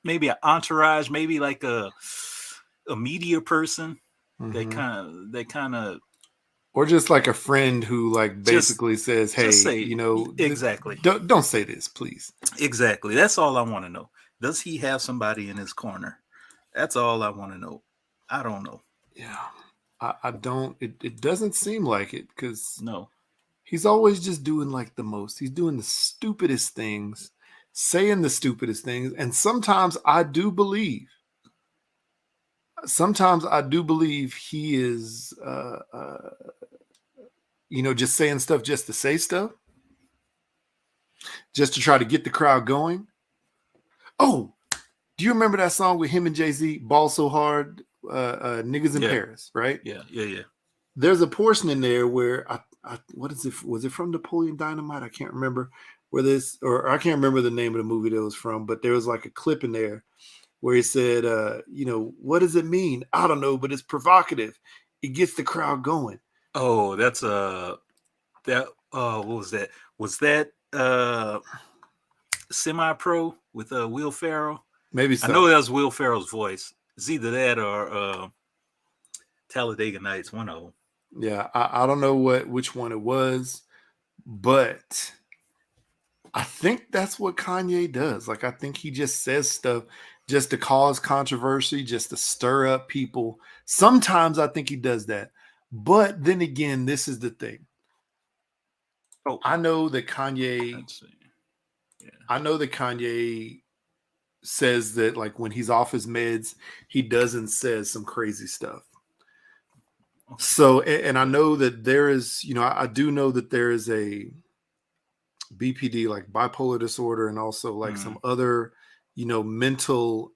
maybe an entourage, maybe like a media person that kind of, or just like a friend who like basically says, hey, say, you know, exactly. Don't say this, please. Exactly. That's all I want to know. Does he have somebody in his corner? That's all I want to know. I don't know. Yeah. I don't, it doesn't seem like it, because no, he's always just doing like the most. He's doing the stupidest things, saying the stupidest things. And sometimes I do believe he is, you know, just saying stuff just to say stuff, just to try to get the crowd going. Oh, do you remember that song with him and Jay-Z, Ball So Hard, Niggas in Paris, right? Yeah. There's a portion in there where what is it? Was it from Napoleon Dynamite? I can't remember or I can't remember the name of the movie that it was from, but there was like a clip in there where he said, you know, what does it mean? I don't know, but it's provocative. It gets the crowd going. Oh, that's what was that? Was that Semi-Pro with Will Ferrell? Maybe so. I know that was Will Ferrell's voice. It's either that or Talladega Nights, one of them. Yeah, I don't know which one it was, but I think that's what Kanye does. Like, I think he just says stuff just to cause controversy, just to stir up people. Sometimes I think he does that. But then again, this is the thing. Oh, I know that Kanye says that, like, when he's off his meds, he doesn't say some crazy stuff. So, and I know that there is, you know, I do know that there is a BPD, like bipolar disorder, and also like some other, you know, mental,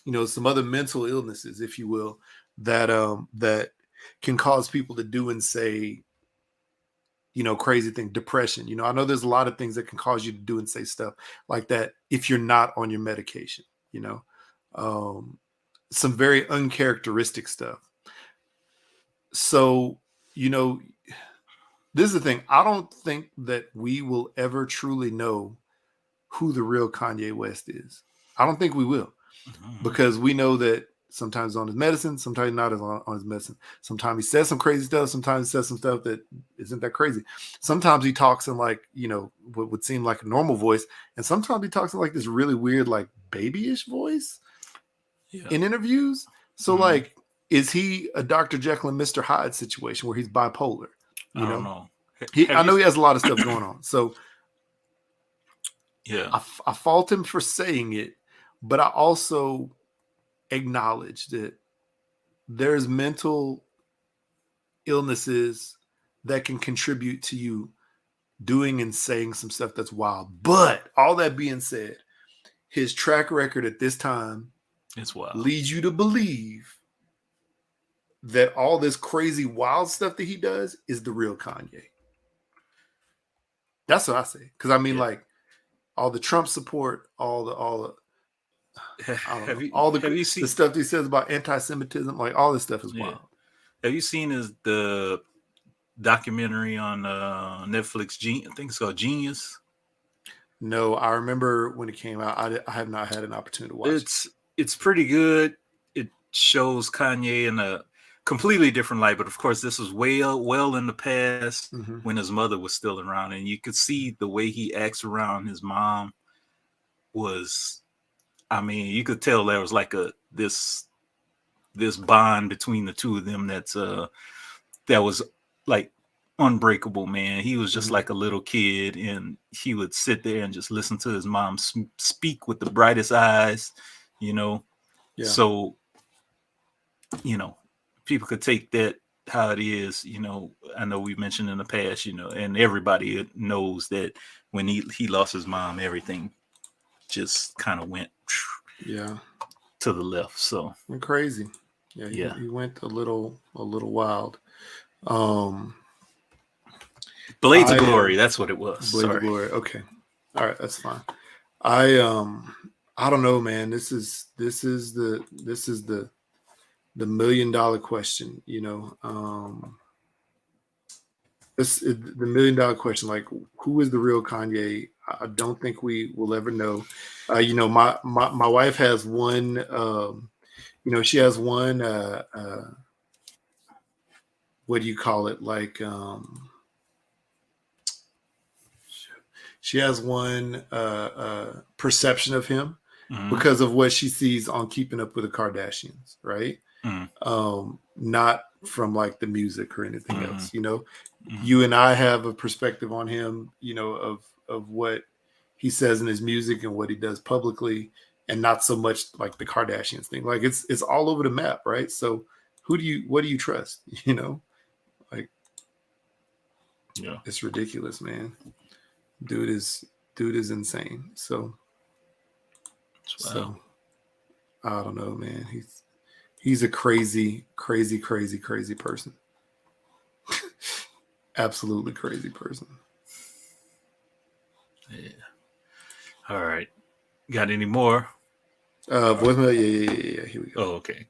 you know, some other mental illnesses, if you will, that that can cause people to do and say, you know, crazy things. Depression. You know, I know there's a lot of things that can cause you to do and say stuff like that if you're not on your medication. You know, some very uncharacteristic stuff. So, you know, this is the thing. I don't think that we will ever truly know who the real Kanye West is. I don't think we will, because we know that sometimes on his medicine, sometimes not on his medicine. Sometimes he says some crazy stuff. Sometimes he says some stuff that isn't that crazy. Sometimes he talks in, like, you know, what would seem like a normal voice. And sometimes he talks in like this really weird, like babyish voice in interviews. So like, is he a Dr. Jekyll and Mr. Hyde situation where he's bipolar? You know? I know he has a lot of stuff going on. So yeah, I fault him for saying it, but I also acknowledge that there's mental illnesses that can contribute to you doing and saying some stuff that's wild. But all that being said, his track record at this time leads you to believe that all this crazy wild stuff that he does is the real Kanye. That's what I say. Because I mean, like, all the Trump support, all the the stuff he says about anti-Semitism, like all this stuff is wild. Have you seen the documentary on Netflix? I think it's called Genius. No, I remember when it came out. I have not had an opportunity to watch it. It's pretty good. It shows Kanye in a completely different light, but of course this was well in the past when his mother was still around, and you could see the way he acts around his mom was, I mean, you could tell there was like this bond between the two of them that was like unbreakable, man. He was just like a little kid, and he would sit there and just listen to his mom speak with the brightest eyes, you know. So, you know, people could take that how it is, you know. I know we mentioned in the past, you know, and everybody knows that when he lost his mom, everything just kind of went to the left. So crazy. He went a little wild. Blades of Glory, that's what it was. Blades of Glory. Okay. All right, that's fine. I don't know, man. This is the $1 million question, you know. The $1 million question, like, who is the real Kanye? I don't think we will ever know. You know, my wife has one. You know, she has one. What do you call it? Like, she has one perception of him because of what she sees on Keeping Up with the Kardashians, right? Not from like the music or anything else. You know, you and I have a perspective on him, you know, of what he says in his music and what he does publicly, and not so much like the Kardashians thing. Like it's all over the map, right? So what do you trust? You know, like, yeah, it's ridiculous, man. Dude is insane. So I don't know, man. He's a crazy person. Absolutely crazy person. Yeah. All right. Got any more? Voicemail. Yeah. Here we go. Oh, okay.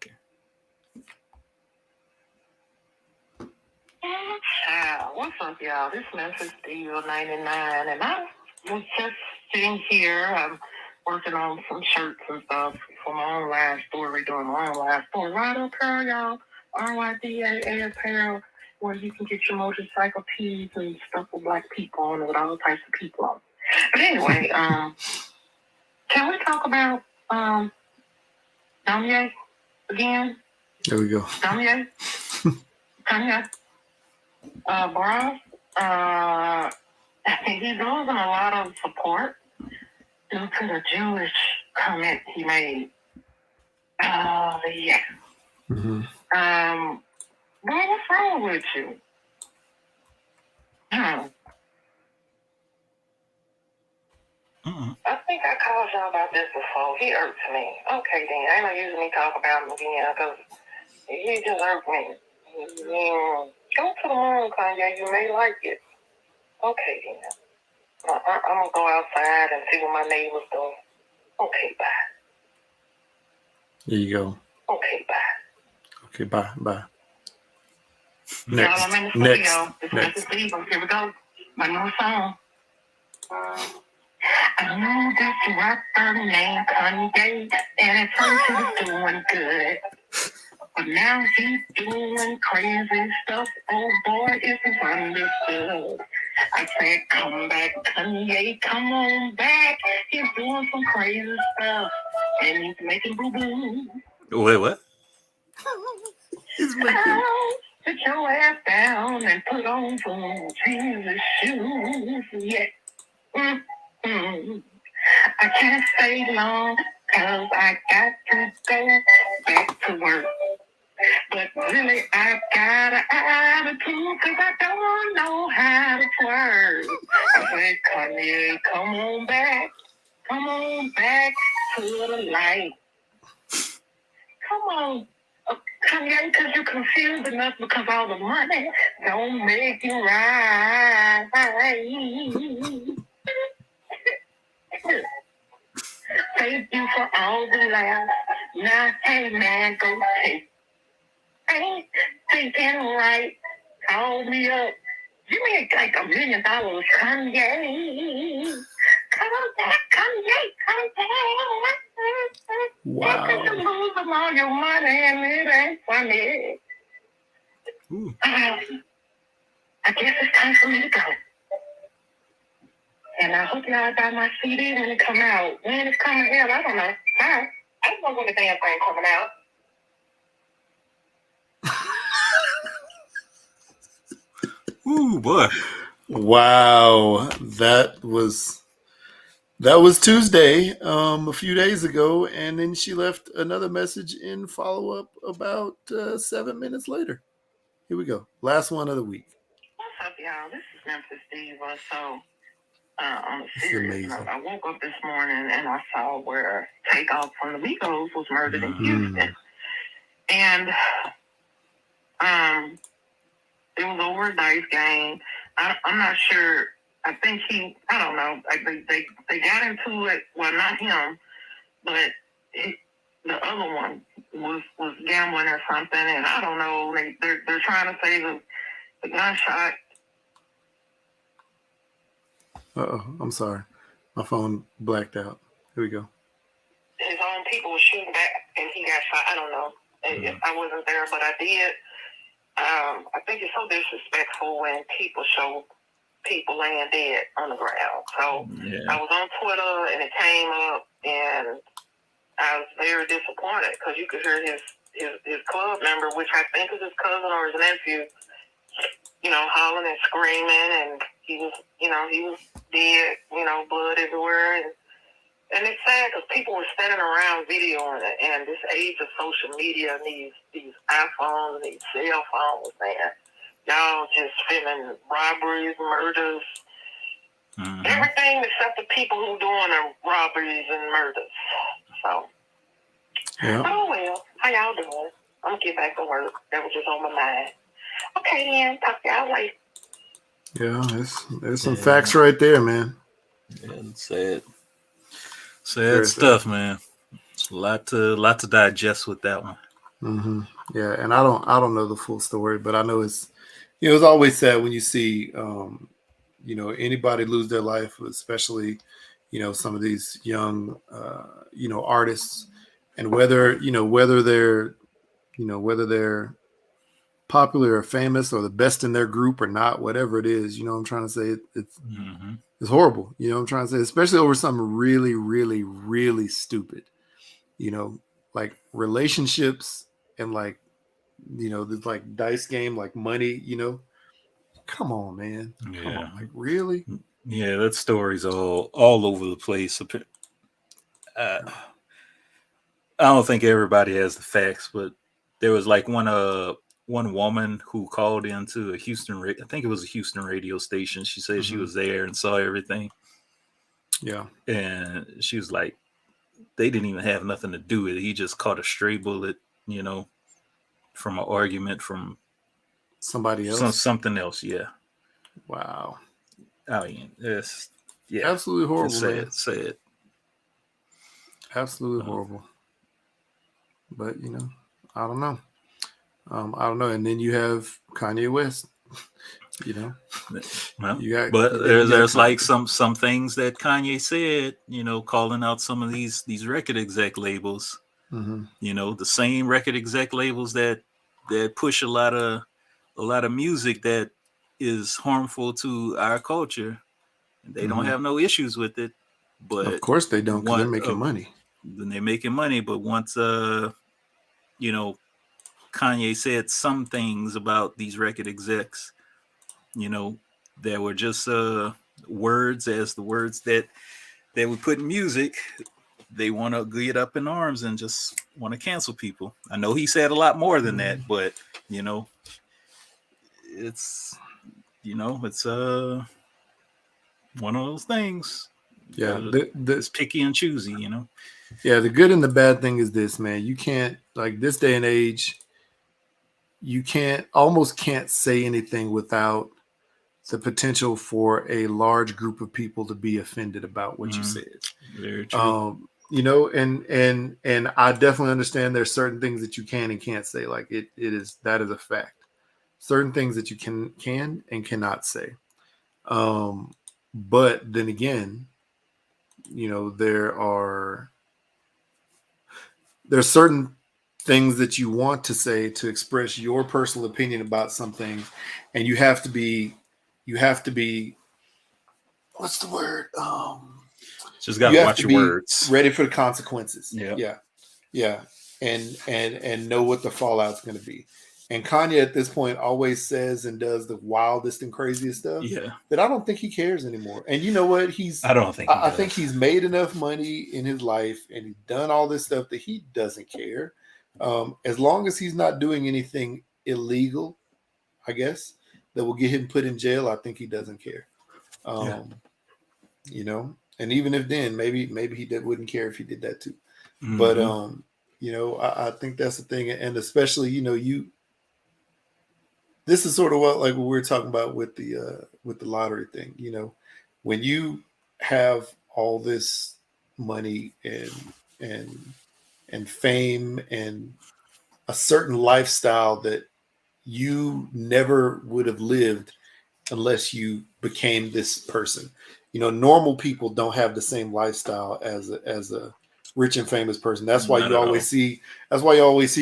What's up, y'all? This Memphis Steel 99, and I was just sitting here. I'm working on some shirts and stuff for my online store, redoing my online store. Ride Apparel, y'all. RYDAA Apparel, where you can get your motorcycle tees and stuff with black people on it, with all types of people on it. But anyway, can we talk about Kanye again? There we go. Kanye? Bro, he's losing a lot of support due to the Jewish comment he made. Yeah. Boy, what's wrong with you? I think I called y'all about this before. He irks me. Okay, then. I ain't gonna usually talk about him again because he just irked me. Go to the moon, Kanye. You may like it. Okay, then. I'm gonna go outside and see what my neighbors do. Okay, bye. There you go. Okay, bye. Okay, bye. Next. Y'all, I'm in the studio. This is Here we go. My new song. I know this rapper named Kanye, and it's he was doing good. But now he's doing crazy stuff. Oh boy, it's understood. I said, come back, Kanye, come on back. He's doing some crazy stuff, and he's making boo-boo. Wait, what? He's making... Sit your ass down and put on some Jesus shoes. Yeah. I can't stay long because I got to go back to work. But really, I got an attitude because I don't know how to twerk. I said, Kanye, come on back to the light. Come on. Kanye, because you're confused enough because all the money don't make you right. Thank you for all the laughs. Now, hey man, go take. Ain't thinking right. Call me up. Give me like $1 million, Kanye. Come back, Kanye. Wow. You lose all your money and it ain't funny. I guess it's time for me to go. And I hope y'all buy my CD when it come out. When it's coming out, I don't know. I don't know when the damn thing coming out. Ooh, boy. Wow. That was Tuesday, a few days ago, and then she left another message in follow-up about 7 minutes later. Here we go. Last one of the week. What's up, y'all? This is Memphis Diva. So, on a serious note, I woke up this morning and I saw where Takeoff from the Migos was murdered in Houston. And it was over a dice game. I'm not sure. I think I don't know. They got into it. Well, not him, but the other one was gambling or something. And I don't know. They're trying to say the gunshot. Uh-oh. I'm sorry. My phone blacked out. Here we go. His own people were shooting back, and he got shot. I don't know. I wasn't there, but I did. I think it's so disrespectful when people show people laying dead on the ground. So I was on Twitter, and it came up, and I was very disappointed because you could hear his club member, which I think is his cousin or his nephew, hollering and screaming, and he was dead, blood everywhere, and it's sad because people were standing around videoing it, and this age of social media and these iPhones and these cell phones, man, y'all just filming robberies, murders, everything except the people who doing the robberies and murders. So, oh well, how y'all doing? I'm gonna get back to work. That was just on my mind. Okay, then, talk to y'all later. Yeah, there's some facts right there, man. Yeah, sad stuff, man. It's a lot to digest with that one. Mm-hmm. Yeah, and I don't know the full story, but I know it's always sad when you see anybody lose their life, especially some of these young artists, and whether they're popular or famous or the best in their group or not, whatever it is, I'm trying to say it's horrible. I'm trying to say, especially over something really, really, really stupid, like relationships and like, this like dice game, like money, come on, man. Come on, like really? Yeah, that story's all over the place. I don't think everybody has the facts, but there was like one woman who called into a I think it was a Houston radio station. She said she was there and saw everything. Yeah. And she was like, they didn't even have nothing to do with it. He just caught a stray bullet, from an argument from somebody else. Something else, yeah. Wow. I mean, it's absolutely horrible, man. Sad. Absolutely horrible. But I don't know. I don't know. And then you have Kanye West. Well, there's like some things that Kanye said. Calling out some of these record exec labels. The same record exec labels that push a lot of music that is harmful to our culture. They don't have no issues with it, but of course they don't, because they're making money. Then they're making money, but once Kanye said some things about these record execs, that were just words as the words that we put in music. They want to get up in arms and just want to cancel people. I know he said a lot more than that, but it's it's one of those things. Yeah, it's picky and choosy, Yeah, the good and the bad thing is this, man. You can't, like, this day and age, you almost can't say anything without the potential for a large group of people to be offended about what you said. Very true. And I definitely understand there's certain things that you can and can't say. Like that is a fact. Certain things that you can and cannot say. But then again, there's certain things that you want to say to express your personal opinion about some things, and you have to be what's the word? Just gotta watch your words. Ready for the consequences. Yeah. And know what the fallout's going to be. And Kanye at this point always says and does the wildest and craziest stuff. Yeah. That I don't think he cares anymore. And you know what? I think he's made enough money in his life and he's done all this stuff that he doesn't care. As long as he's not doing anything illegal, I guess, that will get him put in jail, I think he doesn't care. And even if then, maybe he wouldn't care if he did that too. But I think that's the thing, and especially this is sort of what we were talking about with the lottery thing. When you have all this money and fame and a certain lifestyle that you never would have lived unless you became this person. normal people don't have the same lifestyle as a rich and famous person. That's why you always see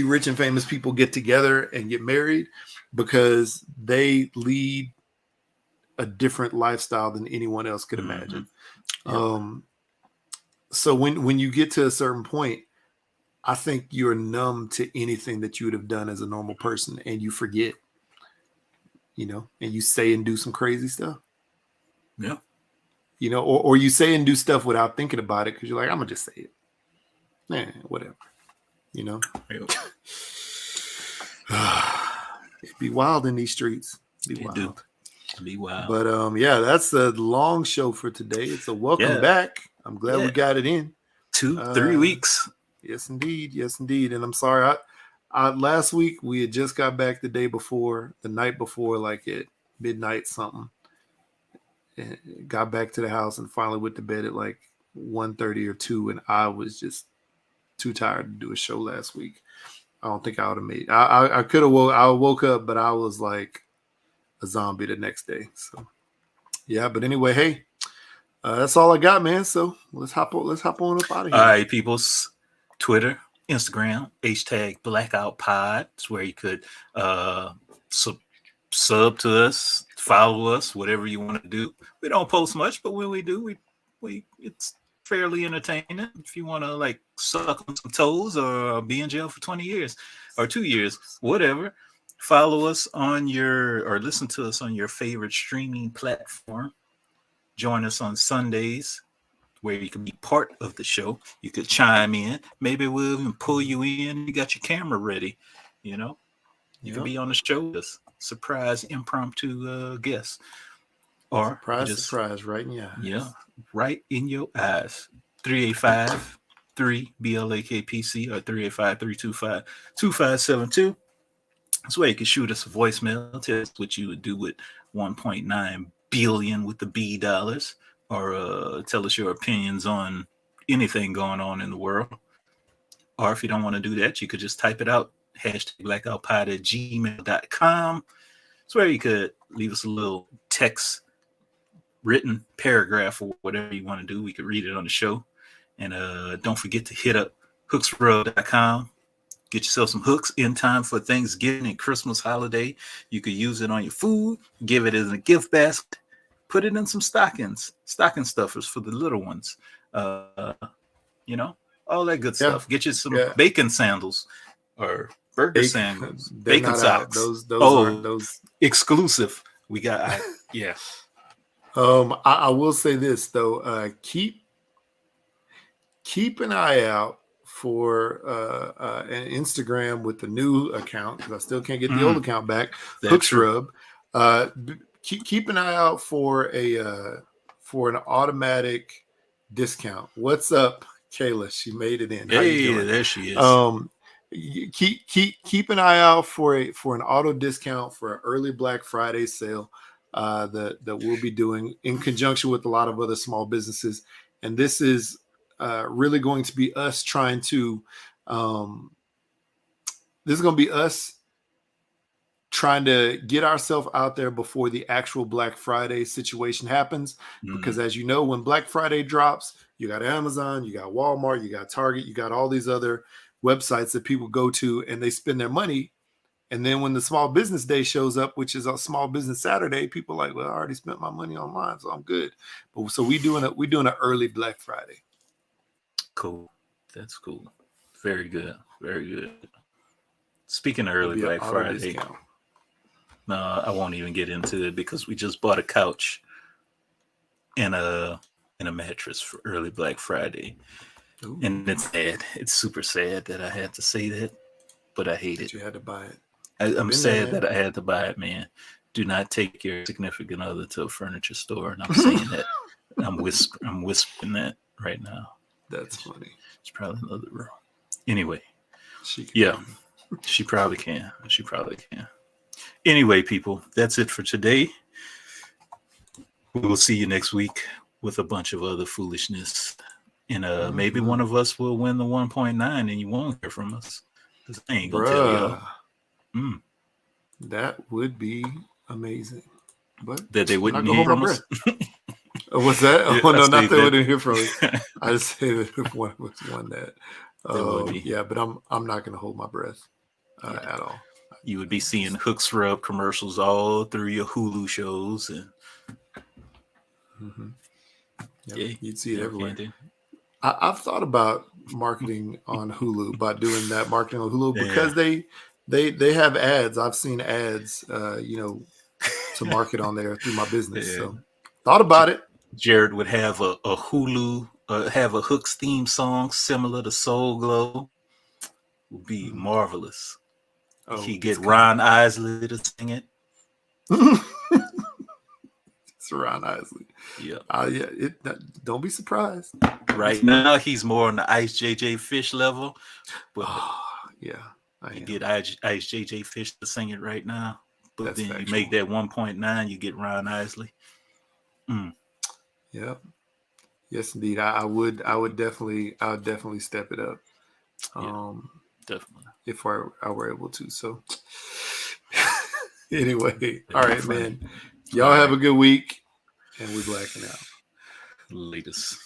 rich and famous people get together and get married, because they lead a different lifestyle than anyone else could imagine. So when you get to a certain point, I think you're numb to anything that you would have done as a normal person, and you forget, and you say and do some crazy stuff. Yeah. Or you say and do stuff without thinking about it because you're like, I'm gonna just say it. Whatever. It'd be wild in these streets. It'd be wild. But that's the long show for today. It's a welcome back. I'm glad we got it in. 2-3 weeks. Yes, indeed. Yes, indeed. And I'm sorry. I last week we had just got back the night before, like at midnight something. And got back to the house and finally went to bed at like 1:30 or 2, and I was just too tired to do a show last week. I don't think I would have made. I could have I woke up, but I was like a zombie the next day. So yeah, but anyway, hey, that's all I got, man. So let's hop on up out of here. All right, people's Twitter, Instagram, #Blackout Pod. It's where you could sub to us, follow us, whatever you want to do. We don't post much, but when we do, we it's fairly entertaining. If you want to like suck on some toes or be in jail for 20 years or 2 years, whatever, follow us or listen to us on your favorite streaming platform. Join us on Sundays, where you can be part of the show. You could chime in. Maybe we'll even pull you in. You got your camera ready. You can be on the show with us. Surprise impromptu guest. Or surprise right in your eyes. Yeah, right in your eyes. 385-3-BLAKPC or 385-325-2572. That's where you can shoot us a voicemail. Tell us what you would do with 1.9 billion with the B dollars, or tell us your opinions on anything going on in the world. Or if you don't want to do that, you could just type it out. #blackoutpod@gmail.com. It's where you could leave us a little text written paragraph or whatever you want to do. We could read it on the show. And don't forget to hit up hooksrub.com. Get yourself some hooks in time for Thanksgiving and Christmas holiday. You could use it on your food, give it as a gift basket, put it in some stocking stuffers for the little ones. All that good stuff. Get you some bacon sandals or burger sandals, bacon socks. Those exclusive. We got, I will say this though, keep an eye out for an Instagram with the new account, because I still can't get the old account back. Hooksrub. Keep an eye out for an automatic discount. What's up, Kayla? She made it in. Hey, there she is. Keep an eye out for an auto discount for an early Black Friday sale that we'll be doing in conjunction with a lot of other small businesses. And this is really going to be us trying to get ourselves out there before the actual Black Friday situation happens. Because as you know, when Black Friday drops, you got Amazon, you got Walmart, you got Target, you got all these other websites that people go to and they spend their money. And then when the small business day shows up, which is a small business Saturday, people are like, well, I already spent my money online, so I'm good. But so we're doing an early Black Friday. Cool. That's cool. Very good. Very good. Speaking of early Black Friday, no, I won't even get into it because we just bought a couch and a mattress for early Black Friday. Ooh. And it's sad. It's super sad that I had to say that, but I hate it. You had to buy it. I'm sad that I had to buy it, man. Do not take your significant other to a furniture store. And I'm saying that. I'm whispering that right now. That's funny. It's probably another room. Anyway. She probably can. She probably can. Anyway, people, that's it for today. We will see you next week with a bunch of other foolishness. And maybe one of us will win the 1.9 and you won't hear from us. Because I ain't going to tell y'all. That would be amazing. But that they wouldn't hear from us. What's that? Yeah, Oh no, I not that say we that. didn't hear from me. I just say that one was one that. would be. Yeah, but I'm not gonna hold my breath at all. You would be seeing Hooks Rub commercials all through your Hulu shows, and yeah, you'd see it everywhere. I've thought about marketing on Hulu, by doing that marketing on Hulu, because they have ads. I've seen ads, to market on there through my business. So thought about it. Jared would have a Hulu, have a Hooks theme song similar to Soul Glow. Would be marvelous. Oh, He get Ron Isley to sing it. It's Ron Isley. Yeah. Don't be surprised. Right now, he's more on the Ice JJ Fish level. But you get Ice JJ Fish to sing it right now. But That's then factual. you make that 1.9, you get Ron Isley. Yep. Yes, indeed. I would definitely step it up. Definitely. If I were able to. So anyway, all right, man. Y'all have a good week, and we're blacking out. Latest.